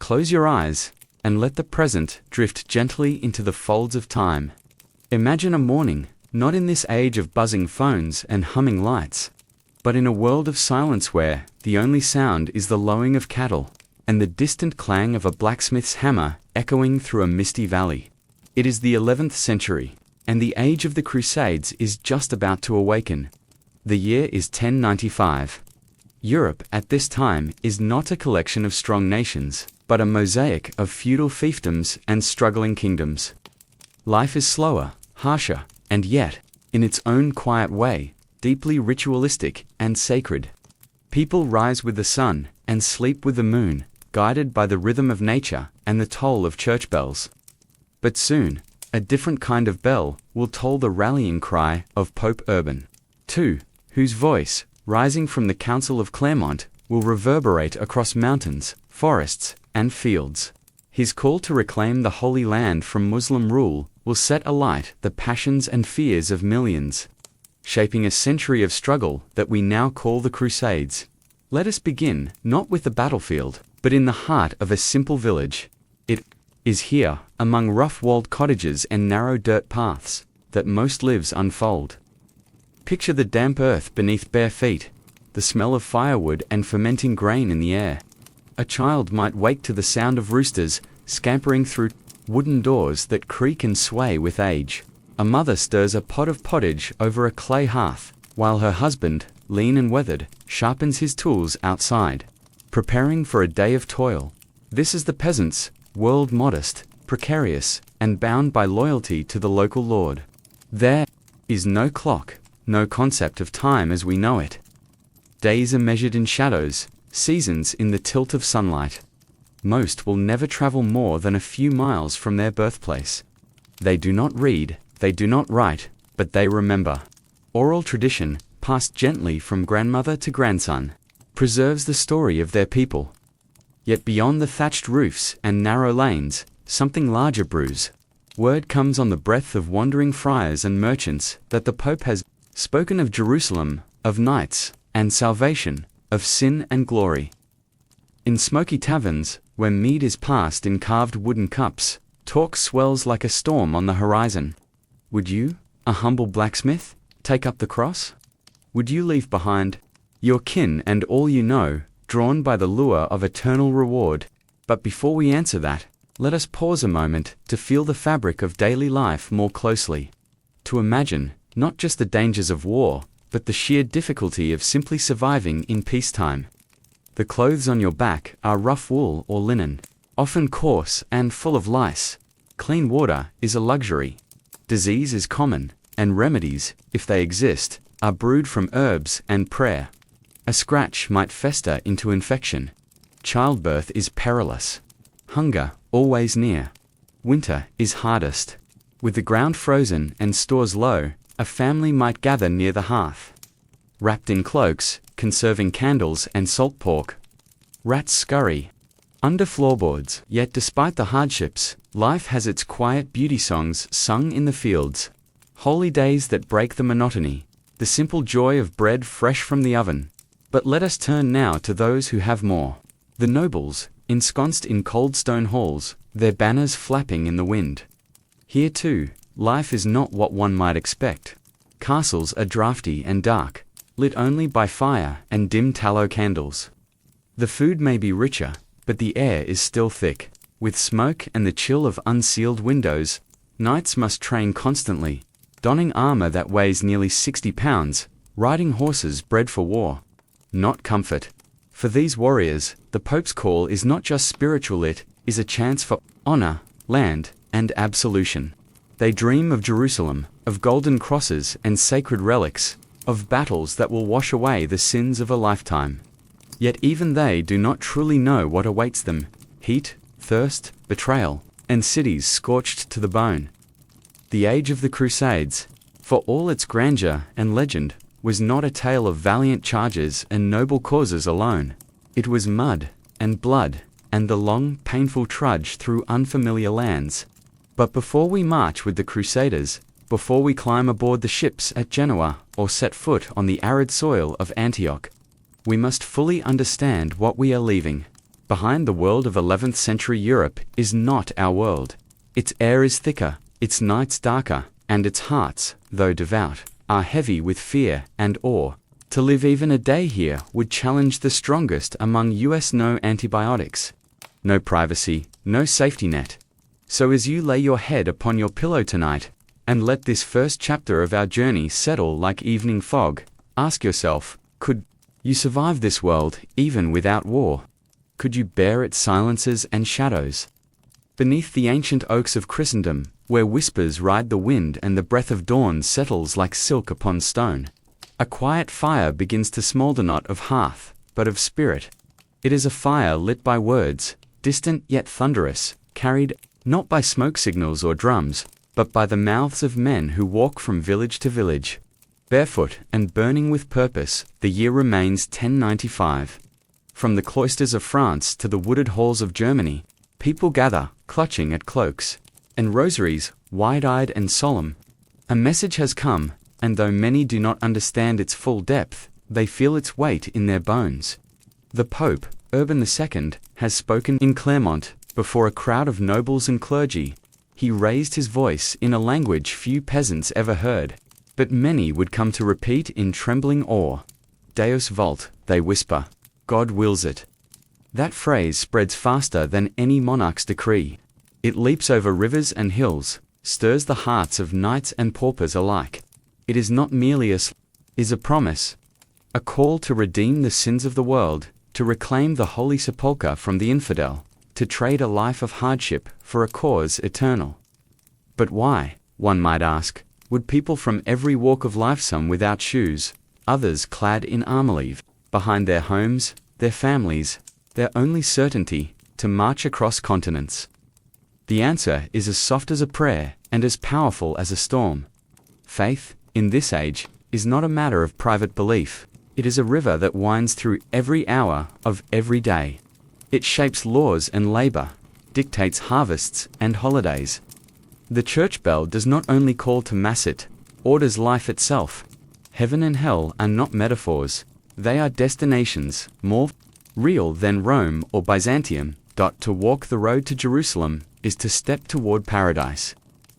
Close your eyes, and let the present drift gently into the folds of time. Imagine a morning, not in this age of buzzing phones and humming lights, but in a world of silence where the only sound is the lowing of cattle and the distant clang of a blacksmith's hammer echoing through a misty valley. It is the 11th century, and the age of the Crusades is just about to awaken. The year is 1095. Europe at this time is not a collection of strong nations, but a mosaic of feudal fiefdoms and struggling kingdoms. Life is slower, harsher, and yet, in its own quiet way, deeply ritualistic and sacred. People rise with the sun and sleep with the moon, guided by the rhythm of nature and the toll of church bells. But soon, a different kind of bell will toll the rallying cry of Pope Urban II, whose voice, rising from the Council of Clermont, will reverberate across mountains, forests, and fields. His call to reclaim the Holy Land from Muslim rule will set alight the passions and fears of millions, shaping a century of struggle that we now call the Crusades. Let us begin, not with the battlefield, but in the heart of a simple village. It is here, among rough-walled cottages and narrow dirt paths, that most lives unfold. Picture the damp earth beneath bare feet, the smell of firewood and fermenting grain in the air. A child might wake to the sound of roosters scampering through wooden doors that creak and sway with age. A mother stirs a pot of pottage over a clay hearth, while her husband, lean and weathered, sharpens his tools outside, preparing for a day of toil. This is the peasant's world, modest, precarious, and bound by loyalty to the local lord. There is no clock, no concept of time as we know it. Days are measured in shadows, seasons in the tilt of sunlight. Most will never travel more than a few miles from their birthplace. They do not read, they do not write, but they remember. Oral tradition, passed gently from grandmother to grandson, preserves the story of their people. Yet beyond the thatched roofs and narrow lanes, something larger brews. Word comes on the breath of wandering friars and merchants that the Pope has spoken of Jerusalem, of knights, and salvation, of sin and glory. In smoky taverns, where mead is passed in carved wooden cups, talk swells like a storm on the horizon. Would you, a humble blacksmith, take up the cross? Would you leave behind your kin and all you know, drawn by the lure of eternal reward? But before we answer that, let us pause a moment to feel the fabric of daily life more closely. To imagine, not just the dangers of war, but the sheer difficulty of simply surviving in peacetime. The clothes on your back are rough wool or linen, often coarse and full of lice. Clean water is a luxury. Disease is common, and remedies, if they exist, are brewed from herbs and prayer. A scratch might fester into infection. Childbirth is perilous. Hunger, always near. Winter is hardest. With the ground frozen and stores low, a family might gather near the hearth, wrapped in cloaks, conserving candles and salt pork. Rats scurry under floorboards. Yet despite the hardships, life has its quiet beauty songs sung in the fields. Holy days that break the monotony, the simple joy of bread fresh from the oven. But let us turn now to those who have more. The nobles, ensconced in cold stone halls, their banners flapping in the wind. Here too, life is not what one might expect. Castles are drafty and dark, lit only by fire and dim tallow candles. The food may be richer, but the air is still thick. With smoke and the chill of unsealed windows, knights must train constantly, donning armor that weighs nearly 60 pounds, riding horses bred for war. Not comfort. For these warriors, the Pope's call is not just spiritual, it is a chance for honor, land, and absolution. They dream of Jerusalem, of golden crosses and sacred relics, of battles that will wash away the sins of a lifetime. Yet even they do not truly know what awaits them: heat, thirst, betrayal, and cities scorched to the bone. The age of the Crusades, for all its grandeur and legend, was not a tale of valiant charges and noble causes alone. It was mud and blood and the long, painful trudge through unfamiliar lands. But before we march with the Crusaders, before we climb aboard the ships at Genoa or set foot on the arid soil of Antioch, we must fully understand what we are leaving behind the world of 11th century Europe is not our world. Its air is thicker, its nights darker, and its hearts, though devout, are heavy with fear and awe. To live even a day here would challenge the strongest among us. No antibiotics, no privacy, no safety net. So as you lay your head upon your pillow tonight, and let this first chapter of our journey settle like evening fog, ask yourself, could you survive this world even without war? Could you bear its silences and shadows? Beneath the ancient oaks of Christendom, where whispers ride the wind and the breath of dawn settles like silk upon stone, a quiet fire begins to smoulder, not of hearth, but of spirit. It is a fire lit by words, distant yet thunderous, carried not by smoke signals or drums, but by the mouths of men who walk from village to village. Barefoot and burning with purpose, the year remains 1095. From the cloisters of France to the wooded halls of Germany, people gather, clutching at cloaks and rosaries, wide-eyed and solemn. A message has come, and though many do not understand its full depth, they feel its weight in their bones. The Pope, Urban II, has spoken in Clermont, before a crowd of nobles and clergy. He raised his voice in a language few peasants ever heard, but many would come to repeat in trembling awe. Deus vult, they whisper. God wills it. That phrase spreads faster than any monarch's decree. It leaps over rivers and hills, stirs the hearts of knights and paupers alike. It is not merely is a promise, a call to redeem the sins of the world, to reclaim the holy sepulchre from the infidel, to trade a life of hardship for a cause eternal. But why, one might ask, would people from every walk of life, some without shoes, others clad in armor, leave behind their homes, their families, their only certainty, to march across continents? The answer is as soft as a prayer and as powerful as a storm. Faith, in this age, is not a matter of private belief. It is a river that winds through every hour of every day. It shapes laws and labor, dictates harvests and holidays. The church bell does not only call to mass, it orders life itself. Heaven and hell are not metaphors. They are destinations, more real than Rome or Byzantium. To walk the road to Jerusalem is to step toward paradise.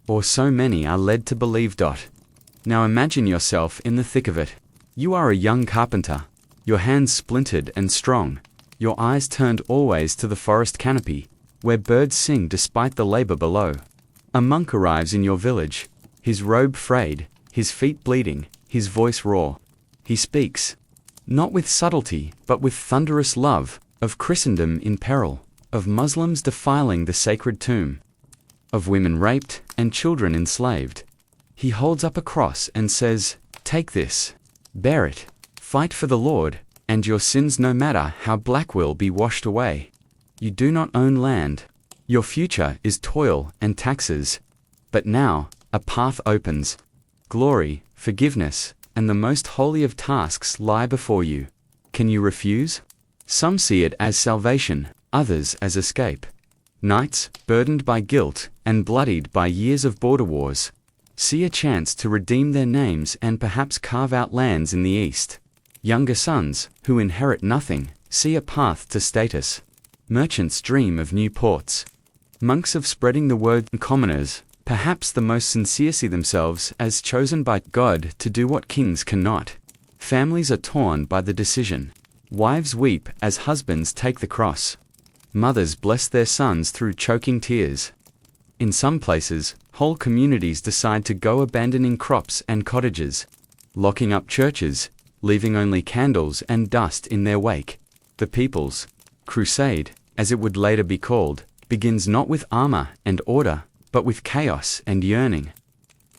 Or so many are led to believe. Now imagine yourself in the thick of it. You are a young carpenter, your hands splintered and strong, your eyes turned always to the forest canopy, where birds sing despite the labor below. A monk arrives in your village, his robe frayed, his feet bleeding, his voice raw. He speaks, not with subtlety, but with thunderous love, of Christendom in peril, of Muslims defiling the sacred tomb, of women raped and children enslaved. He holds up a cross and says, "Take this, bear it, fight for the Lord, and your sins, no matter how black, will be washed away." You do not own land. Your future is toil and taxes. But now, a path opens. Glory, forgiveness, and the most holy of tasks lie before you. Can you refuse? Some see it as salvation, others as escape. Knights, burdened by guilt and bloodied by years of border wars, see a chance to redeem their names and perhaps carve out lands in the East. Younger sons, who inherit nothing, see a path to status. Merchants dream of new ports. Monks of spreading the word, and commoners, perhaps the most sincere, see themselves as chosen by God to do what kings cannot. Families are torn by the decision. Wives weep as husbands take the cross. Mothers bless their sons through choking tears. In some places, whole communities decide to go, abandoning crops and cottages, locking up churches, leaving only candles and dust in their wake. The People's Crusade, as it would later be called, begins not with armor and order, but with chaos and yearning.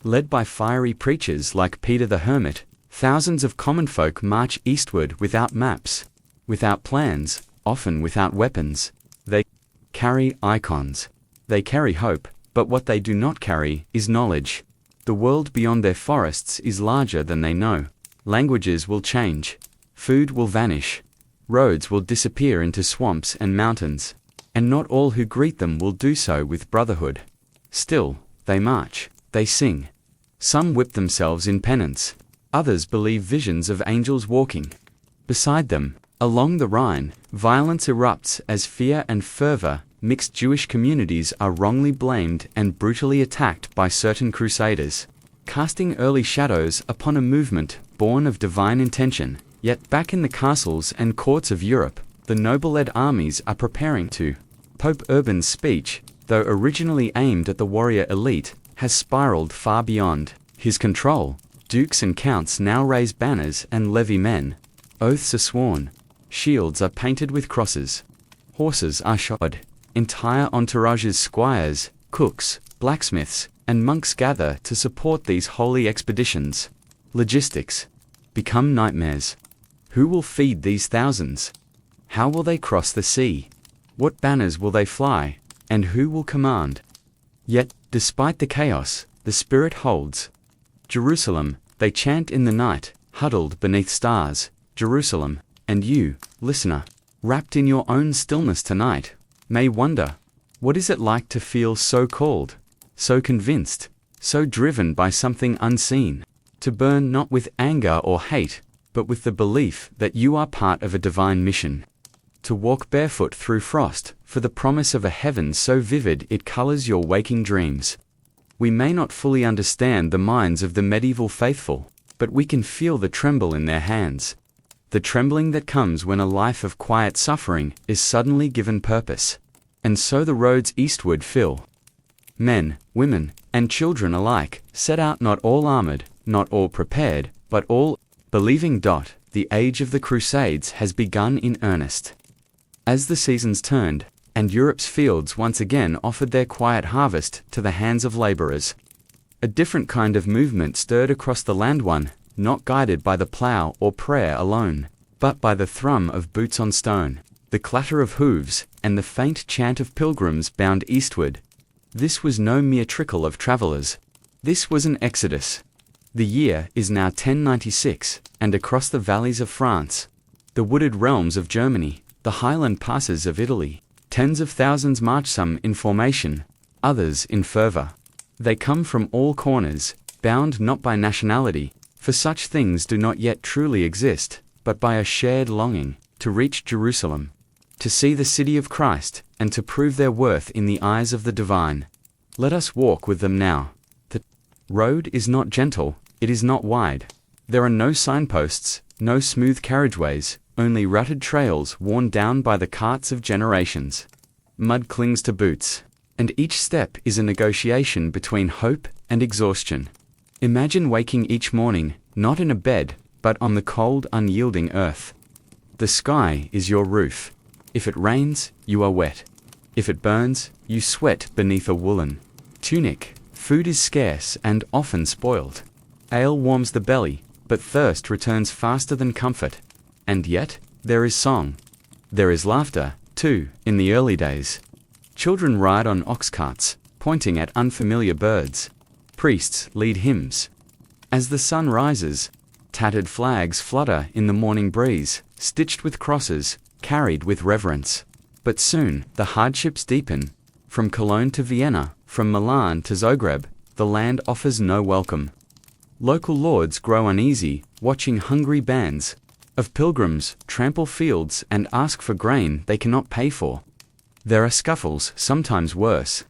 Led by fiery preachers like Peter the Hermit, thousands of common folk march eastward without maps, without plans, often without weapons. They carry icons. They carry hope, but what they do not carry is knowledge. The world beyond their forests is larger than they know. Languages will change. Food will vanish. Roads will disappear into swamps and mountains. And not all who greet them will do so with brotherhood. Still, they march, they sing. Some whip themselves in penance. Others believe visions of angels walking beside them, Along the Rhine, violence erupts as fear and fervor. Mixed Jewish communities are wrongly blamed and brutally attacked by certain crusaders, casting early shadows upon a movement born of divine intention. Yet back in the castles and courts of Europe, the noble-led armies are preparing to. Pope Urban's speech, though originally aimed at the warrior elite, has spiraled far beyond his control. Dukes and counts now raise banners and levy men. Oaths are sworn. Shields are painted with crosses. Horses are shod. Entire entourages, squires, cooks, blacksmiths, and monks gather to support these holy expeditions. Logistics become nightmares. Who will feed these thousands? How will they cross the sea? What banners will they fly? And who will command? Yet, despite the chaos, the Spirit holds. Jerusalem, they chant in the night, huddled beneath stars. Jerusalem, and you, listener, wrapped in your own stillness tonight, may wonder, what is it like to feel so called, so convinced, so driven by something unseen, to burn not with anger or hate, but with the belief that you are part of a divine mission. To walk barefoot through frost, for the promise of a heaven so vivid it colors your waking dreams. We may not fully understand the minds of the medieval faithful, but we can feel the tremble in their hands. The trembling that comes when a life of quiet suffering is suddenly given purpose. And so the roads eastward fill. Men, women, and children alike set out, not all armored, not all prepared, but all believing. The age of the Crusades has begun in earnest. As the seasons turned, and Europe's fields once again offered their quiet harvest to the hands of laborers, a different kind of movement stirred across the land, one not guided by the plough or prayer alone, but by the thrum of boots on stone, the clatter of hooves, and the faint chant of pilgrims bound eastward. This was no mere trickle of travelers. This was an exodus. The year is now 1096, and across the valleys of France, the wooded realms of Germany, the highland passes of Italy, tens of thousands march, some in formation, others in fervor. They come from all corners, bound not by nationality, for such things do not yet truly exist, but by a shared longing to reach Jerusalem, to see the city of Christ, and to prove their worth in the eyes of the divine. Let us walk with them now. The road is not gentle, it is not wide. There are no signposts, no smooth carriageways, only rutted trails worn down by the carts of generations. Mud clings to boots, and each step is a negotiation between hope and exhaustion. Imagine waking each morning, not in a bed, but on the cold, unyielding earth. The sky is your roof. If it rains, you are wet. If it burns, you sweat beneath a woolen tunic. Food is scarce and often spoiled. Ale warms the belly, but thirst returns faster than comfort. And yet, there is song. There is laughter, too, in the early days. Children ride on ox carts, pointing at unfamiliar birds. Priests lead hymns. As the sun rises, tattered flags flutter in the morning breeze, stitched with crosses, carried with reverence. But soon, the hardships deepen. From Cologne to Vienna, from Milan to Zagreb, the land offers no welcome. Local lords grow uneasy, watching hungry bands of pilgrims trample fields and ask for grain they cannot pay for. There are scuffles, sometimes worse.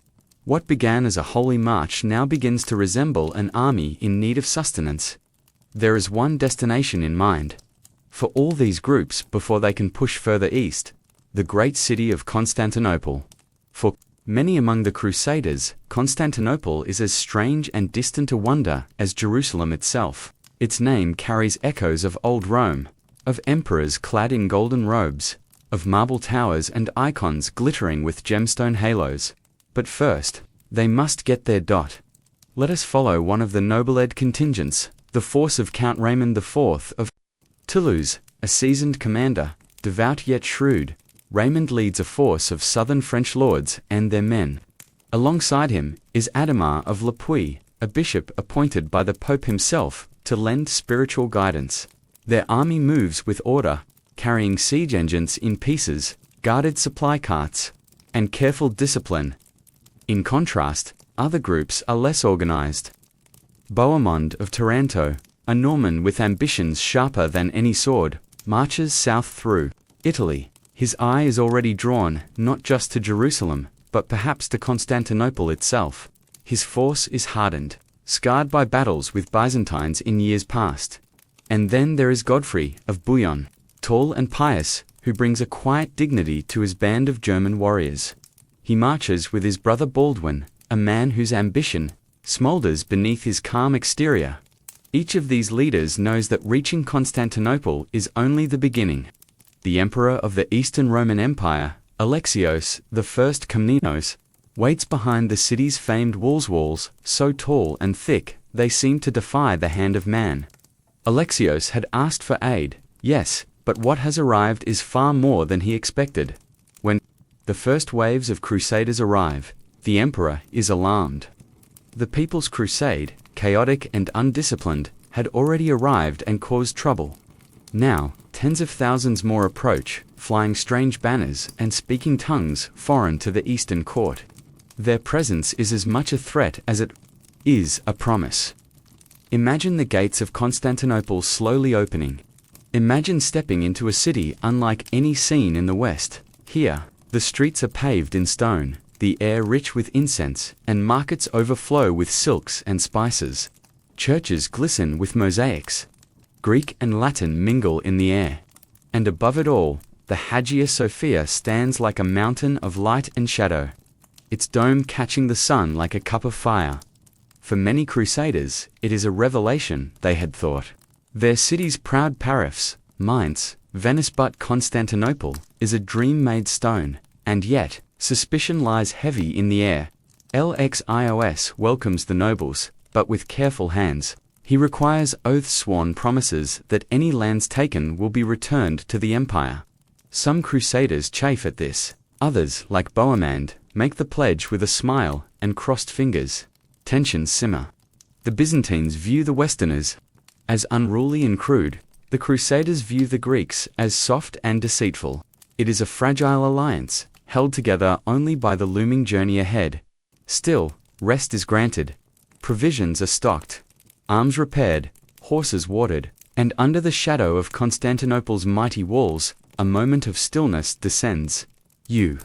What began as a holy march now begins to resemble an army in need of sustenance. There is one destination in mind for all these groups before they can push further east, the great city of Constantinople. For many among the Crusaders, Constantinople is as strange and distant a wonder as Jerusalem itself. Its name carries echoes of old Rome, of emperors clad in golden robes, of marble towers and icons glittering with gemstone halos. But first, they must get there. Let us follow one of the noble-led contingents, the force of Count Raymond IV of Toulouse, a seasoned commander, devout yet shrewd. Raymond leads a force of southern French lords and their men. Alongside him is Adhemar of Le Puy, a bishop appointed by the Pope himself to lend spiritual guidance. Their army moves with order, carrying siege engines in pieces, guarded supply carts, and careful discipline. In contrast, other groups are less organized. Bohemond of Taranto, a Norman with ambitions sharper than any sword, marches south through Italy. His eye is already drawn, not just to Jerusalem, but perhaps to Constantinople itself. His force is hardened, scarred by battles with Byzantines in years past. And then there is Godfrey of Bouillon, tall and pious, who brings a quiet dignity to his band of German warriors. He marches with his brother Baldwin, a man whose ambition smolders beneath his calm exterior. Each of these leaders knows that reaching Constantinople is only the beginning. The emperor of the Eastern Roman Empire, Alexios I Komnenos, waits behind the city's famed walls, so tall and thick, they seem to defy the hand of man. Alexios had asked for aid, yes, but what has arrived is far more than he expected. When the first waves of crusaders arrive, the emperor is alarmed. The People's Crusade, chaotic and undisciplined, had already arrived and caused trouble. Now, tens of thousands more approach, flying strange banners and speaking tongues foreign to the Eastern court. Their presence is as much a threat as it is a promise. Imagine the gates of Constantinople slowly opening. Imagine stepping into a city unlike any seen in the West. Here, the streets are paved in stone, the air rich with incense, and markets overflow with silks and spices. Churches glisten with mosaics. Greek and Latin mingle in the air. And above it all, the Hagia Sophia stands like a mountain of light and shadow, its dome catching the sun like a cup of fire. For many crusaders, it is a revelation, they had thought. Their city's proud paraphs, Mainz, Venice, but Constantinople is a dream made stone, and yet, suspicion lies heavy in the air. Alexios welcomes the nobles, but with careful hands. He requires oath-sworn promises that any lands taken will be returned to the empire. Some crusaders chafe at this. Others, like Bohemond, make the pledge with a smile and crossed fingers. Tensions simmer. The Byzantines view the Westerners as unruly and crude. The Crusaders view the Greeks as soft and deceitful. It is a fragile alliance, held together only by the looming journey ahead. Still, rest is granted. Provisions are stocked, arms repaired, horses watered, and under the shadow of Constantinople's mighty walls, a moment of stillness descends. You,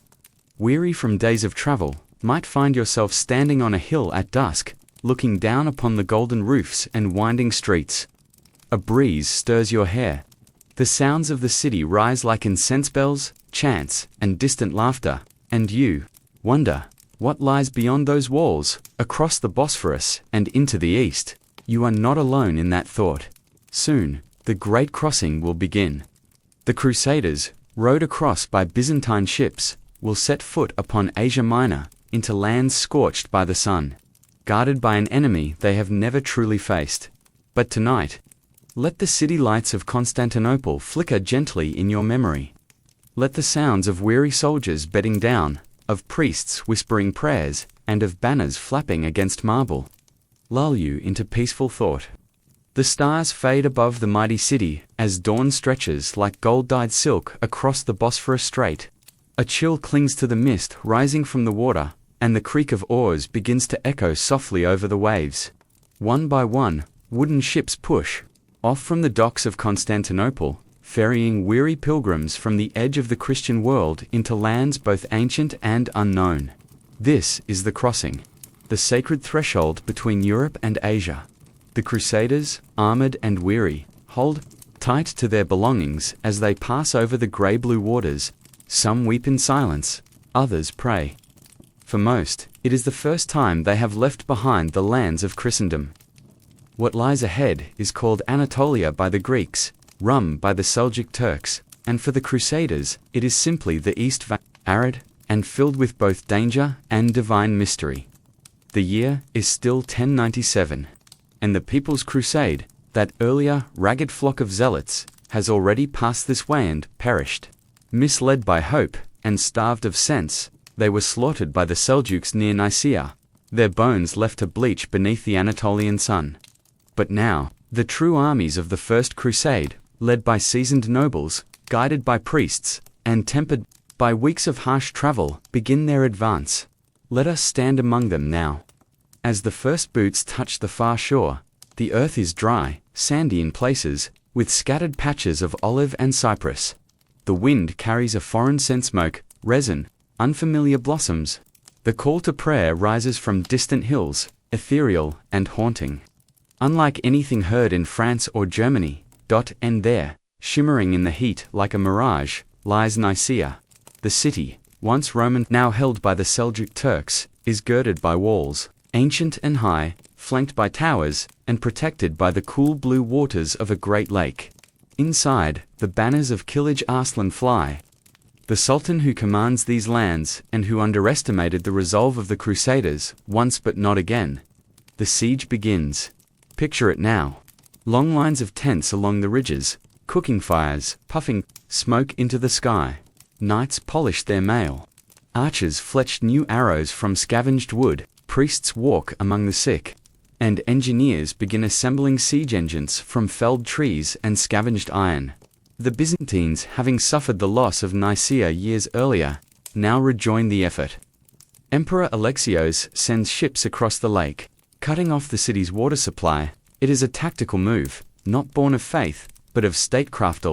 weary from days of travel, might find yourself standing on a hill at dusk, looking down upon the golden roofs and winding streets. A breeze stirs your hair. The sounds of the city rise like incense bells, chants, and distant laughter, and you wonder what lies beyond those walls, across the Bosphorus and into the east. You are not alone in that thought. Soon, the great crossing will begin. The Crusaders, rowed across by Byzantine ships, will set foot upon Asia Minor, into lands scorched by the sun, guarded by an enemy they have never truly faced. But tonight, let the city lights of Constantinople flicker gently in your memory. Let the sounds of weary soldiers bedding down, of priests whispering prayers, and of banners flapping against marble lull you into peaceful thought. The stars fade above the mighty city as dawn stretches like gold-dyed silk across the Bosphorus Strait. A chill clings to the mist rising from the water, and the creak of oars begins to echo softly over the waves. One by one, wooden ships push off from the docks of Constantinople, ferrying weary pilgrims from the edge of the Christian world into lands both ancient and unknown. This is the crossing, the sacred threshold between Europe and Asia. The Crusaders, armored and weary, hold tight to their belongings as they pass over the grey-blue waters. Some weep in silence, others pray. For most, it is the first time they have left behind the lands of Christendom. What lies ahead is called Anatolia by the Greeks, Rum by the Seljuk Turks, and for the Crusaders, it is simply the East, arid and filled with both danger and divine mystery. The year is still 1097, and the People's Crusade, that earlier, ragged flock of zealots, has already passed this way and perished. Misled by hope, and starved of sense, they were slaughtered by the Seljuks near Nicaea, their bones left to bleach beneath the Anatolian sun. But now, the true armies of the First Crusade, led by seasoned nobles, guided by priests, and tempered by weeks of harsh travel, begin their advance. Let us stand among them now. As the first boots touch the far shore, the earth is dry, sandy in places, with scattered patches of olive and cypress. The wind carries a foreign scent, smoke, resin, unfamiliar blossoms. The call to prayer rises from distant hills, ethereal and haunting. Unlike anything heard in France or Germany, and there, shimmering in the heat like a mirage, lies Nicaea. The city, once Roman, now held by the Seljuk Turks, is girded by walls, ancient and high, flanked by towers, and protected by the cool blue waters of a great lake. Inside, the banners of Kilij Arslan fly. The Sultan who commands these lands, and who underestimated the resolve of the Crusaders, once but not again. The siege begins. Picture it now. Long lines of tents along the ridges, cooking fires, puffing smoke into the sky. Knights polished their mail. Archers fletched new arrows from scavenged wood, priests walk among the sick, and engineers begin assembling siege engines from felled trees and scavenged iron. The Byzantines, having suffered the loss of Nicaea years earlier, now rejoin the effort. Emperor Alexios sends ships across the lake, cutting off the city's water supply. It is a tactical move, not born of faith, but of statecraft.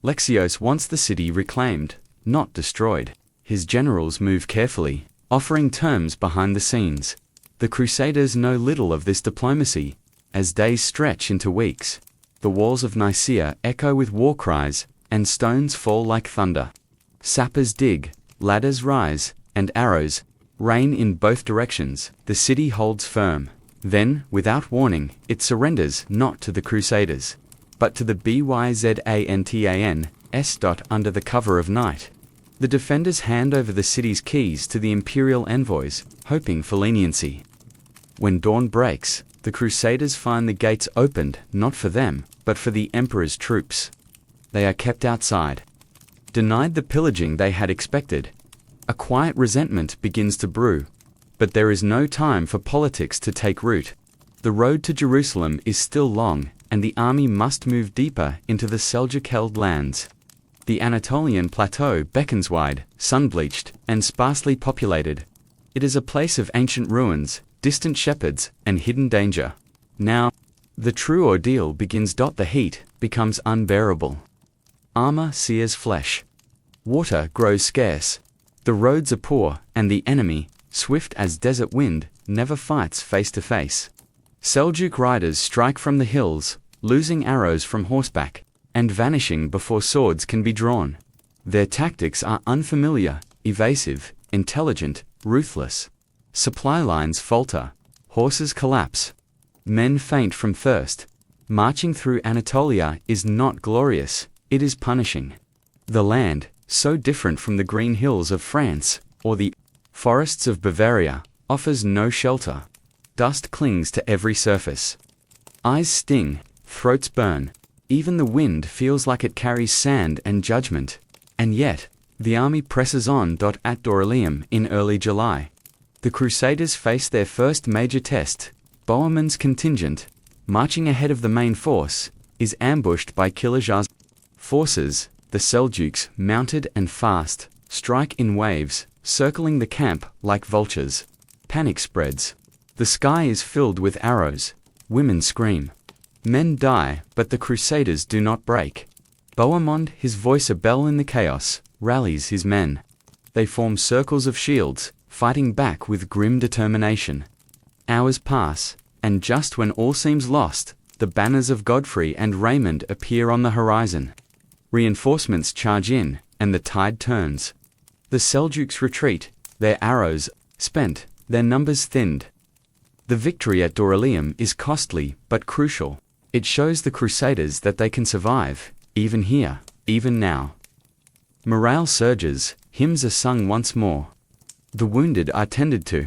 Alexios wants the city reclaimed, not destroyed. His generals move carefully, offering terms behind the scenes. The Crusaders know little of this diplomacy. As days stretch into weeks, the walls of Nicaea echo with war cries, and stones fall like thunder. Sappers dig, ladders rise, and arrows rain in both directions. The city holds firm. Then, without warning, it surrenders not to the Crusaders, but to the Byzantines. Under the cover of night, the defenders hand over the city's keys to the imperial envoys, hoping for leniency. When dawn breaks, the Crusaders find the gates opened not for them, but for the emperor's troops. They are kept outside, denied the pillaging they had expected. A quiet resentment begins to brew. But there is no time for politics to take root. The road to Jerusalem is still long, and the army must move deeper into the Seljuk-held lands. The Anatolian plateau beckons wide, sun-bleached, and sparsely populated. It is a place of ancient ruins, distant shepherds, and hidden danger. Now, the true ordeal begins. The heat becomes unbearable. Armor sears flesh. Water grows scarce. The roads are poor, and the enemy, swift as desert wind, never fights face to face. Seljuk riders strike from the hills, losing arrows from horseback, and vanishing before swords can be drawn. Their tactics are unfamiliar, evasive, intelligent, ruthless. Supply lines falter, horses collapse, men faint from thirst. Marching through Anatolia is not glorious, it is punishing. The land, so different from the green hills of France, or the forests of Bavaria, offers no shelter. Dust clings to every surface. Eyes sting, throats burn. Even the wind feels like it carries sand and judgment. And yet, the army presses on. At Dorylaeum in early July, the Crusaders face their first major test. Bohemond's contingent, marching ahead of the main force, is ambushed by Kilij forces. The Seljuks, mounted and fast, strike in waves, circling the camp like vultures. Panic spreads. The sky is filled with arrows. Women scream. Men die, but the Crusaders do not break. Bohemond, his voice a bell in the chaos, rallies his men. They form circles of shields, fighting back with grim determination. Hours pass, and just when all seems lost, the banners of Godfrey and Raymond appear on the horizon. Reinforcements charge in, and the tide turns. The Seljuks retreat, their arrows spent, their numbers thinned. The victory at Dorylaeum is costly, but crucial. It shows the Crusaders that they can survive, even here, even now. Morale surges, hymns are sung once more. The wounded are tended to.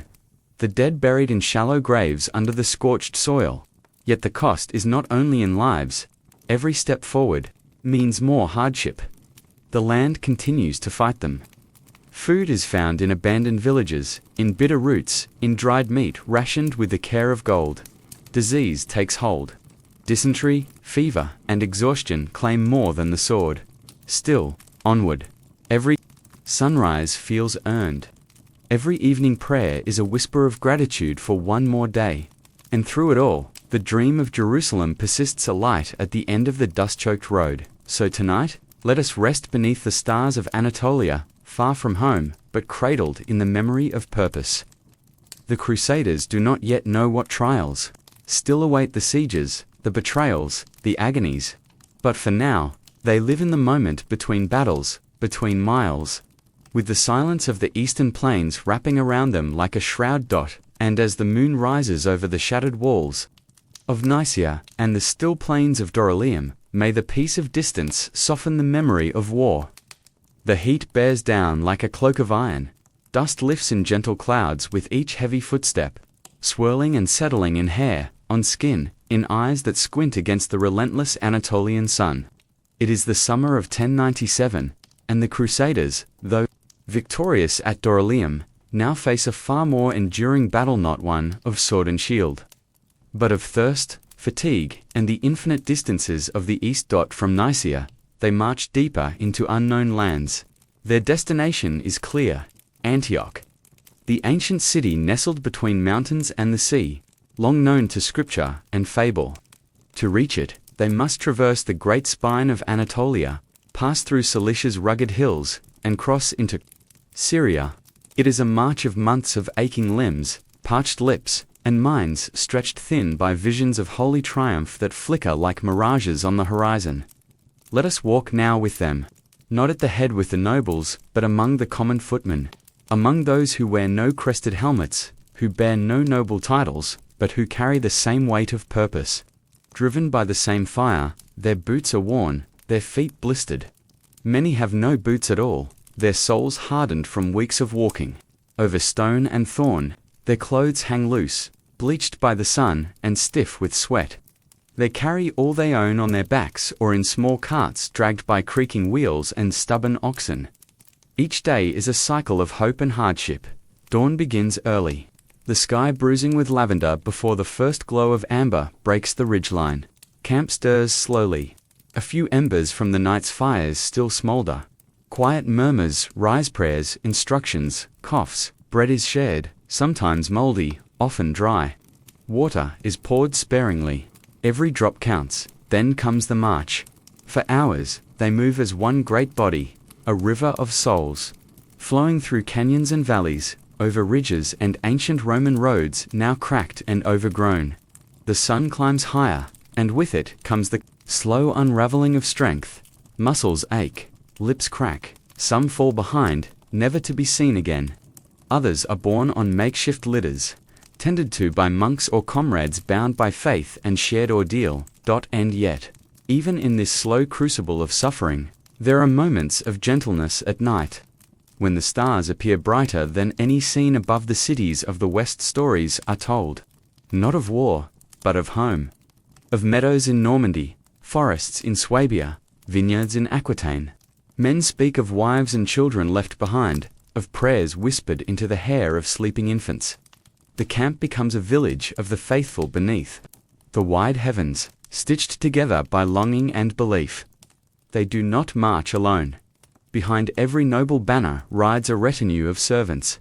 The dead buried in shallow graves under the scorched soil. Yet the cost is not only in lives. Every step forward means more hardship. The land continues to fight them. Food is found in abandoned villages, in bitter roots, in dried meat rationed with the care of gold. Disease takes hold. Dysentery, fever, and exhaustion claim more than the sword. Still, onward. Every sunrise feels earned. Every evening prayer is a whisper of gratitude for one more day. And through it all, The dream of Jerusalem persists alight at the end of the dust-choked road. So tonight, let us rest beneath the stars of Anatolia, far from home, but cradled in the memory of purpose. The Crusaders do not yet know what trials still await the sieges, the betrayals, the agonies. But for now, they live in the moment between battles, between miles, with the silence of the eastern plains wrapping around them like a shroud dot, and as the moon rises over the shattered walls of Nicaea and the still plains of Dorylaeum, may the peace of distance soften the memory of war. The heat bears down like a cloak of iron. Dust lifts in gentle clouds with each heavy footstep, swirling and settling in hair, on skin, in eyes that squint against the relentless Anatolian sun. It is the summer of 1097, and the Crusaders, though victorious at Dorylaeum, now face a far more enduring battle, not one of sword and shield, but of thirst, fatigue, and the infinite distances of the east. From Nicaea, they march deeper into unknown lands. Their destination is clear: Antioch, the ancient city nestled between mountains and the sea, long known to scripture and fable. To reach it, they must traverse the great spine of Anatolia, pass through Cilicia's rugged hills, and cross into Syria. It is a march of months of aching limbs, parched lips, and minds stretched thin by visions of holy triumph that flicker like mirages on the horizon. Let us walk now with them, not at the head with the nobles, but among the common footmen, among those who wear no crested helmets, who bear no noble titles, but who carry the same weight of purpose. Driven by the same fire, their boots are worn, their feet blistered. Many have no boots at all, their soles hardened from weeks of walking over stone and thorn. Their clothes hang loose, bleached by the sun and stiff with sweat. They carry all they own on their backs or in small carts dragged by creaking wheels and stubborn oxen. Each day is a cycle of hope and hardship. Dawn begins early, the sky bruising with lavender before the first glow of amber breaks the ridgeline. Camp stirs slowly. A few embers from the night's fires still smolder. Quiet murmurs rise, prayers, instructions, coughs. Bread is shared, sometimes moldy, often dry. Water is poured sparingly. Every drop counts. Then comes the march. For hours, they move as one great body, a river of souls, flowing through canyons and valleys, over ridges and ancient Roman roads now cracked and overgrown. The sun climbs higher, and with it comes the slow unraveling of strength. Muscles ache, lips crack, some fall behind, never to be seen again. Others are borne on makeshift litters, tended to by monks or comrades bound by faith and shared ordeal. And yet, even in this slow crucible of suffering, there are moments of gentleness at night. When the stars appear brighter than any seen above the cities of the West, stories are told, not of war, but of home. Of meadows in Normandy, forests in Swabia, vineyards in Aquitaine. Men speak of wives and children left behind, of prayers whispered into the hair of sleeping infants. The camp becomes a village of the faithful beneath the wide heavens, stitched together by longing and belief. They do not march alone. Behind every noble banner rides a retinue of servants,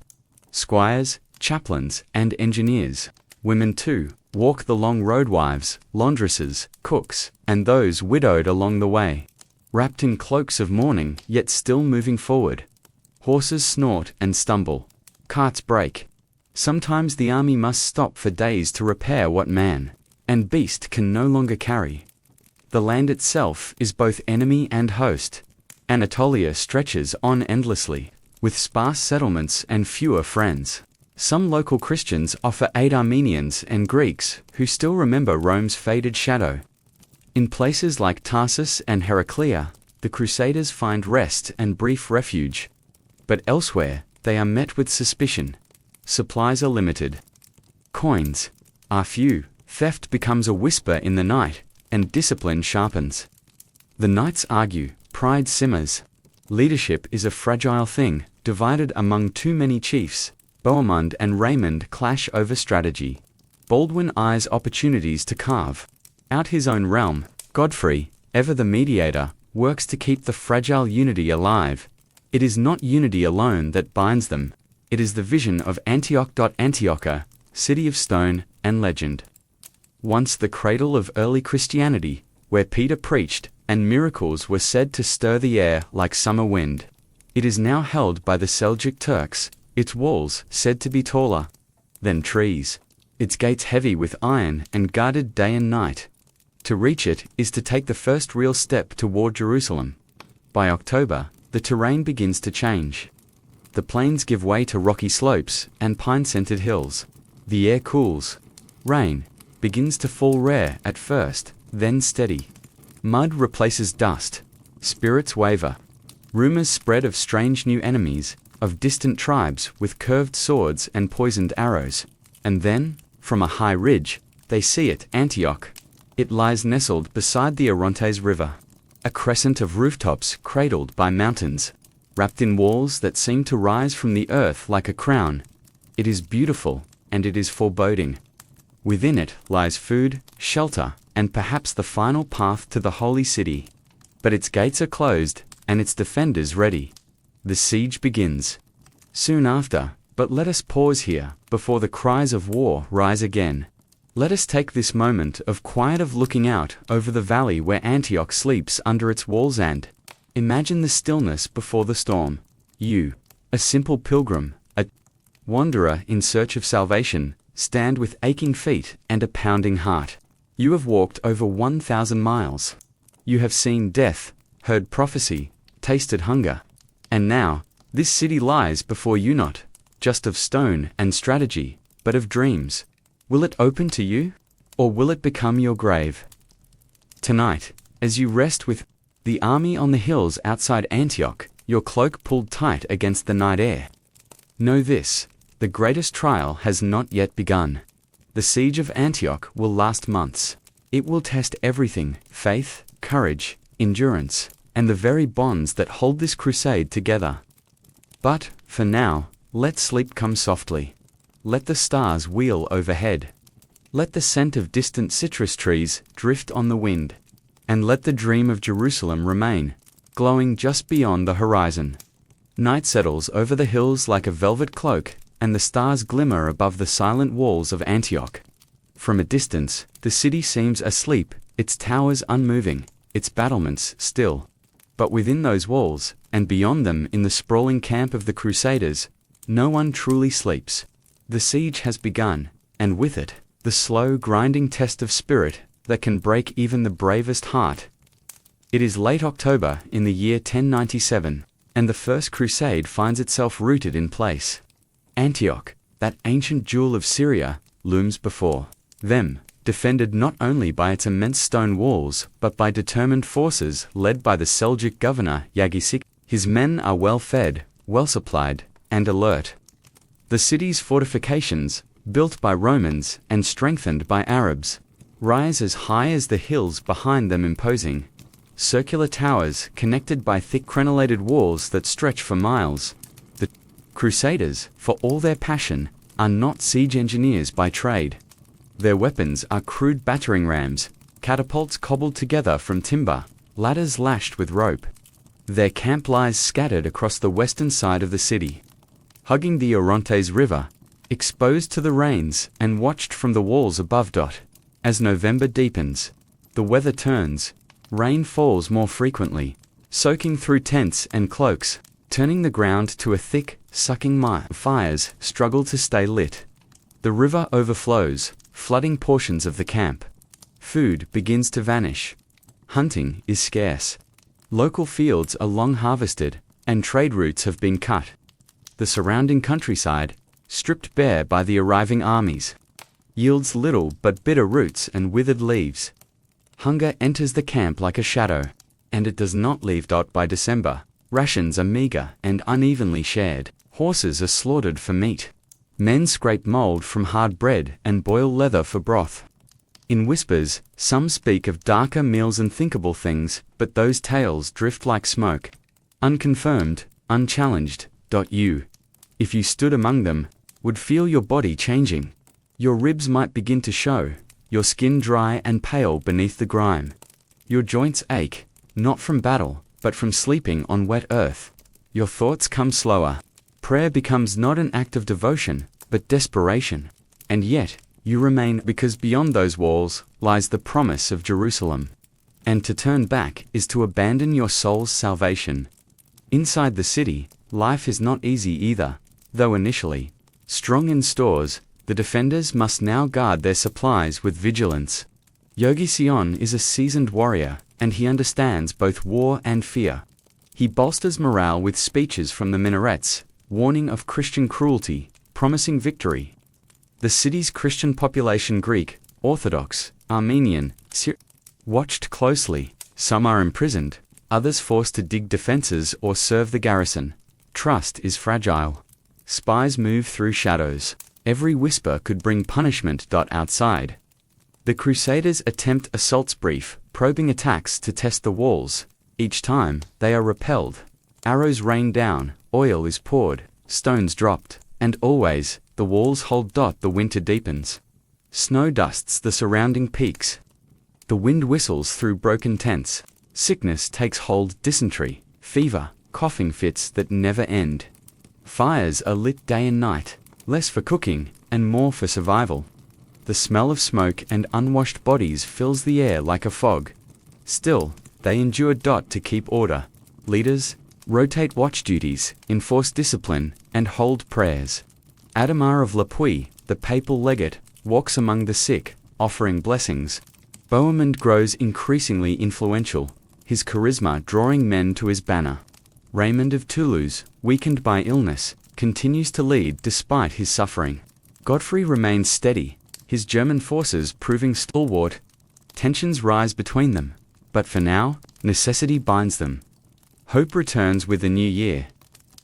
squires, chaplains, and engineers. Women too walk the long road: wives, laundresses, cooks, and those widowed along the way, wrapped in cloaks of mourning, yet still moving forward. Horses snort and stumble. Carts break. Sometimes the army must stop for days to repair what man and beast can no longer carry. The land itself is both enemy and host. Anatolia stretches on endlessly, with sparse settlements and fewer friends. Some local Christians offer aid Armenians and Greeks who still remember Rome's faded shadow. In places like Tarsus and Heraclea, the Crusaders find rest and brief refuge. But elsewhere, they are met with suspicion. Supplies are limited. Coins are few. Theft becomes a whisper in the night, and discipline sharpens. The knights argue, pride simmers. Leadership is a fragile thing, divided among too many chiefs. Bohemond and Raymond clash over strategy. Baldwin eyes opportunities to carve out his own realm. Godfrey, ever the mediator, works to keep the fragile unity alive. It is not unity alone that binds them. It is the vision of Antioch. Antiocha, city of stone and legend. once the cradle of early Christianity, where Peter preached, and miracles were said to stir the air like summer wind. It is now held by the Seljuk Turks, its walls said to be taller than trees, its gates heavy with iron and guarded day and night. To reach it is to take the first real step toward Jerusalem. By October, the terrain begins to change. The plains give way to rocky slopes and pine-scented hills. The air cools. Rain begins to fall rare at first, then steady. Mud replaces dust. Spirits waver. Rumors spread of strange new enemies, of distant tribes with curved swords and poisoned arrows. And then, from a high ridge, they see it, Antioch. It lies nestled beside the Orontes River. A crescent of rooftops cradled by mountains, wrapped in walls that seem to rise from the earth like a crown. It is beautiful, and it is foreboding. Within it lies food, shelter, and perhaps the final path to the holy city. But its gates are closed, and its defenders ready. The siege begins. Soon after, but let us pause here, before the cries of war rise again. Let us take this moment of quiet of looking out over the valley where Antioch sleeps under its walls and imagine the stillness before the storm. You, a simple pilgrim, a wanderer in search of salvation, stand with aching feet and a pounding heart. You have walked over 1,000 miles. You have seen death, heard prophecy, tasted hunger. And now, this city lies before you, not just of stone and strategy, but of dreams. Will it open to you? Or will it become your grave? Tonight, as you rest with the army on the hills outside Antioch, your cloak pulled tight against the night air, know this: the greatest trial has not yet begun. The siege of Antioch will last months. It will test everything: faith, courage, endurance, and the very bonds that hold this crusade together. But, for now, let sleep come softly. Let the stars wheel overhead. Let the scent of distant citrus trees drift on the wind. And let the dream of Jerusalem remain, glowing just beyond the horizon. Night settles over the hills like a velvet cloak, and the stars glimmer above the silent walls of Antioch. From a distance, the city seems asleep, its towers unmoving, its battlements still. But within those walls, and beyond them in the sprawling camp of the Crusaders, no one truly sleeps. The siege has begun, and with it, the slow grinding test of spirit that can break even the bravest heart. It is late October in the year 1097, and the First Crusade finds itself rooted in place. Antioch, that ancient jewel of Syria, looms before them, defended not only by its immense stone walls, but by determined forces led by the Seljuk governor Yagisik. His men are well fed, well supplied, and alert. The city's fortifications, built by Romans and strengthened by Arabs, rise as high as the hills behind them, imposing circular towers connected by thick crenellated walls that stretch for miles. The Crusaders, for all their passion, are not siege engineers by trade. Their weapons are crude battering rams, catapults cobbled together from timber, ladders lashed with rope. Their camp lies scattered across the western side of the city, hugging the Orontes River, exposed to the rains and watched from the walls above. As November deepens, the weather turns, rain falls more frequently, soaking through tents and cloaks, turning the ground to a thick, sucking mire. Fires struggle to stay lit. The river overflows, flooding portions of the camp. Food begins to vanish. Hunting is scarce. Local fields are long harvested, and trade routes have been cut. The surrounding countryside, stripped bare by the arriving armies, yields little but bitter roots and withered leaves. Hunger enters the camp like a shadow, and it does not leave. By December, rations are meager and unevenly shared. Horses are slaughtered for meat. Men scrape mold from hard bread and boil leather for broth. In whispers, some speak of darker meals and thinkable things, but those tales drift like smoke, unconfirmed, unchallenged. You, if you stood among them, would feel your body changing. Your ribs might begin to show, your skin dry and pale beneath the grime. Your joints ache, not from battle, but from sleeping on wet earth. Your thoughts come slower. Prayer becomes not an act of devotion, but desperation. And yet, You remain because beyond those walls lies the promise of Jerusalem. And to turn back is to abandon your soul's salvation. Inside the city, life is not easy either, though initially strong in stores, the defenders must now guard their supplies with vigilance. Yogi Sion is a seasoned warrior, and he understands both war and fear. He bolsters morale with speeches from the minarets, warning of Christian cruelty, promising victory. The city's Christian population, Greek, Orthodox, Armenian, watched closely. Some are imprisoned, others forced to dig defenses or serve the garrison. Trust is fragile. Spies move through shadows. Every whisper could bring punishment. Outside, the Crusaders attempt assaults, brief, probing attacks to test the walls. Each time, they are repelled. Arrows rain down, oil is poured, stones dropped, and always, the walls hold. The winter deepens. Snow dusts the surrounding peaks. The wind whistles through broken tents. Sickness takes hold, dysentery, fever, coughing fits that never end. Fires are lit day and night, less for cooking, and more for survival. The smell of smoke and unwashed bodies fills the air like a fog. Still, they endure. To keep order. Leaders rotate watch duties, enforce discipline, and hold prayers. Adamar of Lapuy, the papal legate, walks among the sick, offering blessings. Bohemond grows increasingly influential, his charisma drawing men to his banner. Raymond of Toulouse, weakened by illness, continues to lead despite his suffering. Godfrey remains steady, his German forces proving stalwart. Tensions rise between them, but for now, necessity binds them. Hope returns with the new year.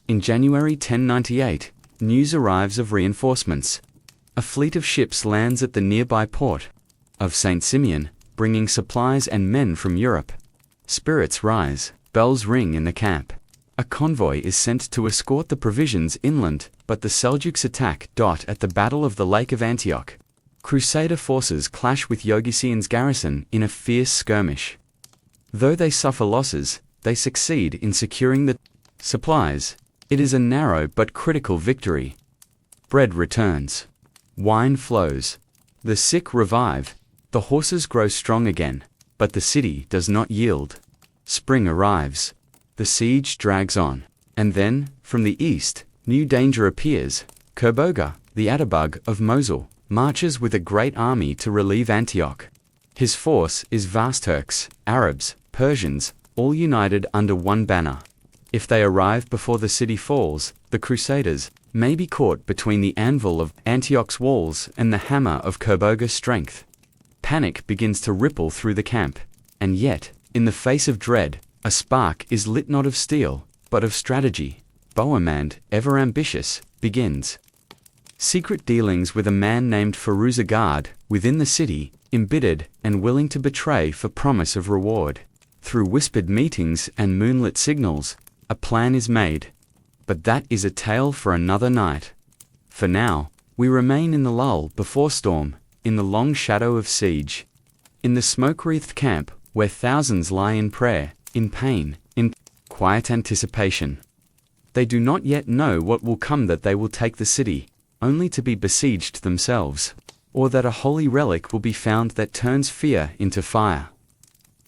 In January 1098, news arrives of reinforcements. A fleet of ships lands at the nearby port of St. Simeon, bringing supplies and men from Europe. Spirits rise, bells ring in the camp. A convoy is sent to escort the provisions inland, but the Seljuks attack. At the Battle of the Lake of Antioch, Crusader forces clash with Yogision's garrison in a fierce skirmish. Though they suffer losses, they succeed in securing the supplies. It is a narrow but critical victory. Bread returns. Wine flows. The sick revive. The horses grow strong again, but the city does not yield. Spring arrives. The siege drags on. And then, from the east, new danger appears. Kerboga, the Atabug of Mosul, marches with a great army to relieve Antioch. His force is vast. Turks, Arabs, Persians, all united under one banner. If they arrive before the city falls, the Crusaders may be caught between the anvil of Antioch's walls and the hammer of Kerboga's strength. Panic begins to ripple through the camp, and yet, in the face of dread, a spark is lit not of steel, but of strategy. Bohemond, ever ambitious, begins secret dealings with a man named Firuzagard, within the city, embittered and willing to betray for promise of reward. Through whispered meetings and moonlit signals, a plan is made. But that is a tale for another night. For now, we remain in the lull before storm, in the long shadow of siege. In the smoke-wreathed camp, where thousands lie in prayer, in pain, in quiet anticipation. They do not yet know what will come, that they will take the city, only to be besieged themselves, or that a holy relic will be found that turns fear into fire.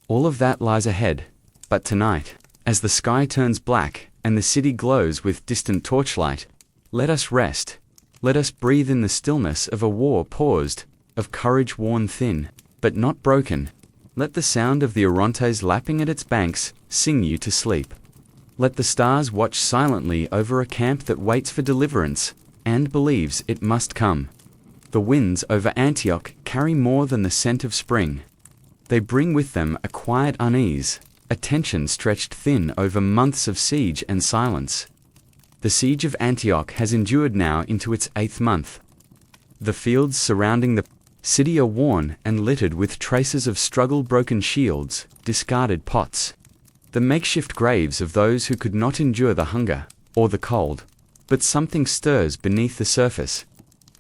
All of that lies ahead, but tonight, as the sky turns black and the city glows with distant torchlight, let us rest. Let us breathe in the stillness of a war paused, of courage worn thin, but not broken. Let the sound of the Orontes lapping at its banks sing you to sleep. Let the stars watch silently over a camp that waits for deliverance, and believes it must come. The winds over Antioch carry more than the scent of spring. They bring with them a quiet unease, a tension stretched thin over months of siege and silence. The siege of Antioch has endured now into its 8th month. The fields surrounding the city are worn and littered with traces of struggle, broken shields, discarded pots, the makeshift graves of those who could not endure the hunger or the cold. But something stirs beneath the surface.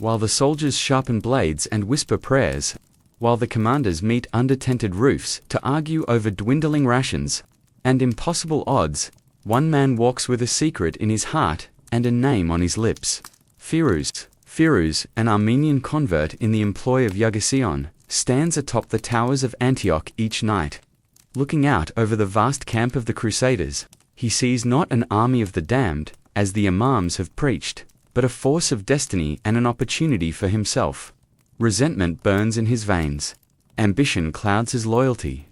While the soldiers sharpen blades and whisper prayers, while the commanders meet under tented roofs to argue over dwindling rations and impossible odds, one man walks with a secret in his heart and a name on his lips. Firuz, Firuz, an Armenian convert in the employ of Yagision, stands atop the towers of Antioch each night. Looking out over the vast camp of the Crusaders, he sees not an army of the damned, as the imams have preached, but a force of destiny and an opportunity for himself. Resentment burns in his veins. Ambition clouds his loyalty.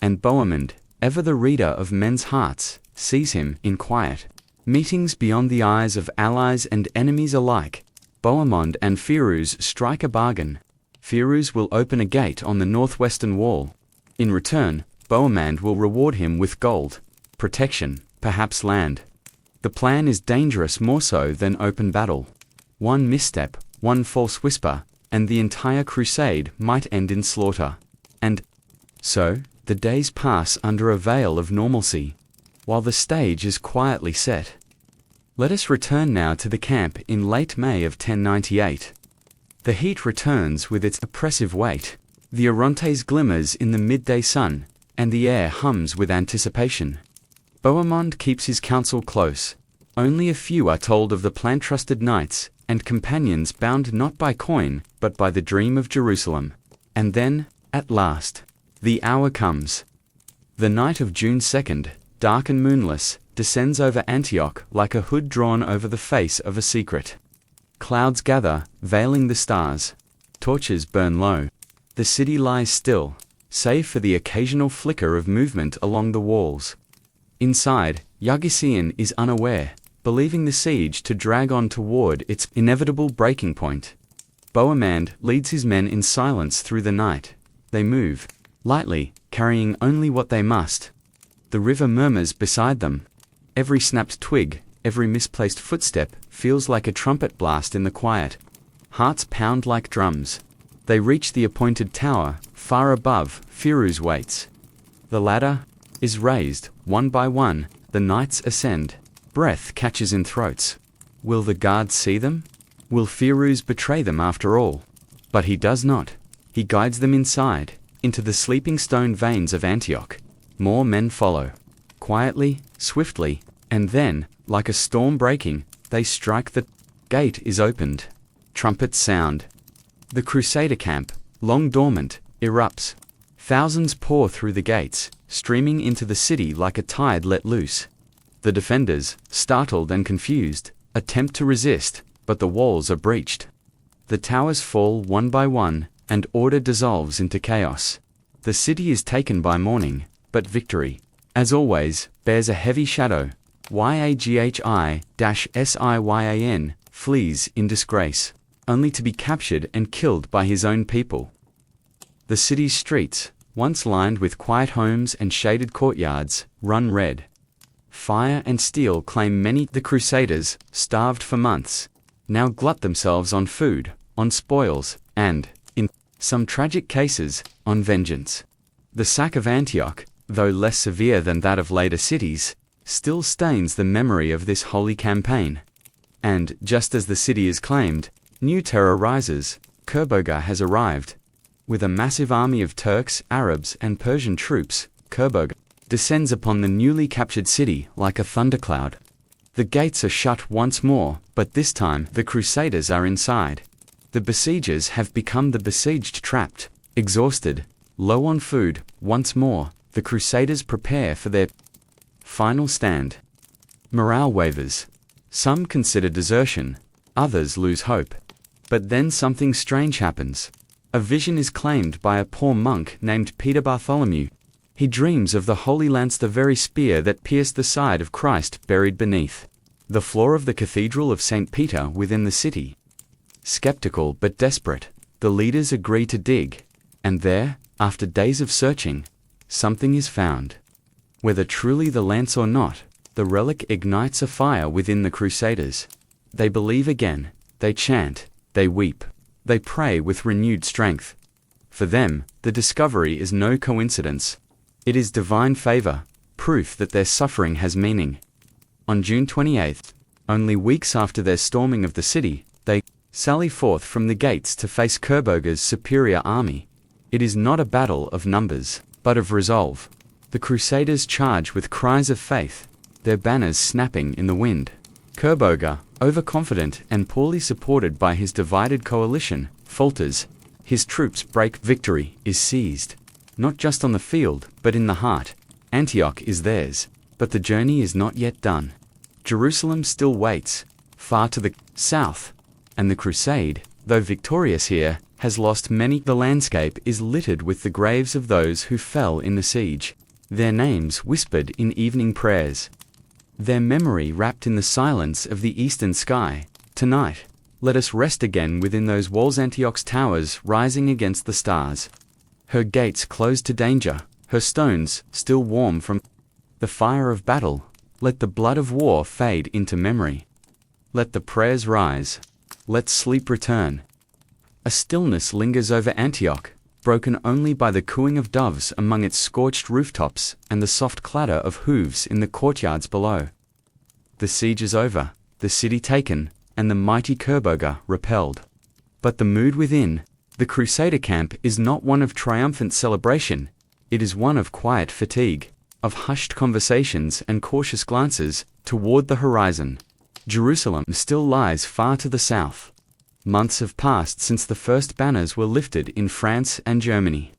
And Bohemond, ever the reader of men's hearts, sees him in quiet meetings beyond the eyes of allies and enemies alike. Bohemond and Firuz strike a bargain. Firuz will open a gate on the northwestern wall. In return, Bohemond will reward him with gold, protection, perhaps land. The plan is dangerous more so than open battle. One misstep, one false whisper, and the entire crusade might end in slaughter. And so, the days pass under a veil of normalcy, while the stage is quietly set. Let us return now to the camp in late May of 1098. The heat returns with its oppressive weight. The Orontes glimmers in the midday sun, and the air hums with anticipation. Bohemond keeps his counsel close. Only a few are told of the plan-trusted knights and companions bound not by coin, but by the dream of Jerusalem. And then, at last, the hour comes. The night of June 2nd, dark and moonless, descends over Antioch like a hood drawn over the face of a secret. Clouds gather, veiling the stars. Torches burn low. The city lies still, save for the occasional flicker of movement along the walls. Inside, Yagision is unaware, believing the siege to drag on toward its inevitable breaking point. Bohemond leads his men in silence through the night. They move lightly, carrying only what they must. The river murmurs beside them. Every snapped twig, every misplaced footstep feels like a trumpet blast in the quiet. Hearts pound like drums. They reach the appointed tower, far above. Firuz waits. The ladder is raised, one by one. The knights ascend. Breath catches in throats. Will the guards see them? Will Firuz betray them after all? But he does not. He guides them inside, into the sleeping stone veins of Antioch. More men follow. Quietly, swiftly, and then, like a storm breaking, they strike. The gate is opened. Trumpets sound. The Crusader camp, long dormant, erupts. Thousands pour through the gates, streaming into the city like a tide let loose. The defenders, startled and confused, attempt to resist, but the walls are breached. The towers fall one by one, and order dissolves into chaos. The city is taken by morning, but victory, as always, bears a heavy shadow. Yaghi-Siyan flees in disgrace, only to be captured and killed by his own people. The city's streets, once lined with quiet homes and shaded courtyards, run red. Fire and steel claim many. The Crusaders, starved for months, now glut themselves on food, on spoils, and, in some tragic cases, on vengeance. The sack of Antioch, though less severe than that of later cities, still stains the memory of this holy campaign. And, just as the city is claimed, new terror rises. Kerboga has arrived. With a massive army of Turks, Arabs, and Persian troops, Kerboga descends upon the newly captured city like a thundercloud. The gates are shut once more, but this time the Crusaders are inside. The besiegers have become the besieged, trapped, exhausted, low on food. Once more, the Crusaders prepare for their final stand. Morale wavers. Some consider desertion, others lose hope. But then something strange happens. A vision is claimed by a poor monk named Peter Bartholomew. He dreams of the Holy Lance, the very spear that pierced the side of Christ, buried beneath the floor of the Cathedral of St. Peter within the city. Skeptical but desperate, the leaders agree to dig, and there, after days of searching, something is found. Whether truly the lance or not, the relic ignites a fire within the Crusaders. They believe again, they chant, they weep, they pray with renewed strength. For them, the discovery is no coincidence. It is divine favor, proof that their suffering has meaning. On June 28th, only weeks after their storming of the city, they sally forth from the gates to face Kerboga's superior army. It is not a battle of numbers, but of resolve. The Crusaders charge with cries of faith, their banners snapping in the wind. Kerboga, overconfident and poorly supported by his divided coalition, falters. His troops break. Victory is seized. Not just on the field, but in the heart. Antioch is theirs, but the journey is not yet done. Jerusalem still waits, far to the south, and the crusade, though victorious here, has lost many. The landscape is littered with the graves of those who fell in the siege, their names whispered in evening prayers, their memory wrapped in the silence of the eastern sky. Tonight, let us rest again within those walls. Antioch's towers rising against the stars, her gates closed to danger, her stones still warm from the fire of battle. Let the blood of war fade into memory. Let the prayers rise. Let sleep return. A stillness lingers over Antioch, broken only by the cooing of doves among its scorched rooftops and the soft clatter of hooves in the courtyards below. The siege is over, the city taken, and the mighty Kerboga repelled. But the mood within the Crusader camp is not one of triumphant celebration. It is one of quiet fatigue, of hushed conversations and cautious glances toward the horizon. Jerusalem still lies far to the south. Months have passed since the first banners were lifted in France and Germany,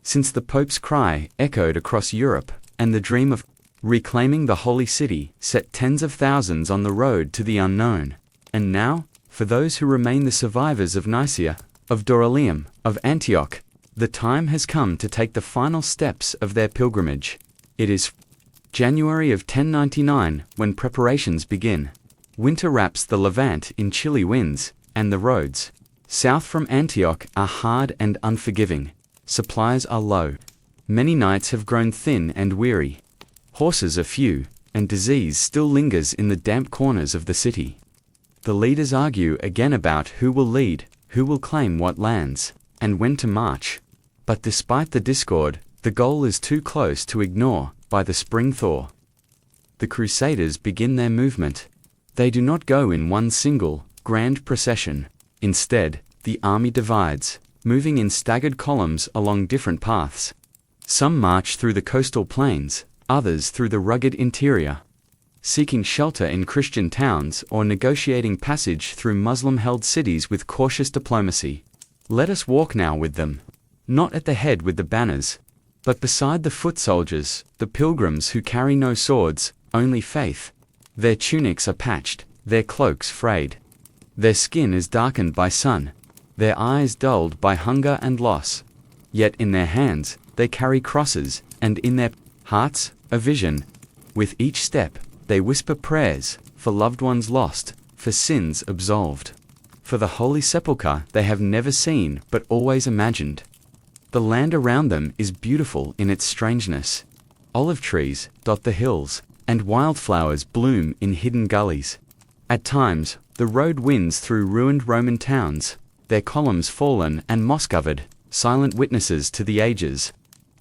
since the Pope's cry echoed across Europe, and the dream of reclaiming the Holy City set tens of thousands on the road to the unknown. And now, for those who remain the survivors of Nicaea, of Dorylaeum, of Antioch, the time has come to take the final steps of their pilgrimage. It is January of 1099 when preparations begin. Winter wraps the Levant in chilly winds, and the roads south from Antioch are hard and unforgiving. Supplies are low. Many knights have grown thin and weary. Horses are few, and disease still lingers in the damp corners of the city. The leaders argue again about who will lead, who will claim what lands, and when to march. But despite the discord, the goal is too close to ignore. By the spring thaw, the Crusaders begin their movement. They do not go in one single, grand procession. Instead, the army divides, moving in staggered columns along different paths. Some march through the coastal plains, others through the rugged interior, seeking shelter in Christian towns or negotiating passage through Muslim-held cities with cautious diplomacy. Let us walk now with them, not at the head with the banners, but beside the foot soldiers, the pilgrims who carry no swords, only faith. Their tunics are patched, their cloaks frayed. Their skin is darkened by sun, their eyes dulled by hunger and loss. Yet in their hands, they carry crosses, and in their hearts, a vision. With each step, they whisper prayers, for loved ones lost, for sins absolved, for the holy sepulchre they have never seen but always imagined. The land around them is beautiful in its strangeness. Olive trees dot the hills, and wildflowers bloom in hidden gullies. At times, the road winds through ruined Roman towns, their columns fallen and moss-covered, silent witnesses to the ages.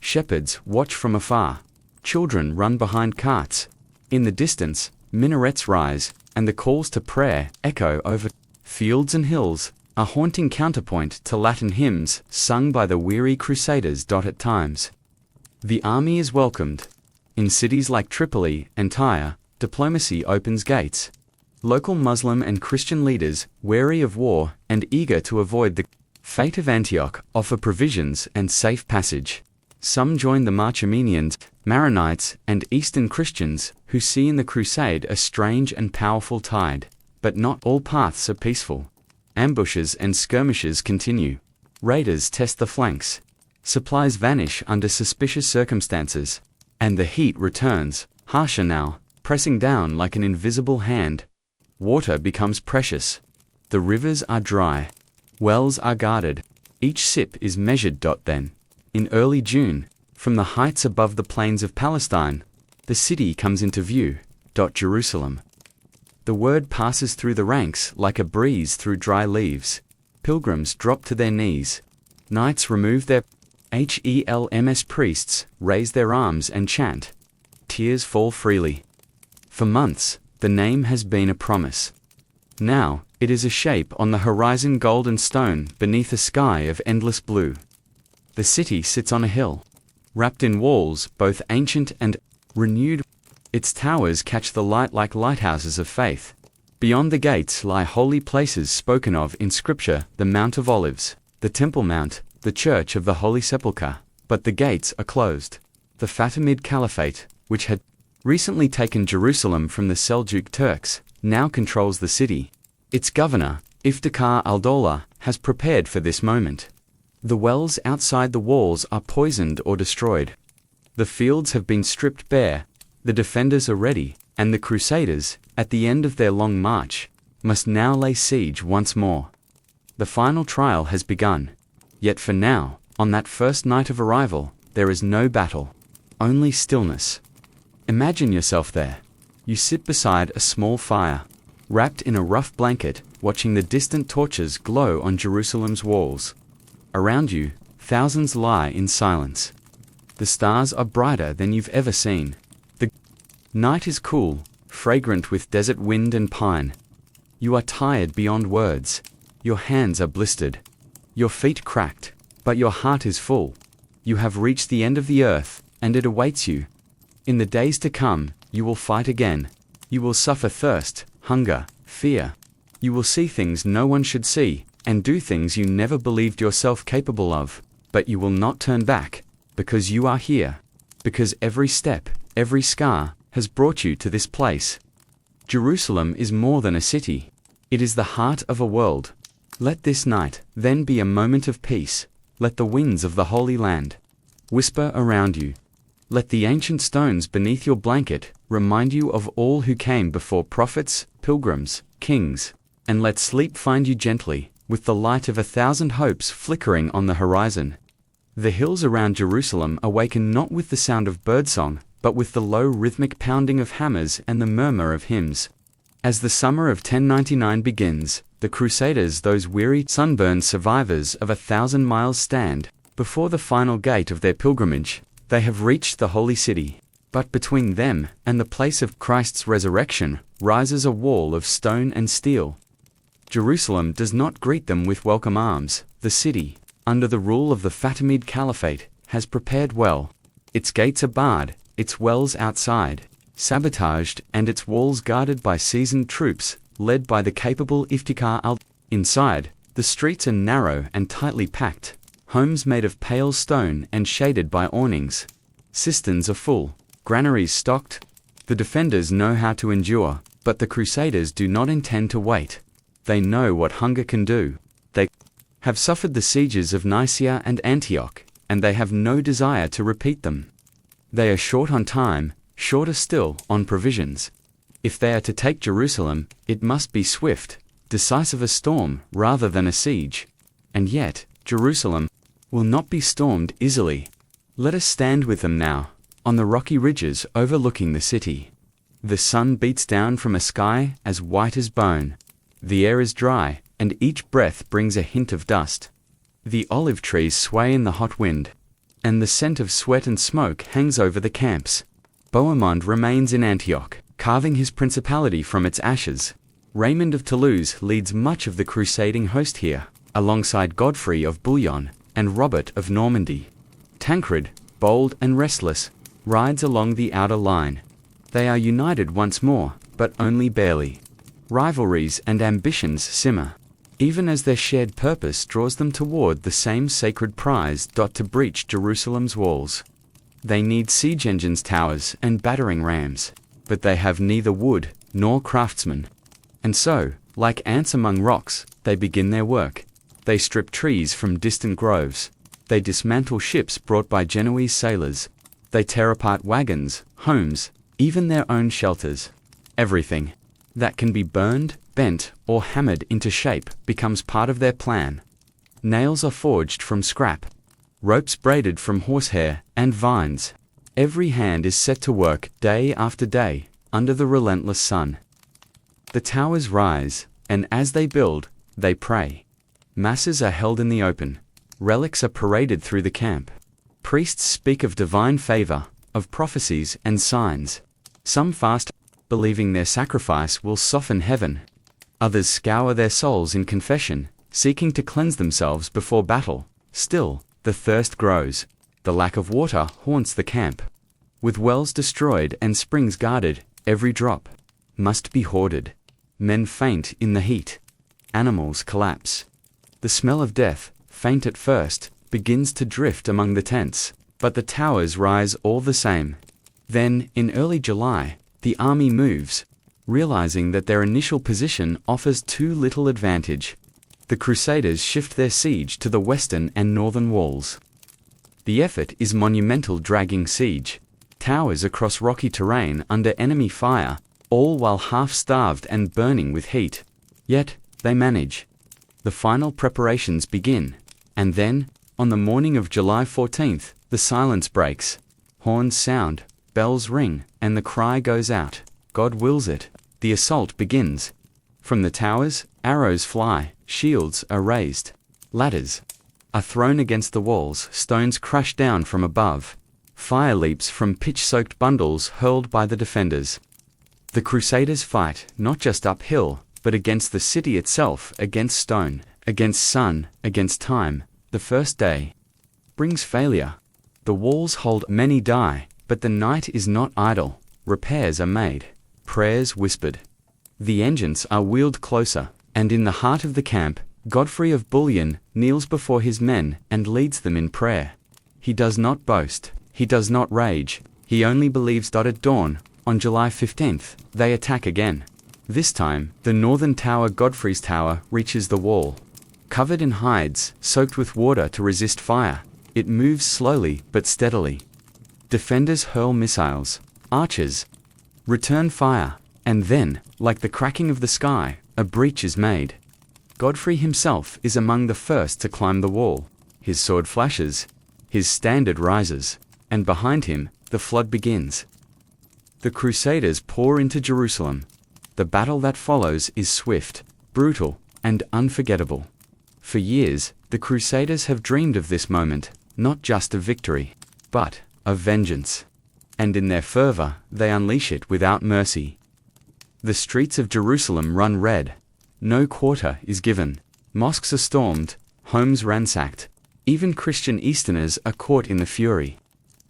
Shepherds watch from afar. Children run behind carts. In the distance, minarets rise, and the calls to prayer echo over fields and hills, a haunting counterpoint to Latin hymns sung by the weary crusaders. At times, the army is welcomed. In cities like Tripoli and Tyre, diplomacy opens gates. Local Muslim and Christian leaders, wary of war and eager to avoid the fate of Antioch, offer provisions and safe passage. Some join the Marchemenians, Maronites, and Eastern Christians, who see in the crusade a strange and powerful tide. But not all paths are peaceful. Ambushes and skirmishes continue. Raiders test the flanks. Supplies vanish under suspicious circumstances. And the heat returns, harsher now, pressing down like an invisible hand. Water becomes precious. The rivers are dry. Wells are guarded. Each sip is measured. Then, in early June, from the heights above the plains of Palestine, the city comes into view. Jerusalem. The word passes through the ranks like a breeze through dry leaves. Pilgrims drop to their knees. Knights remove their helms. Priests raise their arms and chant. Tears fall freely. For months, the name has been a promise. Now, it is a shape on the horizon, golden stone beneath a sky of endless blue. The city sits on a hill, wrapped in walls both ancient and renewed. Its towers catch the light like lighthouses of faith. Beyond the gates lie holy places spoken of in Scripture, the Mount of Olives, the Temple Mount, the Church of the Holy Sepulchre, but the gates are closed. The Fatimid Caliphate, which had recently taken Jerusalem from the Seljuk Turks, now controls the city. Its governor, Iftikhar al-Dawla, has prepared for this moment. The wells outside the walls are poisoned or destroyed. The fields have been stripped bare, the defenders are ready, and the Crusaders, at the end of their long march, must now lay siege once more. The final trial has begun. Yet for now, on that first night of arrival, there is no battle, only stillness. Imagine yourself there. You sit beside a small fire, wrapped in a rough blanket, watching the distant torches glow on Jerusalem's walls. Around you, thousands lie in silence. The stars are brighter than you've ever seen. The night is cool, fragrant with desert wind and pine. You are tired beyond words. Your hands are blistered. Your feet cracked, but your heart is full. You have reached the end of the earth, and it awaits you. In the days to come, you will fight again. You will suffer thirst, hunger, fear. You will see things no one should see, and do things you never believed yourself capable of. But you will not turn back, because you are here. Because every step, every scar, has brought you to this place. Jerusalem is more than a city. It is the heart of a world. Let this night, then, be a moment of peace. Let the winds of the Holy Land whisper around you. Let the ancient stones beneath your blanket remind you of all who came before prophets, pilgrims, kings. And let sleep find you gently, with the light of 1,000 hopes flickering on the horizon. The hills around Jerusalem awaken not with the sound of birdsong, but with the low rhythmic pounding of hammers and the murmur of hymns. As the summer of 1099 begins, the Crusaders, those weary, sunburned survivors of 1,000 miles, stand before the final gate of their pilgrimage. They have reached the holy city, but between them and the place of Christ's resurrection rises a wall of stone and steel. Jerusalem does not greet them with welcome arms. The city, under the rule of the Fatimid Caliphate, has prepared well. Its gates are barred, its wells outside, sabotaged, and its walls guarded by seasoned troops, led by the capable Iftikhar al. Inside, the streets are narrow and tightly packed, homes made of pale stone and shaded by awnings. Cisterns are full, granaries stocked. The defenders know how to endure, but the Crusaders do not intend to wait. They know what hunger can do. They have suffered the sieges of Nicaea and Antioch, and they have no desire to repeat them. They are short on time, shorter still on provisions. If they are to take Jerusalem, it must be swift, decisive, a storm rather than a siege. And yet, Jerusalem will not be stormed easily. Let us stand with them now, on the rocky ridges overlooking the city. The sun beats down from a sky as white as bone. The air is dry, and each breath brings a hint of dust. The olive trees sway in the hot wind, and the scent of sweat and smoke hangs over the camps. Bohemond remains in Antioch, carving his principality from its ashes. Raymond of Toulouse leads much of the crusading host here, alongside Godfrey of Bouillon and Robert of Normandy. Tancred, bold and restless, rides along the outer line. They are united once more, but only barely. Rivalries and ambitions simmer, even as their shared purpose draws them toward the same sacred prize: to breach Jerusalem's walls. They need siege engines, towers, and battering rams, but they have neither wood nor craftsmen. And so, like ants among rocks, they begin their work. They strip trees from distant groves. They dismantle ships brought by Genoese sailors. They tear apart wagons, homes, even their own shelters. Everything that can be burned, bent, or hammered into shape becomes part of their plan. Nails are forged from scrap, ropes braided from horsehair and vines. Every hand is set to work day after day under the relentless sun. The towers rise, and as they build, they pray. Masses are held in the open. Relics are paraded through the camp. Priests speak of divine favor, of prophecies and signs. Some fast, believing their sacrifice will soften heaven. Others scour their souls in confession, seeking to cleanse themselves before battle. Still, the thirst grows. The lack of water haunts the camp. With wells destroyed and springs guarded, every drop must be hoarded. men faint in the heat. Animals collapse. The smell of death, faint at first, begins to drift among the tents, but the towers rise all the same. Then, in early July, the army moves, realizing that their initial position offers too little advantage. The Crusaders shift their siege to the western and northern walls. The effort is monumental, dragging siege. Towers across rocky terrain under enemy fire, all while half-starved and burning with heat. Yet, they manage. The final preparations begin, and then, on the morning of July 14th, the silence breaks. Horns sound, bells ring, and the cry goes out, "God wills it." The assault begins. From the towers, arrows fly, shields are raised. Ladders are thrown against the walls, stones crash down from above. Fire leaps from pitch-soaked bundles hurled by the defenders. The Crusaders fight, not just uphill, but against the city itself, against stone, against sun, against time. The first day brings failure. The walls hold, many die, but the night is not idle. Repairs are made, prayers whispered. The engines are wheeled closer, and in the heart of the camp, Godfrey of Bouillon kneels before his men and leads them in prayer. He does not boast, he does not rage, he only believes. At dawn, on July 15th, they attack again. This time, the northern tower, Godfrey's tower, reaches the wall. Covered in hides, soaked with water to resist fire, it moves slowly but steadily. Defenders hurl missiles, archers return fire, and then, like the cracking of the sky, a breach is made. Godfrey himself is among the first to climb the wall. His sword flashes, his standard rises, and behind him, the flood begins. The Crusaders pour into Jerusalem. The battle that follows is swift, brutal, and unforgettable. For years, the Crusaders have dreamed of this moment, not just of victory, but of vengeance. And in their fervor, they unleash it without mercy. The streets of Jerusalem run red. No quarter is given. Mosques are stormed, homes ransacked. Even Christian Easterners are caught in the fury.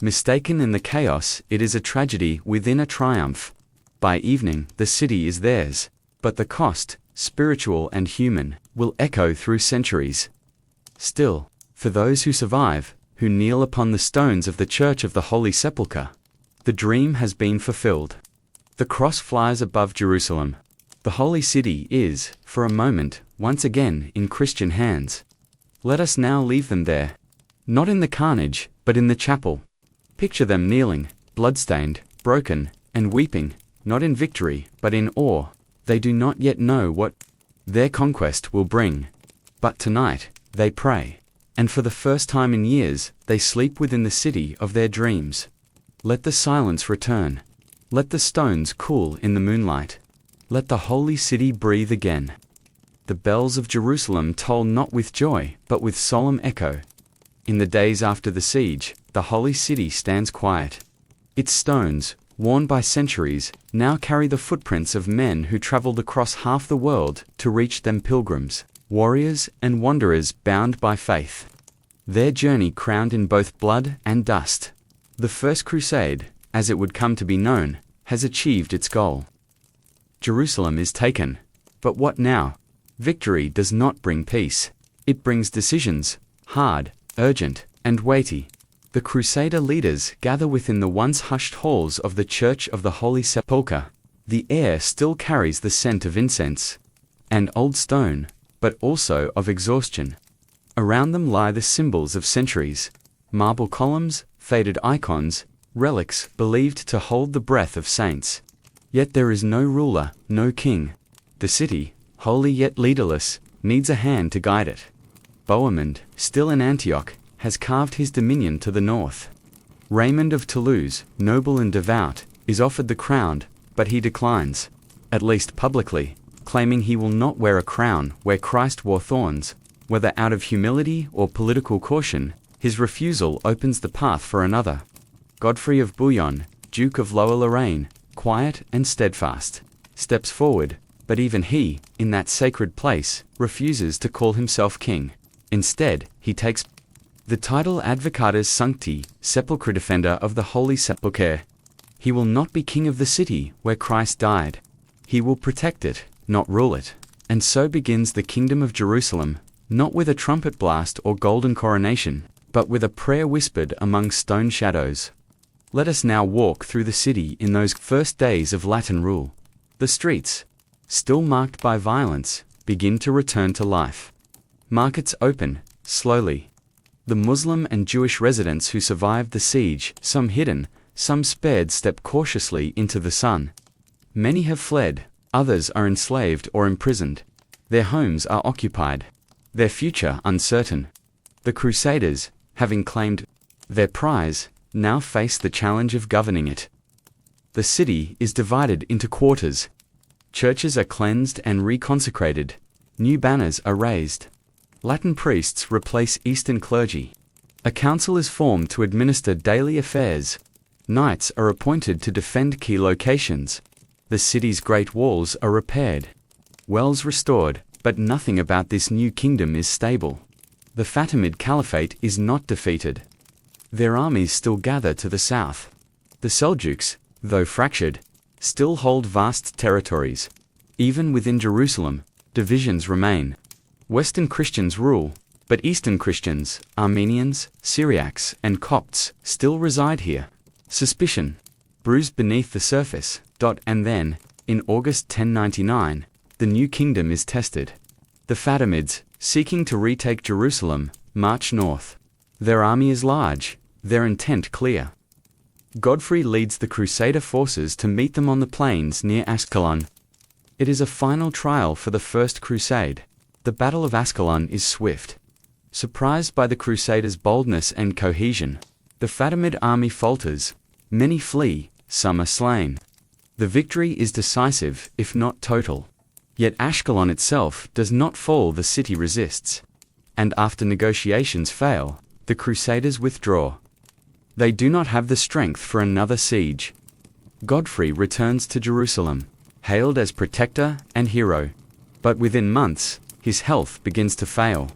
Mistaken in the chaos, it is a tragedy within a triumph. By evening, the city is theirs, but the cost, spiritual and human, will echo through centuries. Still, for those who survive, who kneel upon the stones of the Church of the Holy Sepulchre, the dream has been fulfilled. The cross flies above Jerusalem. The holy city is, for a moment, once again in Christian hands. Let us now leave them there. Not in the carnage, but in the chapel. Picture them kneeling, bloodstained, broken, and weeping, not in victory, but in awe. They do not yet know what their conquest will bring. But tonight, they pray. And for the first time in years, they sleep within the city of their dreams. Let the silence return. Let the stones cool in the moonlight. Let the holy city breathe again. The bells of Jerusalem toll not with joy, but with solemn echo. In the days after the siege, the holy city stands quiet. Its stones, worn by centuries, now carry the footprints of men who traveled across half the world to reach them, pilgrims, warriors, and wanderers bound by faith. Their journey crowned in both blood and dust. The First Crusade, as it would come to be known, has achieved its goal. Jerusalem is taken. But what now? Victory does not bring peace. It brings decisions, hard, urgent, and weighty. The Crusader leaders gather within the once hushed halls of the Church of the Holy Sepulchre. The air still carries the scent of incense and old stone, but also of exhaustion. Around them lie the symbols of centuries: marble columns, faded icons, relics believed to hold the breath of saints. Yet there is no ruler, no king. The city, holy yet leaderless, needs a hand to guide it. Bohemond, still in Antioch, has carved his dominion to the north. Raymond of Toulouse, noble and devout, is offered the crown, but he declines, at least publicly, claiming he will not wear a crown where Christ wore thorns. Whether out of humility or political caution, his refusal opens the path for another. Godfrey of Bouillon, Duke of Lower Lorraine, quiet and steadfast, steps forward, but even he, in that sacred place, refuses to call himself king. Instead, he takes the title Advocatus Sancti, Sepulchre, defender of the Holy Sepulchre. He will not be king of the city where Christ died. He will protect it, not rule it. And so begins the kingdom of Jerusalem, not with a trumpet blast or golden coronation, but with a prayer whispered among stone shadows. Let us now walk through the city in those first days of Latin rule. The streets, still marked by violence, begin to return to life. Markets open, slowly. The Muslim and Jewish residents who survived the siege, some hidden, some spared, step cautiously into the sun. Many have fled, others are enslaved or imprisoned. Their homes are occupied, their future uncertain. The Crusaders, having claimed their prize, now face the challenge of governing it. The city is divided into quarters. Churches are cleansed and reconsecrated. New banners are raised. Latin priests replace Eastern clergy. A council is formed to administer daily affairs. Knights are appointed to defend key locations. The city's great walls are repaired. Wells restored, but nothing about this new kingdom is stable. The Fatimid Caliphate is not defeated. Their armies still gather to the south. The Seljuks, though fractured, still hold vast territories. Even within Jerusalem, divisions remain. Western Christians rule, but Eastern Christians, Armenians, Syriacs, and Copts, still reside here. Suspicion, bruised beneath the surface, and then, in August 1099, the new kingdom is tested. The Fatimids, seeking to retake Jerusalem, march north. Their army is large, their intent clear. Godfrey leads the Crusader forces to meet them on the plains near Ascalon. It is a final trial for the First Crusade. The Battle of Ascalon is swift. Surprised by the Crusaders' boldness and cohesion, the Fatimid army falters, many flee, some are slain. The victory is decisive, if not total. Yet Ascalon itself does not fall, the city resists. And after negotiations fail, the Crusaders withdraw. They do not have the strength for another siege. Godfrey returns to Jerusalem, hailed as protector and hero. But within months, his health begins to fail.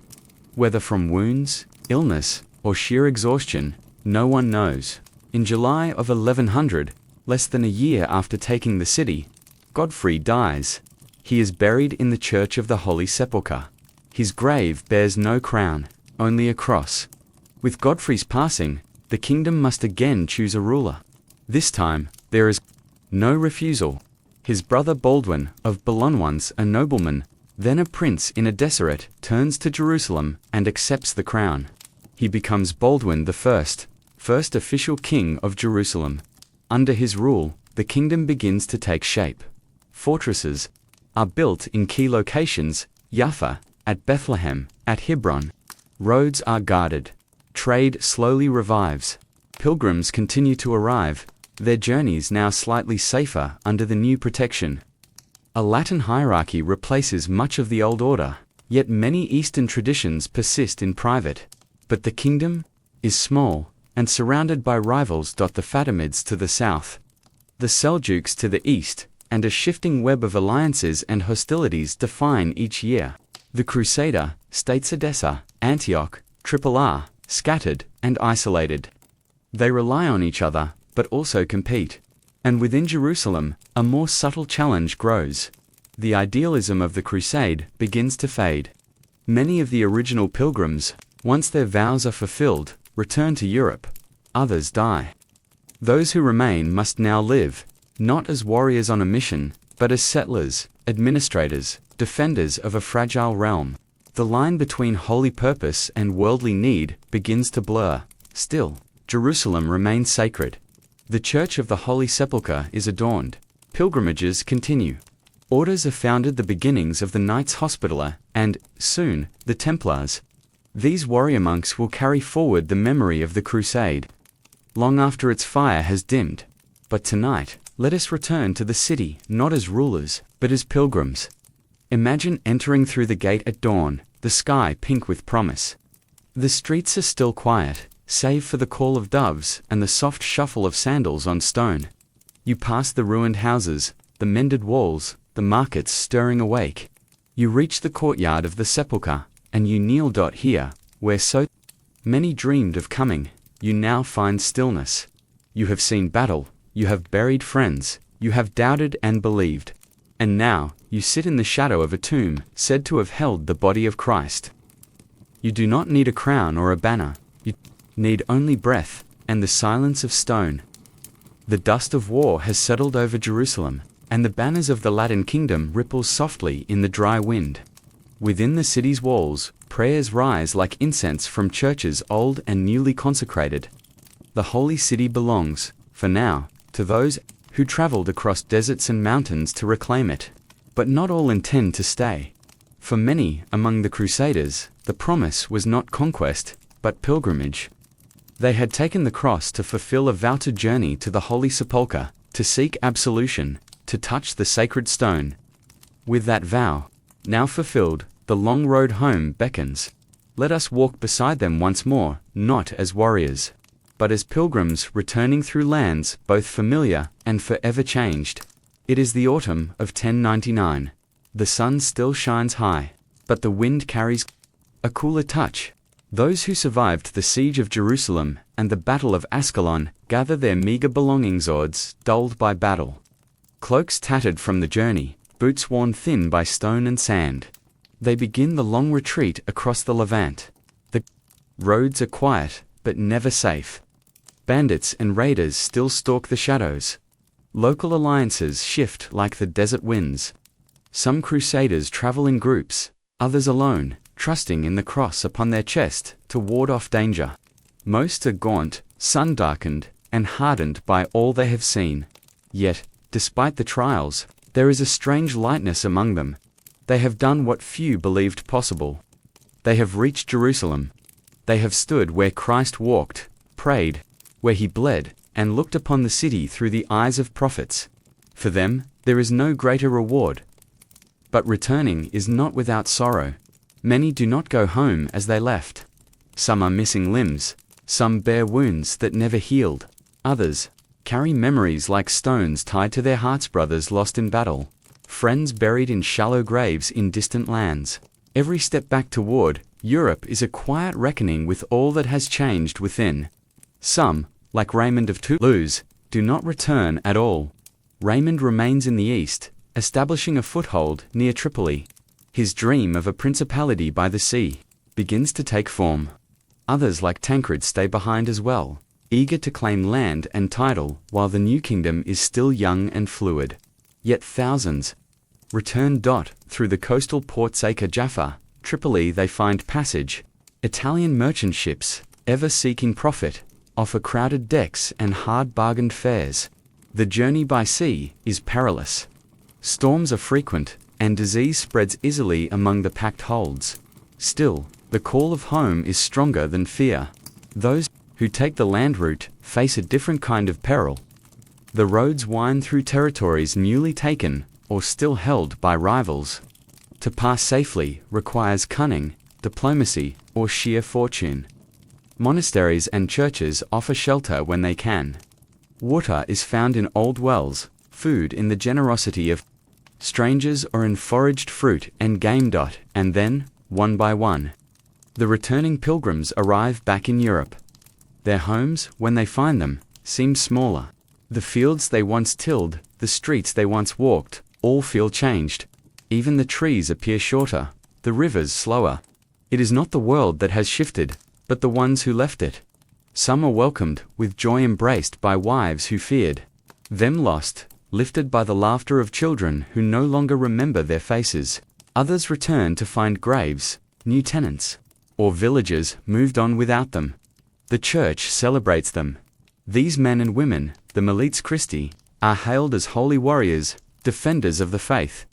Whether from wounds, illness, or sheer exhaustion, no one knows. In July of 1100, less than a year after taking the city, Godfrey dies. He is buried in the Church of the Holy Sepulchre. His grave bears no crown, only a cross. With Godfrey's passing, the kingdom must again choose a ruler. This time, there is no refusal. His brother Baldwin of Boulogne, a nobleman, then a prince in a deseret, turns to Jerusalem and accepts the crown. He becomes Baldwin I, first official king of Jerusalem. Under his rule, the kingdom begins to take shape. Fortresses are built in key locations, Jaffa, at Bethlehem, at Hebron. Roads are guarded. Trade slowly revives. Pilgrims continue to arrive, their journeys now slightly safer under the new protection. A Latin hierarchy replaces much of the old order, yet many Eastern traditions persist in private. But the kingdom is small, and surrounded by rivals. The Fatimids to the south, the Seljuks to the east, and a shifting web of alliances and hostilities define each year. The Crusader states Edessa, Antioch, R, scattered and isolated. They rely on each other, but also compete. And within Jerusalem, a more subtle challenge grows. The idealism of the crusade begins to fade. Many of the original pilgrims, once their vows are fulfilled, return to Europe. Others die. Those who remain must now live, not as warriors on a mission, but as settlers, administrators, defenders of a fragile realm. The line between holy purpose and worldly need begins to blur. Still, Jerusalem remains sacred. The Church of the Holy Sepulchre is adorned. Pilgrimages continue. Orders are founded, the beginnings of the Knights Hospitaller, and, soon, the Templars. These warrior monks will carry forward the memory of the crusade, long after its fire has dimmed. But tonight, let us return to the city, not as rulers, but as pilgrims. Imagine entering through the gate at dawn, the sky pink with promise. The streets are still quiet, save for the call of doves and the soft shuffle of sandals on stone. You pass the ruined houses, the mended walls, the markets stirring awake. You reach the courtyard of the sepulchre, and you kneel. Here, where so many dreamed of coming, you now find stillness. You have seen battle, you have buried friends, you have doubted and believed. And now, you sit in the shadow of a tomb said to have held the body of Christ. You do not need a crown or a banner. You need only breath and the silence of stone. The dust of war has settled over Jerusalem, and the banners of the Latin kingdom ripple softly in the dry wind. Within the city's walls, prayers rise like incense from churches old and newly consecrated. The holy city belongs, for now, to those who traveled across deserts and mountains to reclaim it. But not all intend to stay. For many among the Crusaders, the promise was not conquest, but pilgrimage. They had taken the cross to fulfill a vow to journey to the Holy Sepulchre, to seek absolution, to touch the sacred stone. With that vow, now fulfilled, the long road home beckons. Let us walk beside them once more, not as warriors, but as pilgrims returning through lands both familiar and forever changed. It is the autumn of 1099. The sun still shines high, but the wind carries a cooler touch. Those who survived the siege of Jerusalem and the Battle of Ascalon gather their meager belongings, odds dulled by battle. Cloaks tattered from the journey, boots worn thin by stone and sand. They begin the long retreat across the Levant. The roads are quiet, but never safe. Bandits and raiders still stalk the shadows. Local alliances shift like the desert winds. Some crusaders travel in groups, others alone, trusting in the cross upon their chest to ward off danger. Most are gaunt, sun-darkened, and hardened by all they have seen. Yet, despite the trials, there is a strange lightness among them. They have done what few believed possible. They have reached Jerusalem. They have stood where Christ walked, prayed, where he bled, and looked upon the city through the eyes of prophets. For them, there is no greater reward. But returning is not without sorrow. Many do not go home as they left. Some are missing limbs, some bear wounds that never healed. Others carry memories like stones tied to their hearts, brothers lost in battle, friends buried in shallow graves in distant lands. Every step back toward Europe is a quiet reckoning with all that has changed within. Some, like Raymond of Toulouse, do not return at all. Raymond remains in the east, establishing a foothold near Tripoli. His dream of a principality by the sea begins to take form. Others like Tancred stay behind as well, eager to claim land and title while the new kingdom is still young and fluid. Yet thousands return. Through the coastal ports Acre, Jaffa, Tripoli they find passage. Italian merchant ships, ever seeking profit, offer crowded decks and hard-bargained fares. The journey by sea is perilous. Storms are frequent, and disease spreads easily among the packed holds. Still, the call of home is stronger than fear. Those who take the land route face a different kind of peril. The roads wind through territories newly taken or still held by rivals. To pass safely requires cunning, diplomacy, or sheer fortune. Monasteries and churches offer shelter when they can. Water is found in old wells, food in the generosity of strangers or in foraged fruit and game. And then, one by one, the returning pilgrims arrive back in Europe. Their homes, when they find them, seem smaller. The fields they once tilled, the streets they once walked, all feel changed. Even the trees appear shorter, the rivers slower. It is not the world that has shifted, but the ones who left it. Some are welcomed, with joy embraced by wives who feared them lost, lifted by the laughter of children who no longer remember their faces. Others return to find graves, new tenants, or villagers moved on without them. The church celebrates them. These men and women, the Milites Christi, are hailed as holy warriors, defenders of the faith.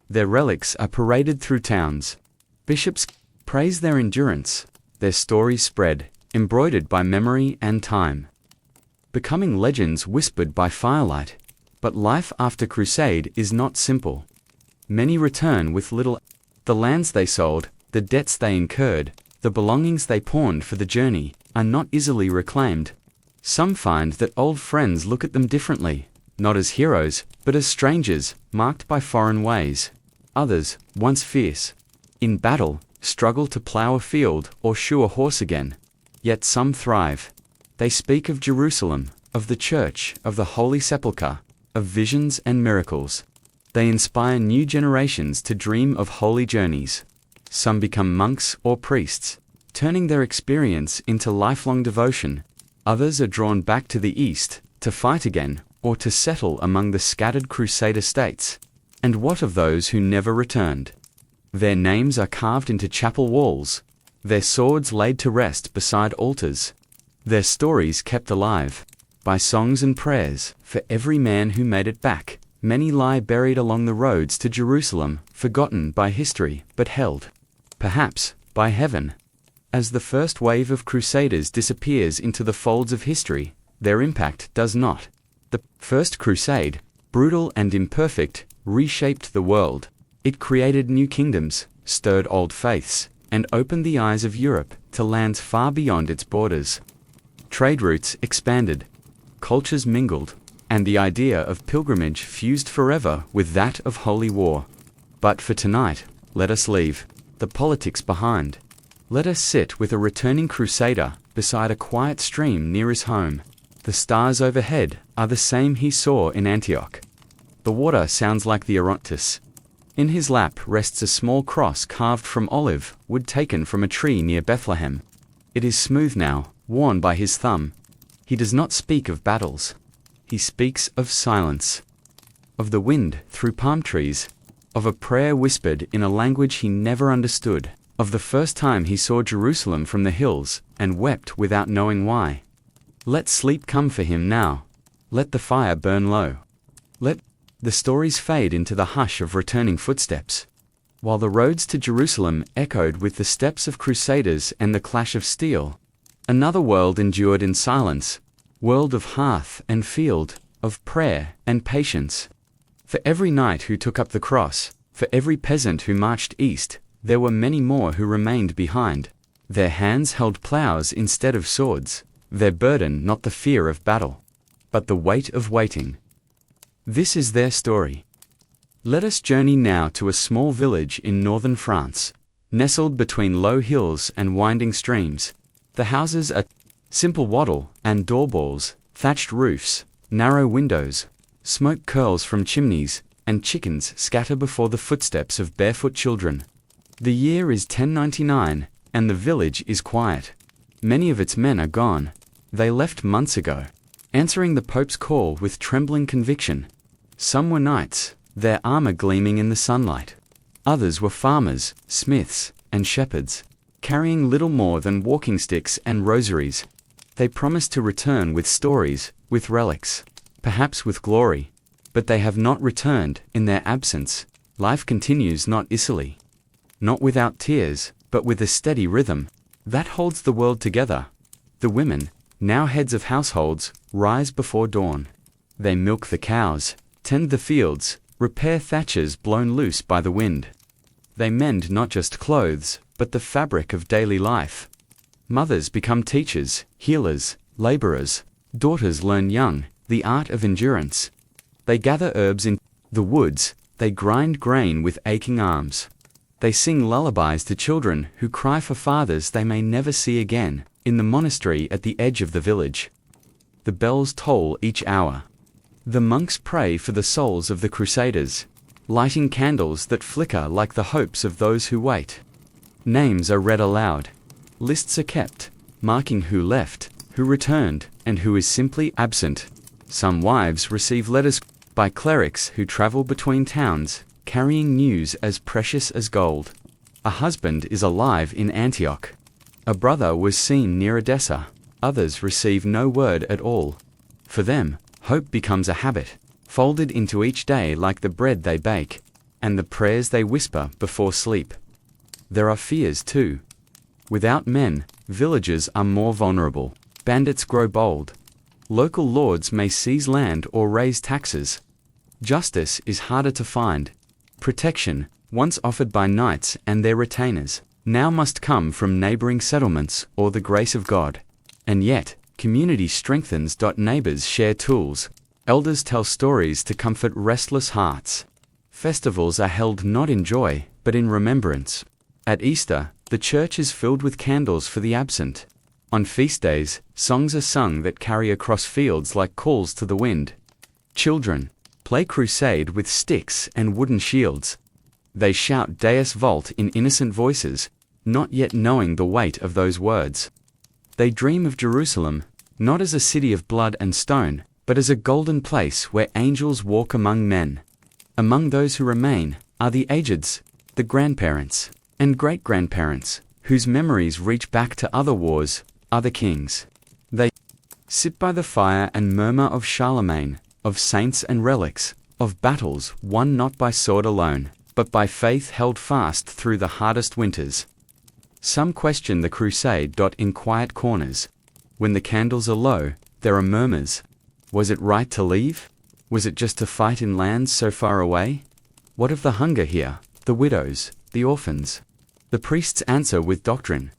Their relics are paraded through towns. Bishops praise their endurance, their stories spread, embroidered by memory and time, becoming legends whispered by firelight. But life after Crusade is not simple. Many return with little. The lands they sold, the debts they incurred, the belongings they pawned for the journey, are not easily reclaimed. Some find that old friends look at them differently, not as heroes, but as strangers, marked by foreign ways. Others, once fierce in battle, struggle to plow a field or shoe a horse again. Yet some thrive. They speak of Jerusalem, of the church, of the Holy Sepulchre, of visions and miracles. They inspire new generations to dream of holy journeys. Some become monks or priests, turning their experience into lifelong devotion. Others are drawn back to the east, to fight again, or to settle among the scattered Crusader states. And what of those who never returned? Their names are carved into chapel walls, their swords laid to rest beside altars, their stories kept alive by songs and prayers. For every man who made it back, many lie buried along the roads to Jerusalem, forgotten by history, but held, perhaps, by heaven. As the first wave of Crusaders disappears into the folds of history, their impact does not. The First Crusade, brutal and imperfect, reshaped the world. It created new kingdoms, stirred old faiths, and opened the eyes of Europe to lands far beyond its borders. Trade routes expanded, cultures mingled, and the idea of pilgrimage fused forever with that of holy war. But for tonight, let us leave the politics behind. Let us sit with a returning Crusader beside a quiet stream near his home. The stars overhead are the same he saw in Antioch. The water sounds like the Orontes. In his lap rests a small cross carved from olive wood taken from a tree near Bethlehem. It is smooth now, worn by his thumb. He does not speak of battles. He speaks of silence, of the wind through palm trees, of a prayer whispered in a language he never understood, of the first time he saw Jerusalem from the hills and wept without knowing why. Let sleep come for him now. Let the fire burn low. Let the stories fade into the hush of returning footsteps. While the roads to Jerusalem echoed with the steps of Crusaders and the clash of steel, another world endured in silence, world of hearth and field, of prayer and patience. For every knight who took up the cross, for every peasant who marched east, there were many more who remained behind. Their hands held plows instead of swords, their burden not the fear of battle, but the weight of waiting. This is their story. Let us journey now to a small village in northern France, nestled between low hills and winding streams. The houses are simple wattle and doorbells, thatched roofs, narrow windows, smoke curls from chimneys, and chickens scatter before the footsteps of barefoot children. The year is 1099, and the village is quiet. Many of its men are gone. They left months ago, answering the Pope's call with trembling conviction. Some were knights, their armor gleaming in the sunlight. Others were farmers, smiths, and shepherds, carrying little more than walking sticks and rosaries. They promised to return with stories, with relics, perhaps with glory. But they have not returned. In their absence, life continues not easily. Not without tears, but with a steady rhythm that holds the world together. The women, now heads of households, rise before dawn. They milk the cows, tend the fields, repair thatches blown loose by the wind. They mend not just clothes, but the fabric of daily life. Mothers become teachers, healers, laborers. Daughters learn young the art of endurance. They gather herbs in the woods. They grind grain with aching arms. They sing lullabies to children who cry for fathers they may never see again. In the monastery at the edge of the village, the bells toll each hour. The monks pray for the souls of the Crusaders, lighting candles that flicker like the hopes of those who wait. Names are read aloud. Lists are kept, marking who left, who returned, and who is simply absent. Some wives receive letters by clerics who travel between towns, carrying news as precious as gold. A husband is alive in Antioch. A brother was seen near Edessa. Others receive no word at all. For them, hope becomes a habit, folded into each day like the bread they bake, and the prayers they whisper before sleep. There are fears too. Without men, villages are more vulnerable. Bandits grow bold. Local lords may seize land or raise taxes. Justice is harder to find. Protection, once offered by knights and their retainers, now must come from neighboring settlements or the grace of God. And yet, community strengthens. Neighbors share tools. Elders tell stories to comfort restless hearts. Festivals are held not in joy, but in remembrance. At Easter, the church is filled with candles for the absent. On feast days, songs are sung that carry across fields like calls to the wind. Children play crusade with sticks and wooden shields. They shout Deus Vult in innocent voices, not yet knowing the weight of those words. They dream of Jerusalem, not as a city of blood and stone, but as a golden place where angels walk among men. Among those who remain are the ageds, the grandparents, and great-grandparents, whose memories reach back to other wars, other kings. They sit by the fire and murmur of Charlemagne, of saints and relics, of battles won not by sword alone, but by faith held fast through the hardest winters. Some question the crusade. In quiet corners, when the candles are low, there are murmurs. Was it right to leave? Was it just to fight in lands so far away? What of the hunger here, the widows, the orphans? The priests answer with doctrine.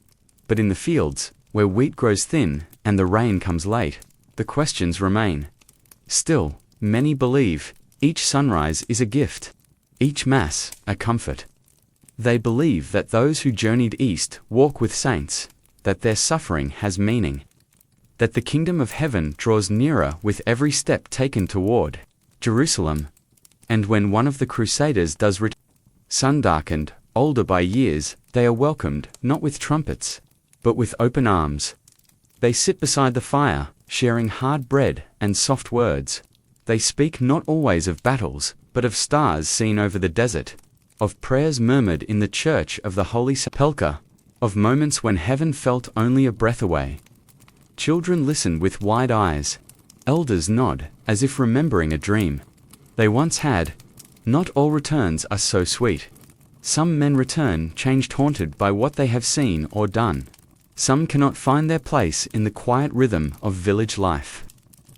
But in the fields, where wheat grows thin and the rain comes late, the questions remain. Still, many believe, each sunrise is a gift, each mass a comfort. They believe that those who journeyed east walk with saints, that their suffering has meaning, that the kingdom of heaven draws nearer with every step taken toward Jerusalem. And when one of the crusaders does return, sun-darkened, older by years, they are welcomed, not with trumpets, but with open arms. They sit beside the fire, sharing hard bread and soft words. They speak not always of battles, but of stars seen over the desert, of prayers murmured in the church of the Holy Sepulchre, of moments when heaven felt only a breath away. Children listen with wide eyes. Elders nod, as if remembering a dream they once had. Not all returns are so sweet. Some men return changed, haunted by what they have seen or done. Some cannot find their place in the quiet rhythm of village life.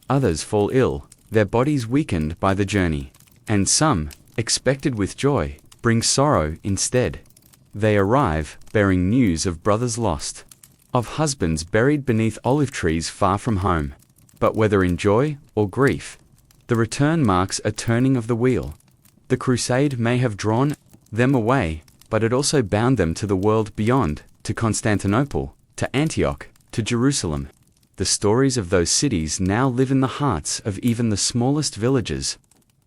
Others fall ill, their bodies weakened by the journey. And some, expected with joy, bring sorrow instead. They arrive, bearing news of brothers lost, of husbands buried beneath olive trees far from home. But whether in joy or grief, the return marks a turning of the wheel. The crusade may have drawn them away, but it also bound them to the world beyond, to Constantinople, to Antioch, to Jerusalem. The stories of those cities now live in the hearts of even the smallest villages.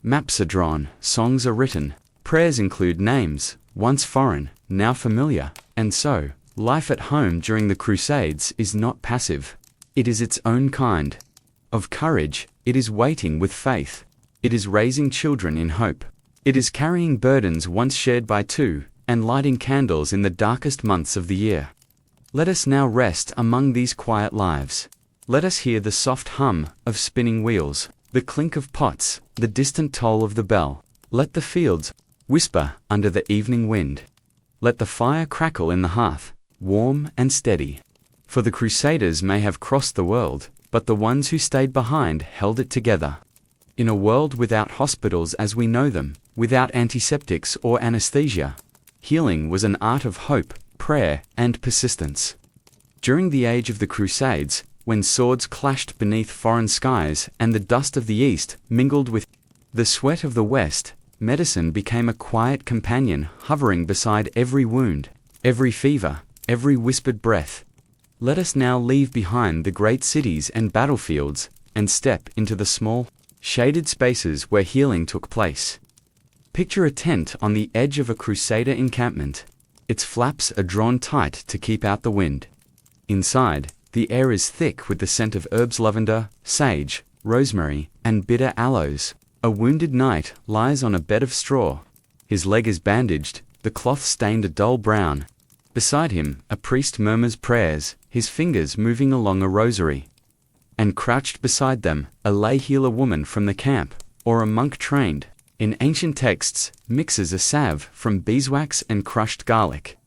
Maps are drawn, songs are written, prayers include names, once foreign, now familiar, and so, life at home during the Crusades is not passive. It is its own kind of courage. It is waiting with faith. It is raising children in hope. It is carrying burdens once shared by two, and lighting candles in the darkest months of the year. Let us now rest among these quiet lives. Let us hear the soft hum of spinning wheels, the clink of pots, the distant toll of the bell. Let the fields whisper under the evening wind. Let the fire crackle in the hearth, warm and steady. For the Crusaders may have crossed the world, but the ones who stayed behind held it together. In a world without hospitals as we know them, without antiseptics or anesthesia, healing was an art of hope, prayer, and persistence. During the age of the Crusades, when swords clashed beneath foreign skies and the dust of the East mingled with the sweat of the West, medicine became a quiet companion hovering beside every wound, every fever, every whispered breath. Let us now leave behind the great cities and battlefields, and step into the small, shaded spaces where healing took place. Picture a tent on the edge of a Crusader encampment. Its flaps are drawn tight to keep out the wind. Inside, the air is thick with the scent of herbs, lavender, sage, rosemary, and bitter aloes. A wounded knight lies on a bed of straw. His leg is bandaged, the cloth stained a dull brown. Beside him, a priest murmurs prayers, his fingers moving along a rosary. And crouched beside them, a lay healer woman from the camp, or a monk trained in ancient texts, mixes a salve from beeswax and crushed garlic.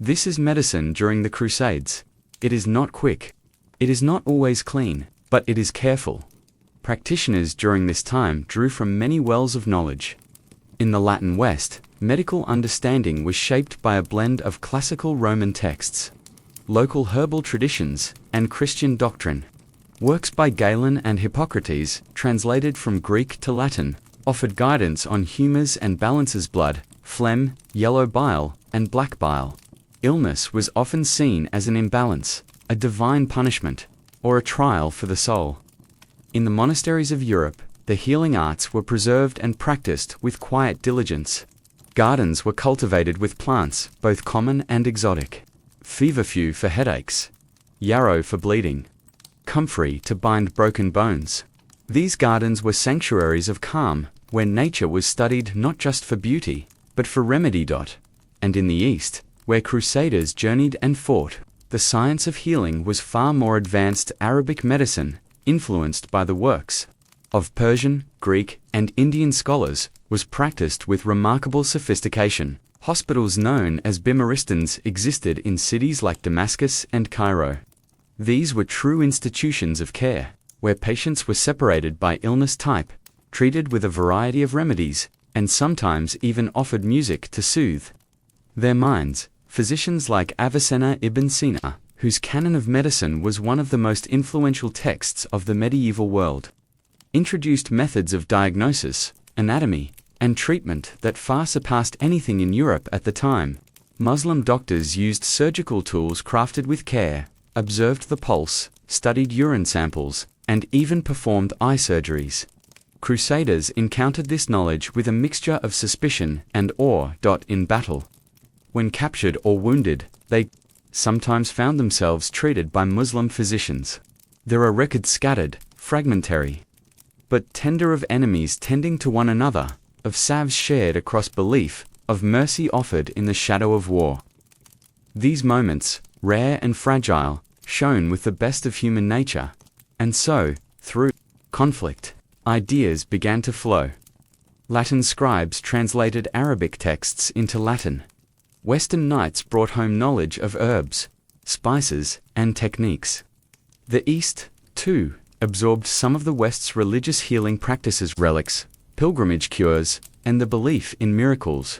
This is medicine during the Crusades. It is not quick. It is not always clean, but it is careful. Practitioners during this time drew from many wells of knowledge. In the Latin West, medical understanding was shaped by a blend of classical Roman texts, local herbal traditions, and Christian doctrine. Works by Galen and Hippocrates, translated from Greek to Latin, offered guidance on humors and balances: blood, phlegm, yellow bile, and black bile. Illness was often seen as an imbalance, a divine punishment, or a trial for the soul. In the monasteries of Europe, The healing arts were preserved and practiced with quiet diligence. Gardens were cultivated with plants, both common and exotic. Feverfew for headaches, yarrow for bleeding, comfrey to bind broken bones. These gardens were sanctuaries of calm, where nature was studied not just for beauty, but for remedy. And in the East, where Crusaders journeyed and fought, the science of healing was far more advanced. Arabic medicine, influenced by the works of Persian, Greek, and Indian scholars, was practiced with remarkable sophistication. Hospitals known as bimaristans existed in cities like Damascus and Cairo. These were true institutions of care, where patients were separated by illness type, treated with a variety of remedies, and sometimes even offered music to soothe their minds. Physicians like Avicenna ibn Sina, whose canon of medicine was one of the most influential texts of the medieval world, introduced methods of diagnosis, anatomy, and treatment that far surpassed anything in Europe at the time. Muslim doctors used surgical tools crafted with care, observed the pulse, studied urine samples, and even performed eye surgeries. Crusaders encountered this knowledge with a mixture of suspicion and awe. In battle, when captured or wounded, they sometimes found themselves treated by Muslim physicians. There are records scattered, fragmentary, but tender, of enemies tending to one another, of salves shared across belief, of mercy offered in the shadow of war. These moments, rare and fragile, shone with the best of human nature, and so, through conflict, ideas began to flow. Latin scribes translated Arabic texts into Latin. Western knights brought home knowledge of herbs, spices, and techniques. The East, too, absorbed some of the West's religious healing practices, relics, pilgrimage cures, and the belief in miracles.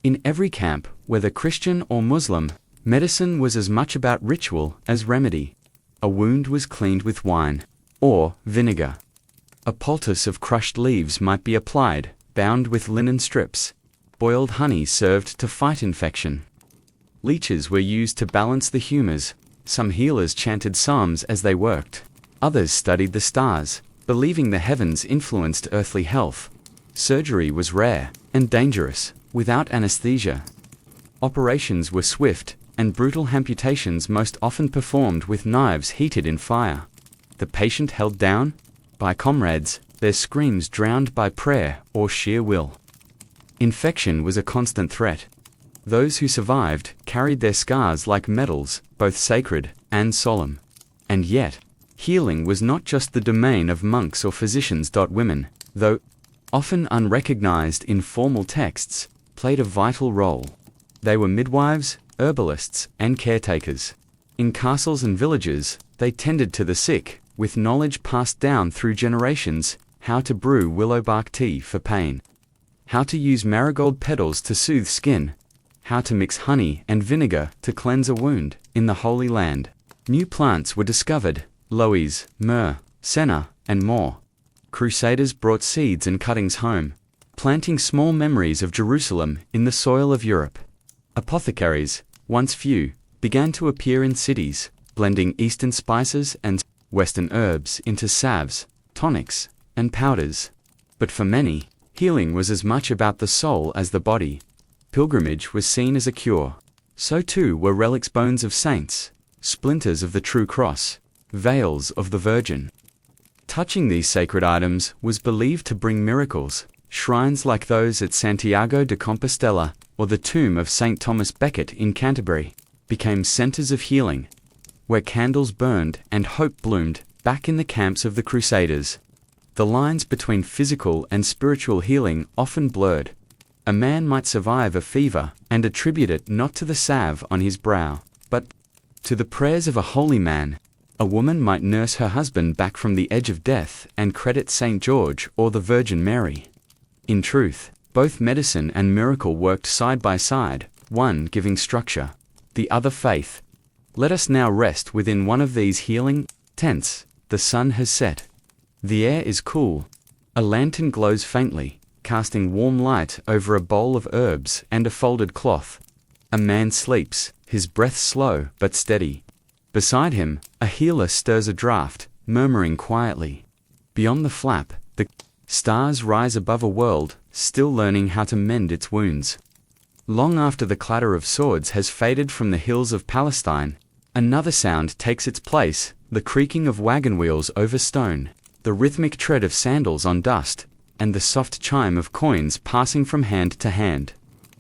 In every camp, whether Christian or Muslim, medicine was as much about ritual as remedy. A wound was cleaned with wine or vinegar. A poultice of crushed leaves might be applied, bound with linen strips. Boiled honey served to fight infection. Leeches were used to balance the humors. Some healers chanted psalms as they worked. Others studied the stars, believing the heavens influenced earthly health. Surgery was rare and dangerous, without anesthesia. Operations were swift, and brutal amputations most often performed with knives heated in fire. The patient held down by comrades, their screams drowned by prayer or sheer will. Infection was a constant threat. Those who survived carried their scars like medals, both sacred and solemn. And yet, healing was not just the domain of monks or physicians. Women, though often unrecognized in formal texts, played a vital role. They were midwives, herbalists, and caretakers. In castles and villages, they tended to the sick, with knowledge passed down through generations: how to brew willowbark tea for pain, how to use marigold petals to soothe skin, how to mix honey and vinegar to cleanse a wound. In the Holy Land, new plants were discovered: loes, myrrh, senna, and more. Crusaders brought seeds and cuttings home, planting small memories of Jerusalem in the soil of Europe. Apothecaries, once few, began to appear in cities, blending Eastern spices and Western herbs into salves, tonics, and powders. But for many, healing was as much about the soul as the body. Pilgrimage was seen as a cure. So too were relics: bones of saints, splinters of the true cross, veils of the Virgin. Touching these sacred items was believed to bring miracles. Shrines like those at Santiago de Compostela or the tomb of St. Thomas Becket in Canterbury became centers of healing, where candles burned and hope bloomed. Back in the camps of the Crusaders, the lines between physical and spiritual healing often blurred. A man might survive a fever and attribute it not to the salve on his brow, but to the prayers of a holy man. A woman might nurse her husband back from the edge of death and credit St. George or the Virgin Mary. In truth, both medicine and miracle worked side by side, one giving structure, the other faith. Let us now rest within one of these healing tents. The sun has set. The air is cool. A lantern glows faintly, casting warm light over a bowl of herbs and a folded cloth. A man sleeps, his breath slow but steady. Beside him, a healer stirs a draught, murmuring quietly. Beyond the flap, the Stars rise above a world, still learning how to mend its wounds. Long after the clatter of swords has faded from the hills of Palestine, another sound takes its place, the creaking of wagon wheels over stone, the rhythmic tread of sandals on dust, and the soft chime of coins passing from hand to hand.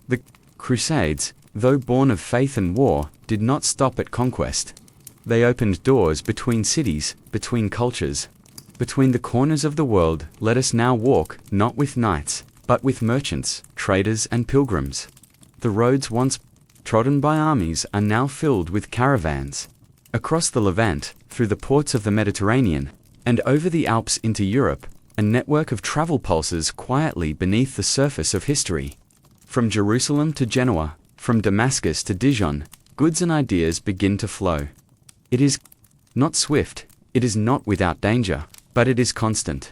The Crusades, though born of faith and war, did not stop at conquest. They opened doors between cities, between cultures. Between the corners of the world, let us now walk, not with knights, but with merchants, traders and pilgrims. The roads once trodden by armies are now filled with caravans. Across the Levant, through the ports of the Mediterranean, and over the Alps into Europe, a network of travel pulses quietly beneath the surface of history. From Jerusalem to Genoa, from Damascus to Dijon, goods and ideas begin to flow. It is not swift, it is not without danger, but it is constant.